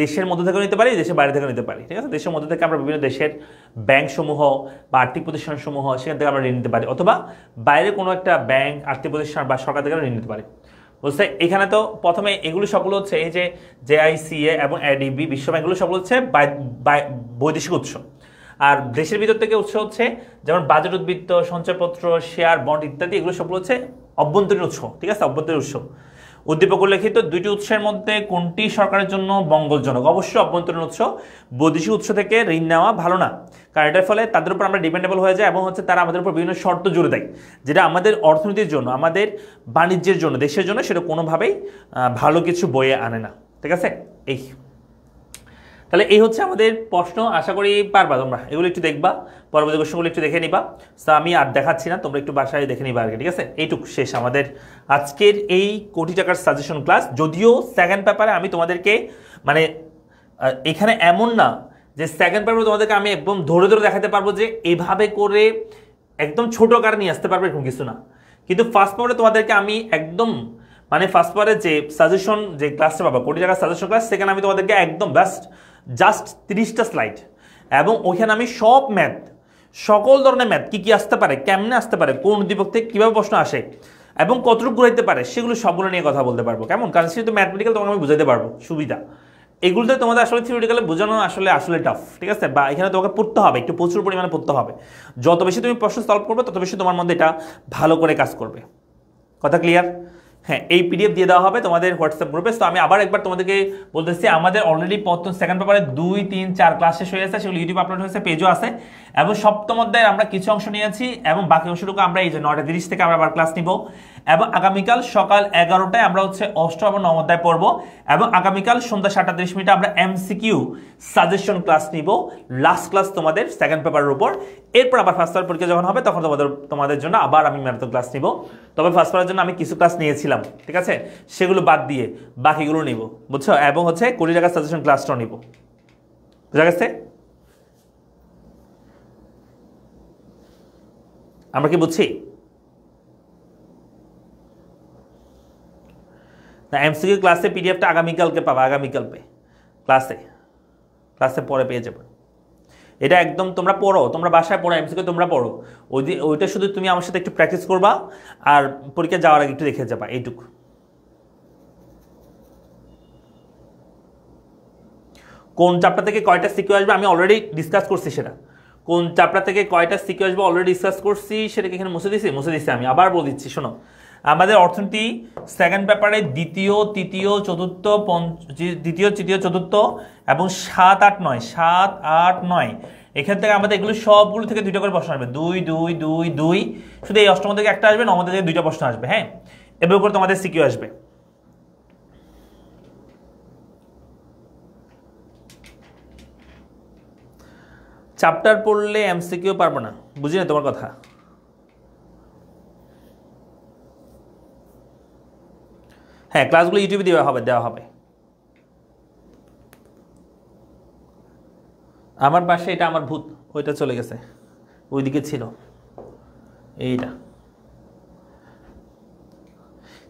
দেশের মধ্যে থেকে নিতে পারি, দেশের বাইরে থেকে নিতে পারি, ঠিক আছে। দেশের মধ্যে থেকে আমরা বিভিন্ন দেশের ব্যাংকসমূহ বা আর্থিক প্রতিষ্ঠানসমূহ সেখান থেকে আমরা ঋণ নিতে পারি, অথবা বাইরে কোনো একটা ব্যাংক, আর্থিক প্রতিষ্ঠান বা সরকার থেকে ঋণ নিতে পারি। বলছে এখানে তো প্রথমে এগুলো সবগুলো হচ্ছে এই যে জেআইসিএ এবং এডিবি বিশ্ব ব্যাংক, এগুলো সবগুলো হচ্ছে বৈদেশিক উৎস। আর দেশের ভিতর থেকে উৎস হচ্ছে যেমন বাজেট উদ্বৃত্ত, সঞ্চয়পত্র, শেয়ার, বন্ড ইত্যাদি, এগুলো সবগুলো হচ্ছে অভ্যন্তরীণ উৎস, ঠিক আছে, অভ্যন্তরীণ উৎস। উদ্দীপক উল্লেখিত দুইটি উৎসের মধ্যে কোনটি সরকারের জন্য মঙ্গলজনক? অবশ্যই অভ্যন্তরীণ উৎস। বৈদেশিক উৎস থেকে ঋণ নেওয়া ভালো না, কারণ এটার ফলে তাদের উপর আমরা ডিপেন্ডেবল হয়ে যাই এবং হচ্ছে তারা আমাদের উপর বিভিন্ন শর্ত জুড়ে দেয়, যেটা আমাদের অর্থনীতির জন্য, আমাদের বাণিজ্যের জন্য, দেশের জন্য সেটা কোনোভাবেই ভালো কিছু বয়ে আনে না, ঠিক আছে। এই তাহলে এই হচ্ছে আমাদের প্রশ্ন। আশা করি পারবা তোমরা, এগুলো একটু দেখবা, পরবর্তী কোশ্চেনগুলো একটু দেখে নিবা। তো আমি আর দেখাচ্ছি না, তোমরা একটু বাসায় দেখে নিবা আর কি, ঠিক আছে। এইটুকু শেষ আমাদের আজকের এই কোটি টাকার সাজেশন ক্লাস। যদিও সেকেন্ড পেপারে আমি তোমাদেরকে মানে এখানে এমন না যে সেকেন্ড পেপারে তোমাদেরকে আমি একদম ধরে ধরে দেখাতে পারবো যে এইভাবে করে একদম ছোট আকারে নিয়ে আসতে পারবে এরকম কিছু না, কিন্তু ফার্স্ট পেপারে তোমাদেরকে আমি একদম মানে ফার্স্ট পেপারে যে সাজেশন যে ক্লাসটা পাবা কোটি টাকার সাজেশন ক্লাস, সেখানে আমি তোমাদেরকে একদম জাস্ট 30টা স্লাইড এবং ওইখানে আমি সব ম্যাথ, সকল ধরনের ম্যাথ কী কী আসতে পারে, কেমনে আসতে পারে, কোন উদ্দীপক থেকে কীভাবে প্রশ্ন আসে এবং কতটুকু ঘুরাইতে পারে, সেগুলো সবগুলো নিয়ে কথা বলতে পারবো। কেমন? কারণ সেহেতু ম্যাথমেটিক্যাল তোমাকে আমি বুঝাইতে পারবো, সুবিধা। এগুলোতে তোমাদের আসলে থিওরিটিক্যালি বোঝানো আসলে টাফ, ঠিক আছে, বা এখানে তোমাকে পড়তে হবে, একটু প্রচুর পরিমাণে পড়তে হবে। যত বেশি তুমি প্রশ্ন সলভ করবে তত বেশি তোমার মধ্যে এটা ভালো করে কাজ করবে। কথা ক্লিয়ার? হ্যাঁ, এই পিডিএফ দিয়ে দেওয়া হবে তোমাদের হোয়াটসঅ্যাপ গ্রুপে। তো আমি আবার একবার তোমাদেরকে বলতেছি, আমাদের অলরেডি প্রথম সেকেন্ড পেপারে 2, 3, 4 ক্লাস শেষ হয়ে গেছে, সেগুলো ইউটিউব আপলোড হয়েছে, পেজও আছে, এবং সপ্তম অধ্যায়ে আমরা কিছু অংশ নিয়েছি এবং বাকি অংশটুকু আমরা এই যে 9:30 থেকে আমরা আবার ক্লাস নিব। এবং আগামীকাল সকাল 11টায় আমরা হচ্ছে অষ্টম এবং নবম অধ্যায় পড়বো, এবং আগামীকাল সন্ধ্যা 7:30 আমরা এমসিকিউ সাজেশন ক্লাস নিব, লাস্ট ক্লাস তোমাদের সেকেন্ড পেপারের উপর। এরপর আবার ফার্স্ট পেপার পরীক্ষা যখন হবে তখন তোমাদের জন্য আবার আমি ম্যারাথন ক্লাস নিব। তবে ফার্স্ট পেপারের জন্য আমি কিছু ক্লাস নিয়েছিলাম, ঠিক আছে, সেগুলো বাদ দিয়ে বাকিগুলো নিব, বুঝছো, এবং হচ্ছে কোটি টাকার সাজেশন ক্লাসটাও নিব। বুঝা গেছে? আমরা কি বুঝছি? না, এমসিকিউ ক্লাসে পিডিএফটা আগামীকালকে পাবা, আগামীকাল ক্লাসে পরে পেয়ে যাবে। এটা একদম তোমরা পড়ো, তোমরা বাসায় পড়ো, এমসিকিউ তোমরা পড়ো, ওইটা শুধু তুমি আমার সাথে একটু প্র্যাকটিস করবা আর পরীক্ষা যাওয়ার আগে একটু দেখে যাবা, এইটুকু। কোন চ্যাপ্টার থেকে কয়টা সিকিউ আসবে আমি অলরেডি ডিসকাস করছি, সেটা কোন চ্যাপ্টার থেকে কয়টা সিকিউ আসবে অলরেডি ডিসকাস করছি, সেটাকে এখানে মুছে দিছি আমি আবার বলে দিচ্ছি। শোনো, আমাদের অর্থনীতি সেকেন্ড পেপারে দ্বিতীয়, তৃতীয়, চতুর্থ এবং 7, 8, 9 এখান থেকে আমাদের এগুলো সবগুলো থেকে 2টা করে প্রশ্ন আসবে, 2, 2, 2, 2, শুধু এই অষ্টম থেকে একটা আসবে, নবম থেকে 2টা প্রশ্ন আসবে। হ্যাঁ, এভাবে করে তোমাদের সিকিউ আসবে। চ্যাপ্টার পড়লে এমসিকিউ পারবো না, বুঝি না তোমার কথা। হ্যাঁ, ক্লাসগুলো ইউটিউবে দেওয়া হবে। আমার পাশে এটা আমার ভূত, ওইটা চলে গেছে, ওইদিকে ছিল এইটা।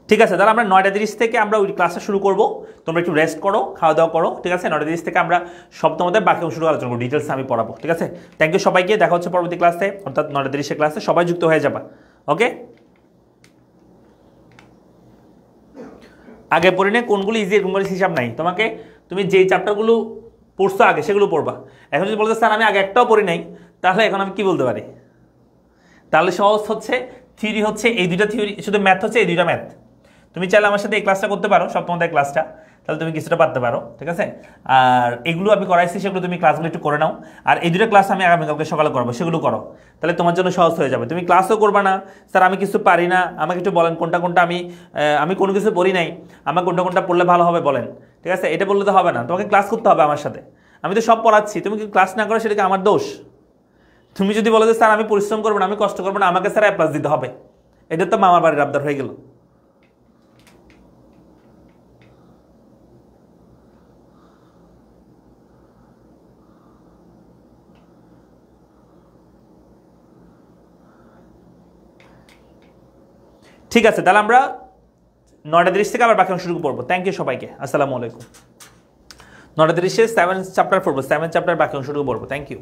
ঠিক আছে, তাহলে আমরা 9:30 থেকে আমরা ওই ক্লাসটা শুরু করব। তোমরা একটু রেস্ট করো, খাওয়া দাওয়া করো, ঠিক আছে। 9:30 থেকে আমরা সপ্তম অধ্যায় বাকি অংশটুকু আলোচনা করবো, ডিটেলস আমি পড়াবো, ঠিক আছে। থ্যাংক ইউ সবাইকে, দেখা হচ্ছে পরবর্তী ক্লাসে, অর্থাৎ 9:30 ক্লাসে সবাই যুক্ত হয়ে যাবা, ওকে। আগে পড়ি না কোনগুলো ইজি, এরকম হিসাব নাই, তুমি যেই চ্যাপ্টারগুলো পড়ছো আগে সেগুলো পড়বা। এখন যদি বলতে স্যার আমি আগে একটাও পড়ি নাই, তাহলে এখন আমি কি বলতে পারি? তাহলে সহজ হচ্ছে, থিওরি হচ্ছে এই দুইটা থিওরি, শুধু ম্যাথ হচ্ছে এই দুইটা ম্যাথ। তুমি চাইলে আমার সাথে এই ক্লাসটা করতে পারো, সপ্তমদের ক্লাসটা, তাহলে তুমি কিছুটা পারতে পারো, ঠিক আছে। আর এগুলো আমি করাইছি, সেগুলো তুমি ক্লাসগুলো একটু করে নাও। আর এই দুটো ক্লাস আমি আগামীকালকে সকালে করবো, সেগুলো করো, তাহলে তোমার জন্য সহজ হয়ে যাবে। তুমি ক্লাসও করবা না, স্যার আমি কিছু পারি না, আমাকে একটু বলেন কোনটা কোনটা আমি কোনো কিছু পড়ি নাই, আমার কোনটা কোনটা পড়লে ভালো হবে বলেন, ঠিক আছে। এটা বললে তো হবে না, তোমাকে ক্লাস করতে হবে আমার সাথে। আমি তো সব পড়াচ্ছি, তুমি কি ক্লাস না করো সেটাকে আমার দোষ। তুমি যদি বলো যে স্যার আমি পরিশ্রম করবো না, আমি কষ্ট করবো না, আমাকে স্যার A+ দিতে হবে, এটা তো মামার বাড়ির আবদার হয়ে গেল। ঠিক আছে, তাহলে আমরা 9:30 থেকে আবার বাকি অংশ শুরু পড়বো। থ্যাংক ইউ সবাইকে, আসসালামু আলাইকুম। 9:30 7 চ্যাপ্টার পড়বো, 7 চ্যাপ্টার বাকি অংশ শুরু পড়বো। Thank you.